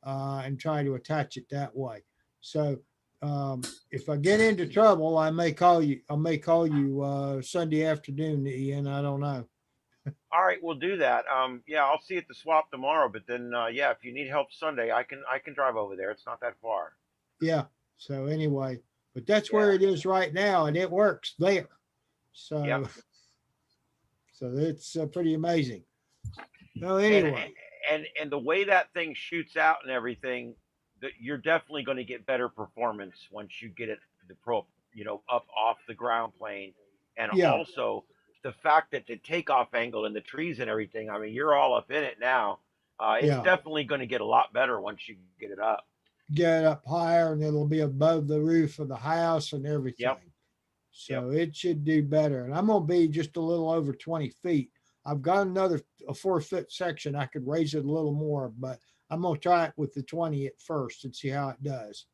and try to attach it that way. So if I get into trouble, I may call you Sunday afternoon, Ian. I don't know. all right, we'll do that. Yeah, I'll see you at the swap tomorrow. But then, yeah, if you need help Sunday, I can drive over there. It's not that far. Yeah. So anyway, but that's where it is right now, and it works there. So, Yep. so it's pretty amazing. Well, anyway, And the way that thing shoots out and everything, that you're definitely going to get better performance once you get it up off the ground plane, and Yeah. also the fact that the takeoff angle and the trees and everything. I mean, you're all up in it now. It's Yeah. definitely going to get a lot better once you get it up. get up higher, and it'll be above the roof of the house and everything. Yep. So it should do better. And I'm going to be just a little over 20 feet. I've got a 4-foot section. I could raise it a little more, but I'm going to try it with the 20 at first and see how it does.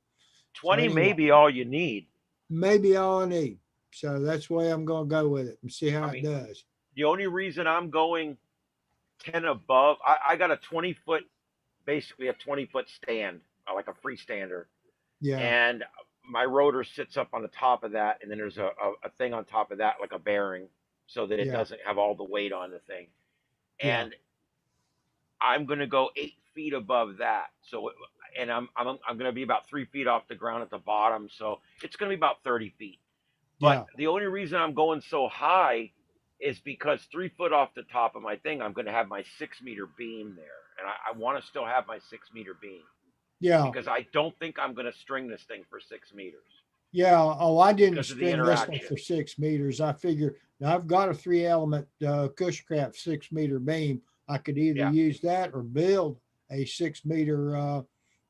20 anyway. may be all you need. Maybe all I need. So that's the way I'm going to go with it and see how I mean, it does. The only reason I'm going 10 above, I got a 20-foot, basically a 20-foot stand, like a freestander. Yeah. And my rotor sits up on the top of that, and then there's a thing on top of that, like a bearing, so that it doesn't have all the weight on the thing. And I'm going to go 8 feet above that. So, and I'm going to be about 3 feet off the ground at the bottom. So it's going to be about 30 feet. But the only reason I'm going so high is because 3 foot off the top of my thing, I'm going to have my 6-meter beam there. And I want to still have my 6-meter beam. Yeah. Because I don't think I'm going to string this thing for 6 meters. Yeah. Oh, I didn't Because of the string this one interaction. for 6 meters. I figure now I've got a 3-element Cushcraft 6-meter beam. I could either use that or build a 6-meter,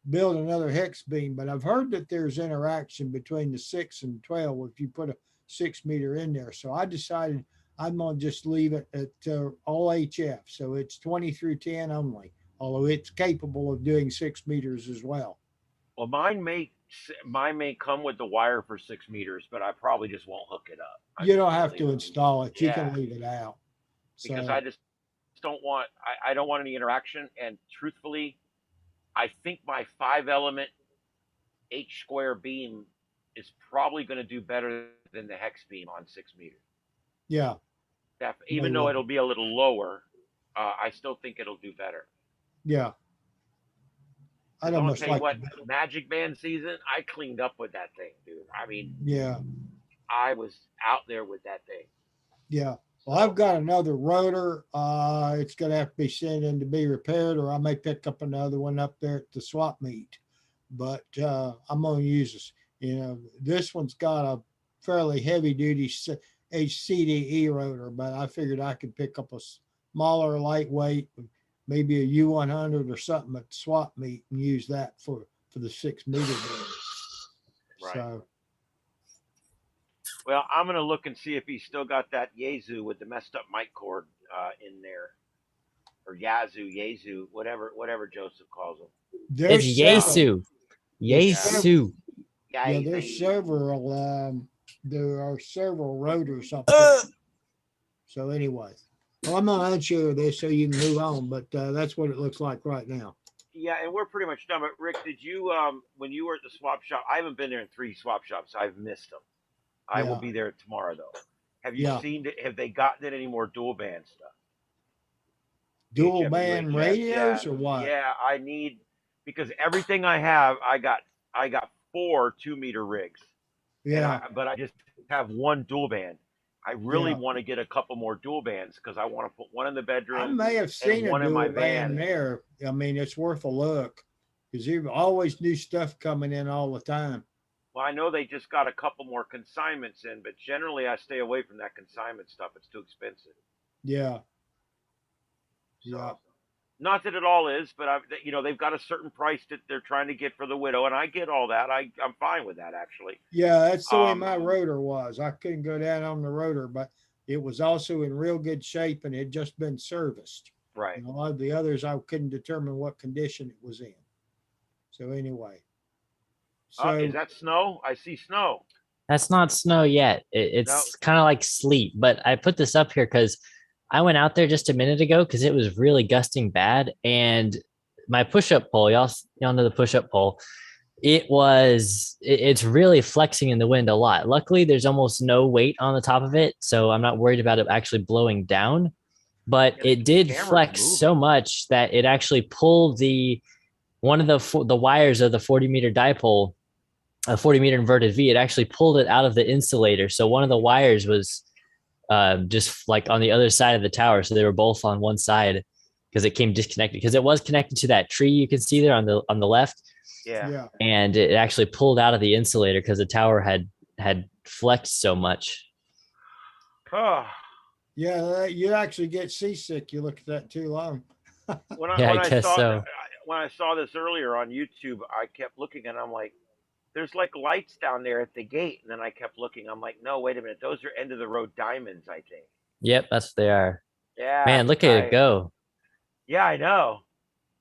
build another hex beam. But I've heard that there's interaction between the 6 and 12 if you put a 6-meter in there. So I decided I'm going to just leave it at all HF. So it's 20 through 10 only, although it's capable of doing 6 meters as well. Well, mine may come with the wire for 6 meters, but I probably just won't hook it up. You don't have to install it. You can leave it out. Because I just don't want, I don't want any interaction. And truthfully, I think my 5-element H-square beam is probably going to do better than the hex beam on 6 meters. Yeah. Even though it'll be a little lower, I still think it'll do better. Yeah. I'd almost like what, Magic Band season, I cleaned up with that thing, dude. I mean, I was out there with that thing. Yeah. Well, I've got another rotor. It's going to have to be sent in to be repaired, or I may pick up another one up there at the swap meet. but I'm gonna use this. You know, this one's got a fairly heavy duty HCDE rotor, but I figured I could pick up a smaller, lightweight, maybe a U100 or something at swap meet and use that for the 6 meter band. Right. So Well, I'm gonna look and see if he's still got that Yaesu with the messed up mic cord in there, or Yaesu, whatever Joseph calls them. It's Yaesu. Yaesu. Yeah, there's several. There are several rotors up there. So anyway, well, I'm gonna unshare this so you can move on, but that's what it looks like right now. Yeah, and we're pretty much done. But Rick, did you when you were at the swap shop? I haven't been there in 3 swap shops. I've missed them. I will Yeah. be there tomorrow though. Have you Yeah. seen it? Have they gotten it any more dual band stuff? Dual HF, band UHF? radios Yeah, or what? Yeah, I need, because everything I have, I got 4 2-meter rigs. Yeah. But I just have 1 dual band. I really Yeah. want to get a couple more dual bands because I want to put one in the I bedroom. may have seen a one in my dual band van. there. I mean, it's worth a look because there's always new stuff coming in all the time. Well, I know they just got a couple more consignments in, but generally I stay away from that consignment stuff. It's too expensive. Yeah. So, Yeah. not that it all is, but they've got a certain price that they're trying to get for the widow, and I get all that. I'm fine with that actually. Yeah, that's the way my rotor was. I couldn't go down on the rotor, but it was also in real good shape and it had just been serviced. Right. And a lot of the others, I couldn't determine what condition it was in. So anyway. So Is that snow? I see snow. That's not snow yet. It's kind of like sleet. But I put this up here because I went out there just a minute ago because it was really gusting bad. And my push-up pole, y'all know the push-up pole, it's really flexing in the wind a lot. Luckily, there's almost no weight on the top of it, so I'm not worried about it actually blowing down. But it did flex so much that it actually pulled one of the wires of the 40-meter dipole, a 40-meter inverted V. It actually pulled it out of the insulator. So one of the wires was just like on the other side of the tower. So they were both on one side because it came disconnected, because it was connected to that tree you can see there on the left. Yeah. And it actually pulled out of the insulator because the tower had flexed so much. Oh. Yeah, you actually get seasick. You look at that too long. When I saw this earlier on YouTube, I kept looking and I'm like, there's like lights down there at the gate. And then I kept looking. I'm like, no, wait a minute. Those are end of the road diamonds, I think. Yep, that's what they are. Yeah. Man, look at it go. Yeah, I know.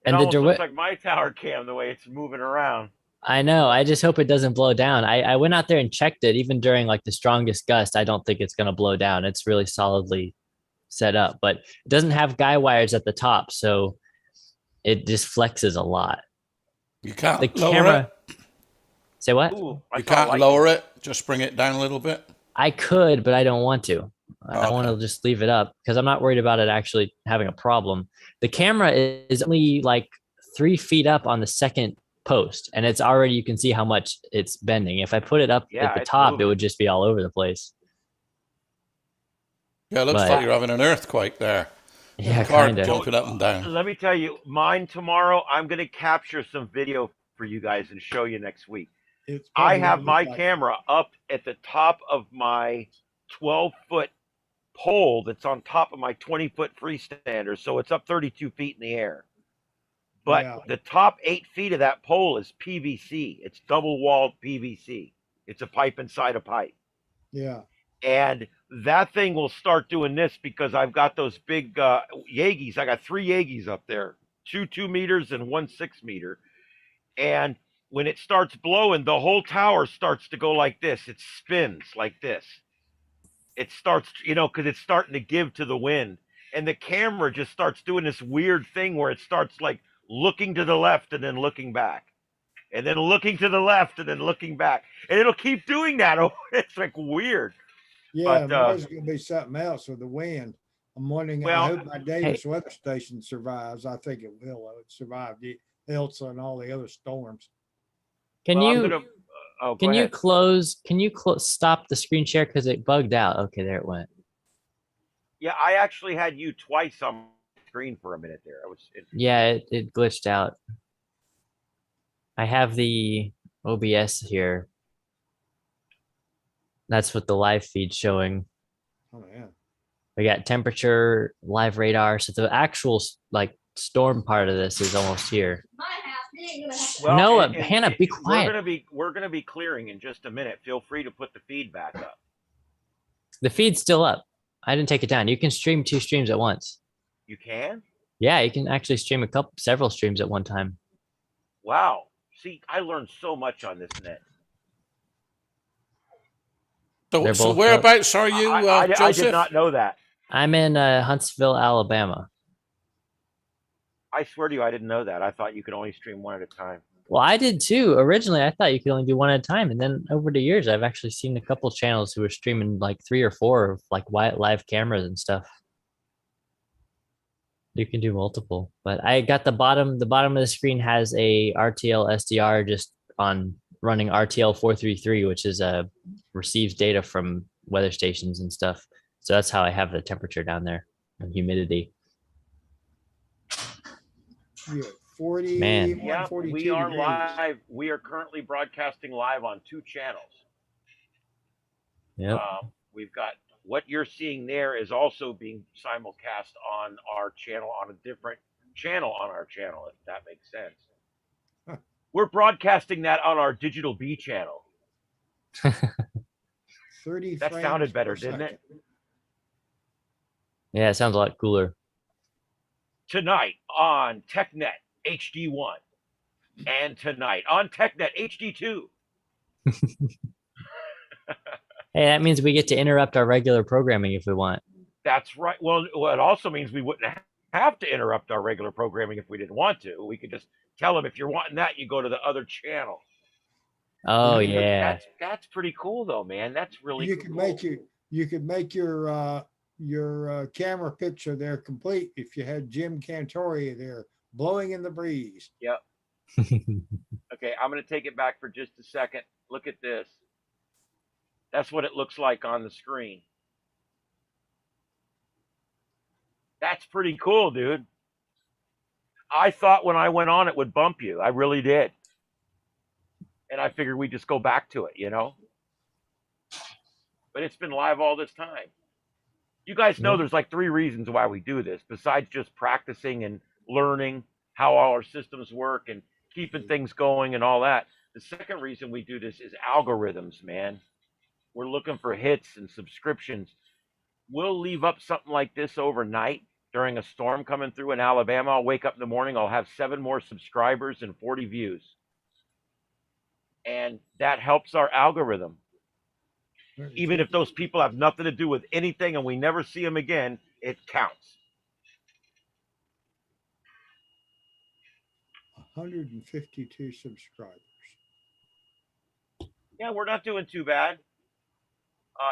It almost looks like my tower cam the way it's moving around. I know. I just hope it doesn't blow down. I went out there and checked it. Even during like the strongest gust, I don't think it's going to blow down. It's really solidly set up, but it doesn't have guy wires at the top, so it just flexes a lot. You can't the lower camera. It. Say what? You can't lower it. Just bring it down a little bit. I could, but I don't want to. I want to just leave it up because I'm not worried about it actually having a problem. The camera is only like 3 feet up on the second post, and it's already, you can see how much it's bending. If I put it up at the top, it would just be all over the place. Yeah, it looks like you're having an earthquake there. Yeah, kind of. Jumping up and down. Let me tell you, mine tomorrow, I'm going to capture some video for you guys and show you next week. I have my camera up at the top of my 12-foot pole that's on top of my 20-foot freestander, so it's up 32 feet in the air. But the top 8 feet of that pole is PVC. It's double-walled PVC. It's a pipe inside a pipe. Yeah. And that thing will start doing this because I've got those big Yeagis. I got 3 Yeagis up there, 2 meters and 1 6 meter. And when it starts blowing, the whole tower starts to go like this. It spins like this. It starts, because it's starting to give to the wind. And the camera just starts doing this weird thing where it starts like looking to the left and then looking back. And then looking to the left and then looking back. And it'll keep doing that. It's like weird. Yeah, there's going to be something else with the wind. I'm wondering, I hope my Davis weather station survives. I think it will. It survived Elsa and all the other storms. Can you stop the screen share because it bugged out? Okay, there it went. Yeah, I actually had you twice on screen for a minute there. Yeah, it glitched out. I have the OBS here. That's what the live feed's showing. Oh yeah. We got temperature, live radar. So the actual like storm part of this is almost here. No, Hannah, be quiet. We're gonna be clearing in just a minute. Feel free to put the feed back up. The feed's still up. I didn't take it down. You can stream 2 streams at once. You can? Yeah, you can actually stream several streams at one time. Wow. See, I learned so much on this net. So, They're so both whereabouts are you, I Joseph? did not know that. I'm in Huntsville, Alabama. I swear to you, I didn't know that. I thought you could only stream one at a time. Well, I did too. Originally, I thought you could only do one at a time, and then over the years, I've actually seen a couple channels who are streaming like 3 or 4 of like live cameras and stuff. You can do multiple, but I got the bottom. The bottom of the screen has a RTL SDR just on running RTL 433, which is receives data from weather stations and stuff. So that's how I have the temperature down there and humidity. Yeah, 40, Man. Yeah, 142 we are degrees. live. We are currently broadcasting live on 2 channels. Yep. We've got what you're seeing there is also being simulcast on our channel, on a different channel on our channel, if that makes sense. Huh. We're broadcasting that on our Digital B channel. 30 That frames sounded better, per didn't it? second. Yeah, it sounds a lot cooler. Tonight on TechNet HD1 and tonight on TechNet HD2. Hey, that means we get to interrupt our regular programming if we want. That's right. Well, it also means we wouldn't have to interrupt our regular programming if we didn't want to. We could just tell them, if you're wanting that, you go to the other channel. Oh, I mean, yeah. that's pretty cool though, man. That's really You cool. could make your camera picture there complete if you had Jim Cantori there blowing in the breeze. Yep. Okay, I'm going to take it back for just a second. Look at this. That's what it looks like on the screen. That's pretty cool, dude. I thought when I went on it would bump you. I really did. And I figured we'd just go back to it, you know? But it's been live all this time. You guys know there's like 3 reasons why we do this, besides just practicing and learning how all our systems work and keeping things going and all that. The second reason we do this is algorithms, man. We're looking for hits and subscriptions. We'll leave up something like this overnight during a storm coming through in Alabama. I'll wake up in the morning, I'll have 7 more subscribers and 40 views. And that helps our algorithm. Even if those people have nothing to do with anything and we never see them again, it counts. 152 subscribers. Yeah, we're not doing too bad.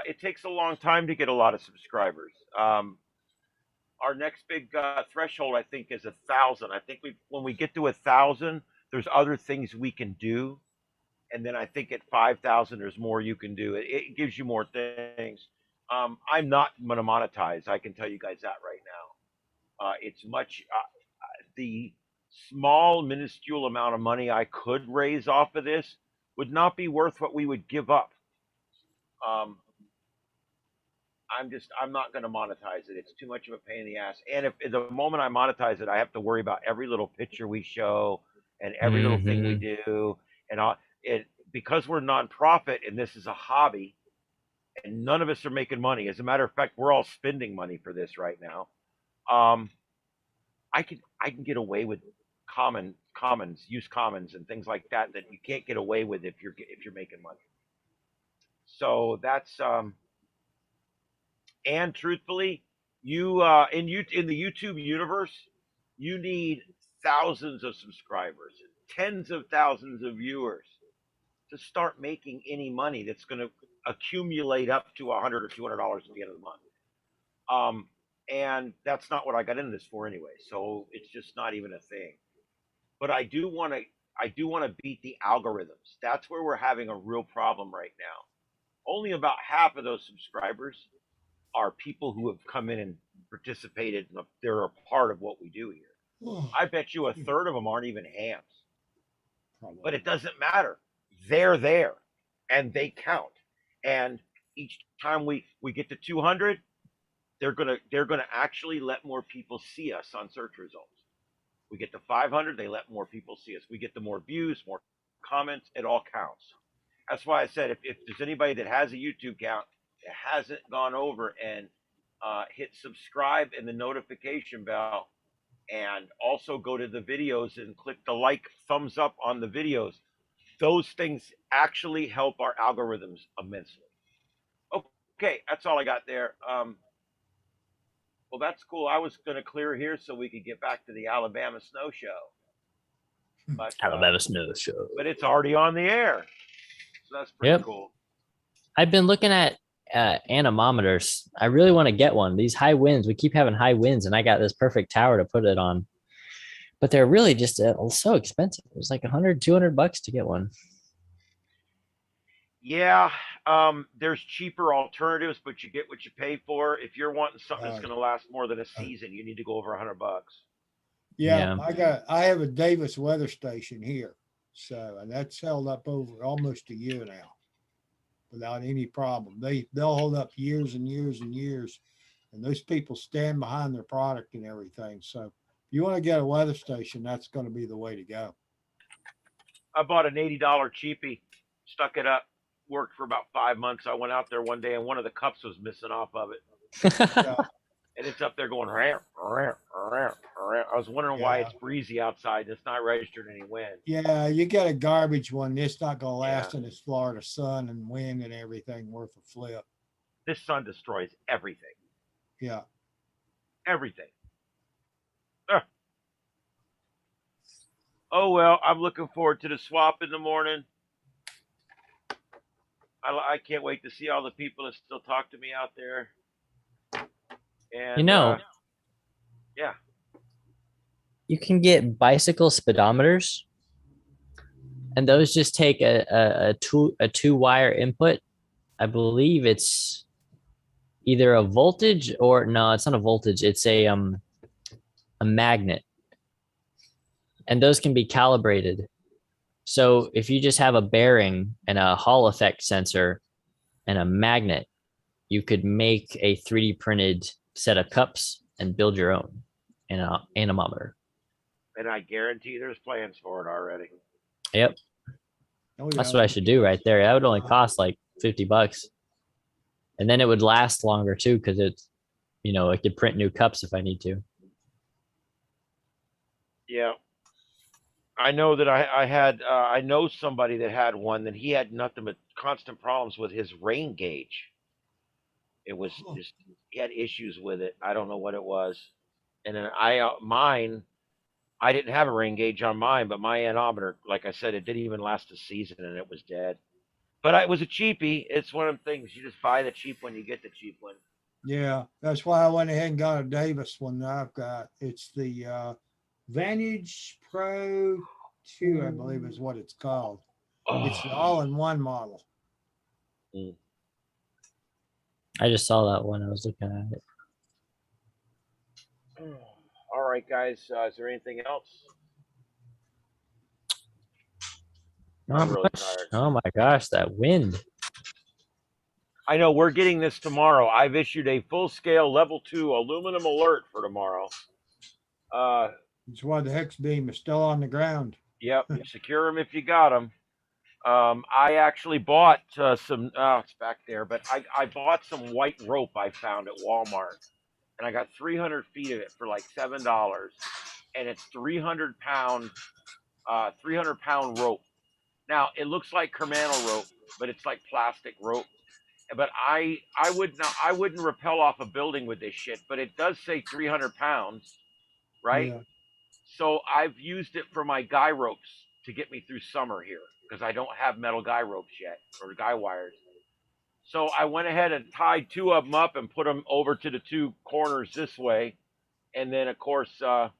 It takes a long time to get a lot of subscribers. Our next big threshold, I think, is 1,000. I think when we get to 1,000, there's other things we can do. And then I think at 5,000, there's more you can do. It gives you more things. I'm not going to monetize. I can tell you guys that right now. It's much, the small, minuscule amount of money I could raise off of this would not be worth what we would give up. I'm not going to monetize it. It's too much of a pain in the ass. And if the moment I monetize it, I have to worry about every little picture we show and every little thing we do. And because we're nonprofit and this is a hobby and none of us are making money. As a matter of fact, we're all spending money for this right now. I can get away with use commons and things like that you can't get away with if you're making money. So that's and truthfully, you in the YouTube universe, you need thousands of subscribers, tens of thousands of viewers to start making any money that's going to accumulate up to $100 or $200 at the end of the month. And that's not what I got into this for anyway. So it's just not even a thing. But I do want to beat the algorithms. That's where we're having a real problem right now. Only about half of those subscribers are people who have come in and participated. They're a part of what we do here. I bet you 1/3 of them aren't even hams. but it doesn't matter. They're there and they count. And each time we get to 200, they're gonna actually let more people see us on search results. We get to 500, they let more people see us. We get the more views, more comments. It all counts. That's why I said if there's anybody that has a YouTube account that hasn't gone over and hit subscribe and the notification bell, and also go to the videos and click the like thumbs up on the videos, those things actually help our algorithms immensely. Okay, that's all I got there. Well, that's cool. I was going to clear here so we could get back to the Alabama Snow Show. But, Alabama Snow Show. But it's already on the air. So that's pretty cool. I've been looking at anemometers. I really want to get one. These high winds, we keep having high winds, and I got this perfect tower to put it on. But they're really just so expensive. It's like $100, $200 to get one. Yeah, there's cheaper alternatives, but you get what you pay for. If you're wanting something that's going to last more than a season, you need to go over $100. Yeah, I have a Davis weather station here, so, and that's held up over almost a year now without any problem. They'll hold up years and years and years, and those people stand behind their product and everything. So if you want to get a weather station, that's going to be the way to go. I bought an $80 cheapie, stuck it up, worked for about 5 months. I went out there one day and one of the cups was missing off of it. And it's up there going, rah, rah, rah, rah. I was wondering why it's breezy outside and it's not registered any wind. Yeah, you get a garbage one. It's not going to last in this Florida sun and wind and everything worth a flip. This sun destroys everything. Yeah. Everything. Oh, well, I'm looking forward to the swap in the morning. I can't wait to see all the people that still talk to me out there. And, yeah. You can get bicycle speedometers, and those just take a two-wire input. I believe it's either a voltage or no, it's not a voltage. It's a magnet, and those can be calibrated. So if you just have a bearing and a Hall effect sensor and a magnet, you could make a 3D printed set of cups and build your own anemometer. And I guarantee there's plans for it already. Yep. Oh, yeah. That's what I should do right there. That would only cost like $50. And then it would last longer too, because it's, I could print new cups if I need to. Yeah. I know that I know somebody that had one that he had nothing but constant problems with his rain gauge. It was just, he had issues with it. I don't know what it was. And then mine, I didn't have a rain gauge on mine, but my anemometer, like I said, it didn't even last a season and it was dead. But it was a cheapie. It's one of them things. You just buy the cheap one, you get the cheap one. Yeah, that's why I went ahead and got a Davis one that I've got. It's the Vantage Pro 2, I believe is what it's called. It's the all-in-one model. I just saw that one. I was looking at it. All right, guys. Is there anything else? I'm really tired. Oh my gosh, that wind. I know we're getting this tomorrow. I've issued a full-scale level 2 aluminum alert for tomorrow. It's why the hex beam is still on the ground. Yep, secure them if you got them. I actually bought some, it's back there, but I bought some white rope I found at Walmart. And I got 300 feet of it for like $7. And it's 300-pound rope. Now, it looks like Kermano rope, but it's like plastic rope. But I wouldn't rappel off a building with this shit, but it does say 300 pounds, right? Yeah. So I've used it for my guy ropes to get me through summer here because I don't have metal guy ropes yet or guy wires. So I went ahead and tied 2 of them up and put them over to the 2 corners this way. And then, of course, the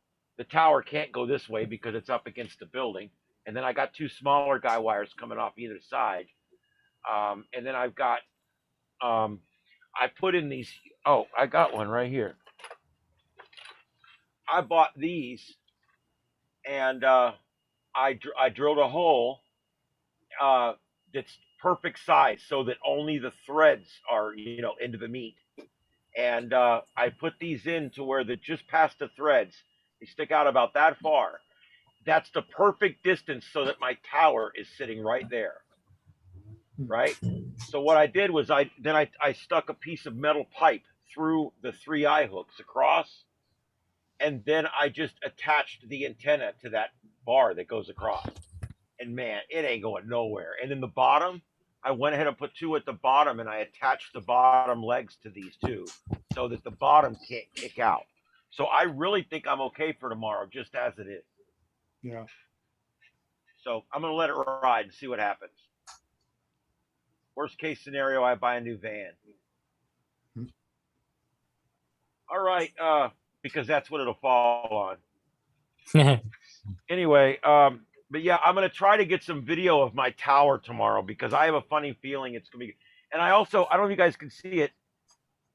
tower can't go this way because it's up against the building. And then I got 2 smaller guy wires coming off either side. And then I've got, I put in these, I got one right here. I bought these and I drilled a hole that's perfect size so that only the threads are, into the meat. And I put these in to where they're just past the threads. They stick out about that far. That's the perfect distance so that my tower is sitting right there. Right? So what I did was I stuck a piece of metal pipe through the 3 eye hooks across, and then I just attached the antenna to that bar that goes across. And man, it ain't going nowhere. And then the bottom, I went ahead and put 2 at the bottom, and I attached the bottom legs to these 2 so that the bottom can't kick out. So I really think I'm okay for tomorrow, just as it is. Yeah. So I'm gonna let it ride and see what happens. Worst case scenario, I buy a new van. All right, because that's what it'll fall on. Anyway, but yeah, I'm gonna try to get some video of my tower tomorrow because I have a funny feeling it's gonna be. And I don't know if you guys can see it.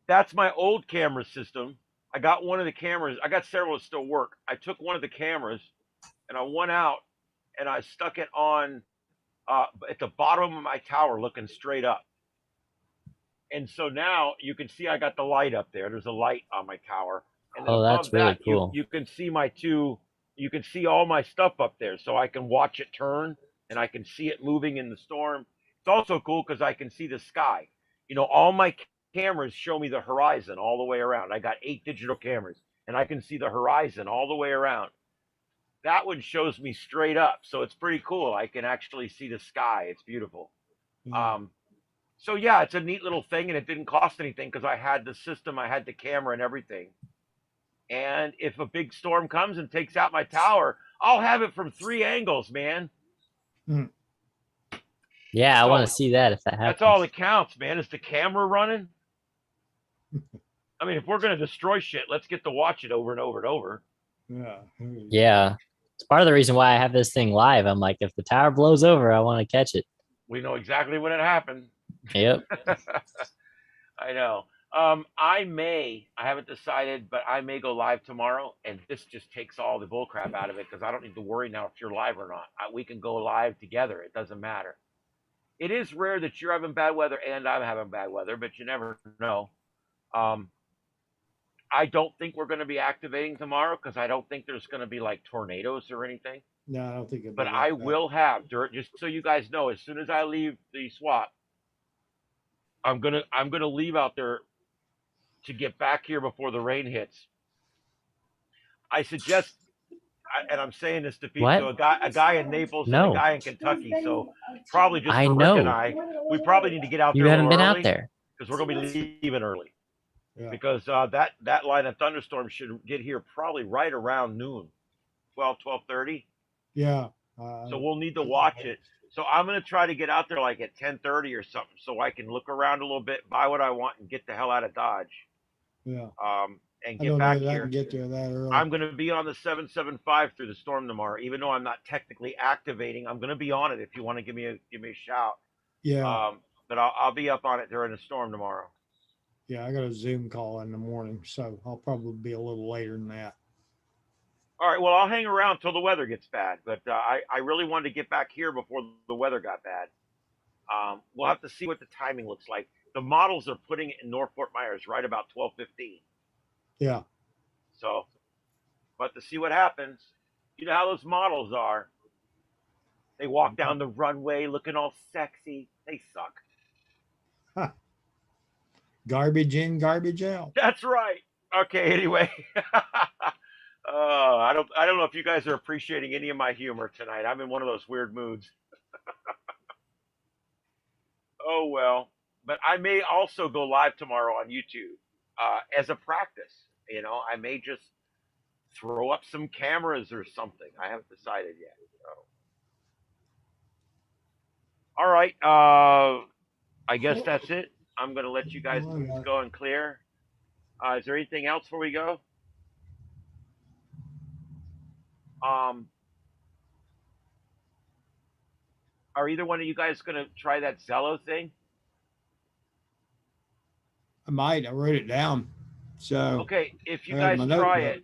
That's my old camera system. I got one of the cameras. I got several that still work. I took one of the cameras and I went out and I stuck it on at the bottom of my tower, looking straight up. And so now you can see I got the light up there. There's a light on my tower. And then That's really cool. You can see you can see all my stuff up there. So I can watch it turn and I can see it moving in the storm. It's also cool because I can see the sky. All my cameras show me the horizon all the way around. I got 8 digital cameras and I can see the horizon all the way around. That one shows me straight up. So it's pretty cool. I can actually see the sky. It's beautiful. So yeah, it's a neat little thing, and it didn't cost anything because I had the system, I had the camera and everything. And if a big storm comes and takes out my tower, I'll have it from 3 angles, man. Yeah, I want to see that if that happens. That's all that counts, man. Is the camera running? I mean, if we're gonna destroy shit, let's get to watch it over and over and over. Yeah. Yeah. It's part of the reason why I have this thing live. I'm like, if the tower blows over, I want to catch it. We know exactly when it happened. Yep. I know. I haven't decided, but I may go live tomorrow, and this just takes all the bullcrap out of it because I don't need to worry now if you're live or not. We can go live together. It doesn't matter. It is rare that you're having bad weather and I'm having bad weather, but you never know. I don't think we're going to be activating tomorrow because I don't think there's going to be like tornadoes or anything. No, I don't think it'll be But like I that. will have, just so you guys know, as soon as I leave the swap, I'm gonna leave out there to get back here before the rain hits. I suggest, and I'm saying this to people, What? so a guy in Naples and No. a guy in Kentucky, so probably just I for Rick know. and I, we probably need to get out You there a haven't little been early out there. because we're gonna be leaving early. Yeah. Because that line of thunderstorms should get here probably right around noon, 12:30. Yeah. So we'll need to watch it. So I'm gonna try to get out there like at 10:30 or something, so I can look around a little bit, buy what I want, and get the hell out of Dodge. Yeah. And I get don't know back that I here. can get there that early. I'm gonna be on the 775 through the storm tomorrow, even though I'm not technically activating. I'm gonna be on it if you want to give me a shout. Yeah. But I'll be up on it during the storm tomorrow. Yeah. I got a Zoom call in the morning, so I'll probably be a little later than that. All right, well, I'll hang around till the weather gets bad, but I really wanted to get back here before the weather got bad. We'll have to see what the timing looks like. The models are putting it in North Fort Myers right about 12:15. Yeah. So, but to see what happens, you know how those models are. They walk down the runway looking all sexy. They suck. Garbage in, garbage out. That's right. Okay, anyway. I don't know if you guys are appreciating any of my humor tonight. I'm in one of those weird moods. Oh well, but I may also go live tomorrow on YouTube as a practice. I may just throw up some cameras or something. I haven't decided yet. So. All right. I guess that's it. I'm gonna let you guys go and clear. Is there anything else before we go? Are either one of you guys going to try that Zello thing? I might. I wrote it down. So Okay, if you I have guys my try notebook. it,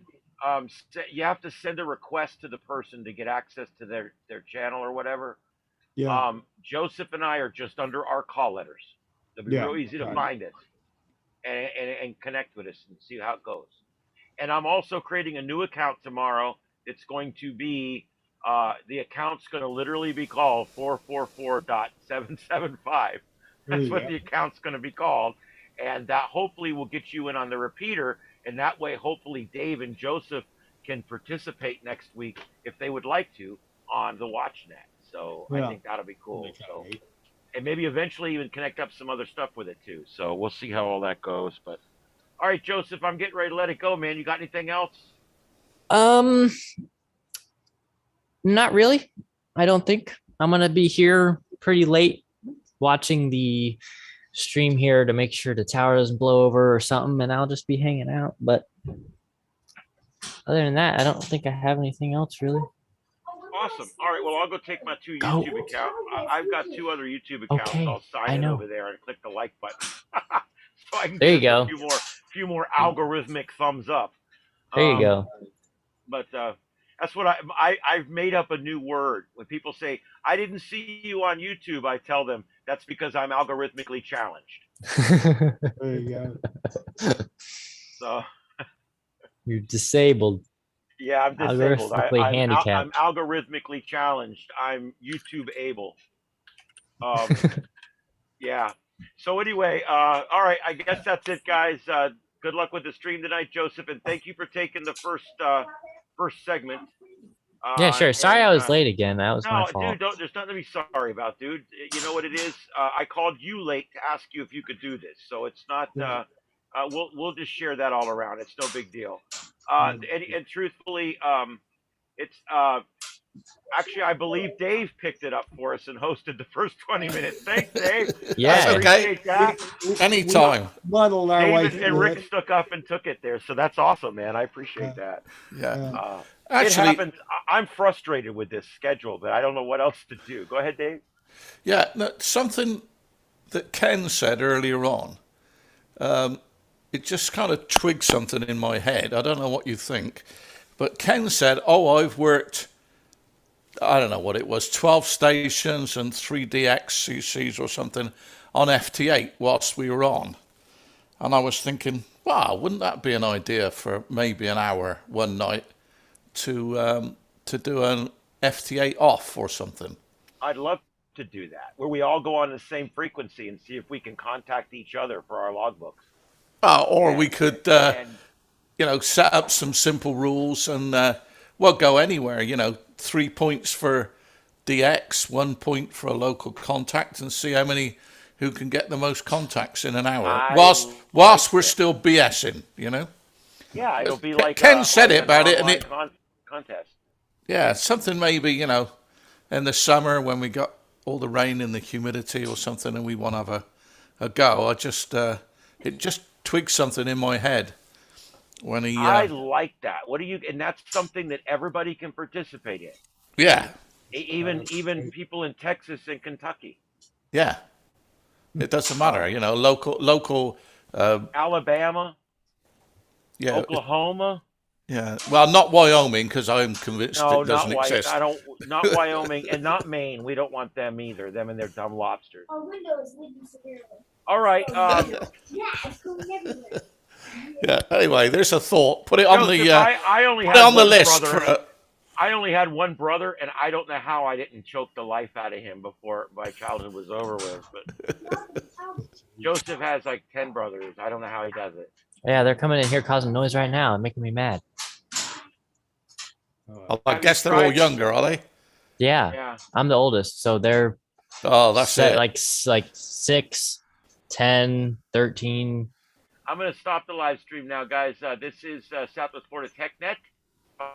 You have to send a request to the person to get access to their channel or whatever. Yeah. Joseph and I are just under our call letters. It'll be Yeah, real easy to right. find us and connect with us and see how it goes. And I'm also creating a new account tomorrow. It's going to be the account's going to literally be called 444.775. That's what the account's going to be called, and that hopefully will get you in on the repeater. And that way, hopefully, Dave and Joseph can participate next week if they would like to on the WatchNet. So I think that'll be cool. So, and maybe eventually even connect up some other stuff with it too. So we'll see how all that goes. But all right, Joseph, I'm getting ready to let it go, man. You got anything else? Not really. I don't think. I'm gonna be here pretty late watching the stream here to make sure the tower doesn't blow over or something, and I'll just be hanging out. But other than that, I don't think I have anything else really. Awesome. All right. Well, I'll go take my 2 YouTube accounts. I've got 2 other YouTube accounts. Okay, I'll sign in over there and click the like button. So I can There you give go. a few more algorithmic thumbs up. There you go. But that's what I've made up a new word. When people say, I didn't see you on YouTube, I tell them that's because I'm algorithmically challenged. There you go. So You're disabled. yeah, I'm disabled. Algorithmically handicapped. I'm algorithmically challenged. I'm YouTube able. Yeah. So anyway, all right. I guess that's it, guys. Good luck with the stream tonight, Joseph, and thank you for taking the first segment. Yeah, sure. Sorry, I was late. late again. That was my fault. Dude, there's nothing to be sorry about, dude. You know what it is? I called you late to ask you if you could do this, so it's not. We'll just share that all around. It's no big deal. And truthfully, it's actually I believe Dave picked it up for us and hosted the first 20 minutes. Thanks, Dave. Yeah. I Okay. appreciate that. Anytime. Muddled our way David and through Rick it. stuck up and took it there, so that's awesome, man. I appreciate that. Yeah. It Actually, happens. I'm frustrated with this schedule, but I don't know what else to do. Go ahead, Dave. yeah, no, something that Ken said earlier on, it just kind of twigged something in my head. I don't know what you think, but Ken said, oh, I've worked, I don't know what it was, 12 stations and 3 DXCCs or something on FT8 whilst we were on. And I was thinking, wow, wouldn't that be an idea for maybe an hour one night to do an FT8 off or something? I'd love to do that, where we all go on the same frequency and see if we can contact each other for our logbooks. Or we could, set up some simple rules and, go anywhere, 3 points for DX, 1 point for a local contact, and see how many who can get the most contacts in an hour, whilst we're still BSing, Yeah, it'll be like Ken said it about it, and it contest. Yeah, something maybe in the summer when we got all the rain and the humidity or something, and we want to have a go. I just it just twigged something in my head when he. I like that. And that's something that everybody can participate in. Yeah. Even people in Texas and Kentucky. Yeah. It doesn't matter, local. Alabama. Yeah. Oklahoma. Yeah. Well, not Wyoming, because I'm convinced it doesn't exist. Not Wyoming and not Maine. We don't want them either. Them and their dumb lobsters. Our window is leaking severely. All right. Yeah, it's going everywhere. Yeah. Anyway, there's a thought. Put it on Joseph, the. I only put had it on the one list. brother. I only had one brother, and I don't know how I didn't choke the life out of him before my childhood was over with. But Joseph has like 10 brothers. I don't know how he does it. Yeah, they're coming in here causing noise right now and making me mad. I guess they're all younger, are they? Yeah, I'm the oldest, so they're that's it. like 6, 10, 13. I'm going to stop the live stream now, guys. This is Southwest Florida TechNet. Find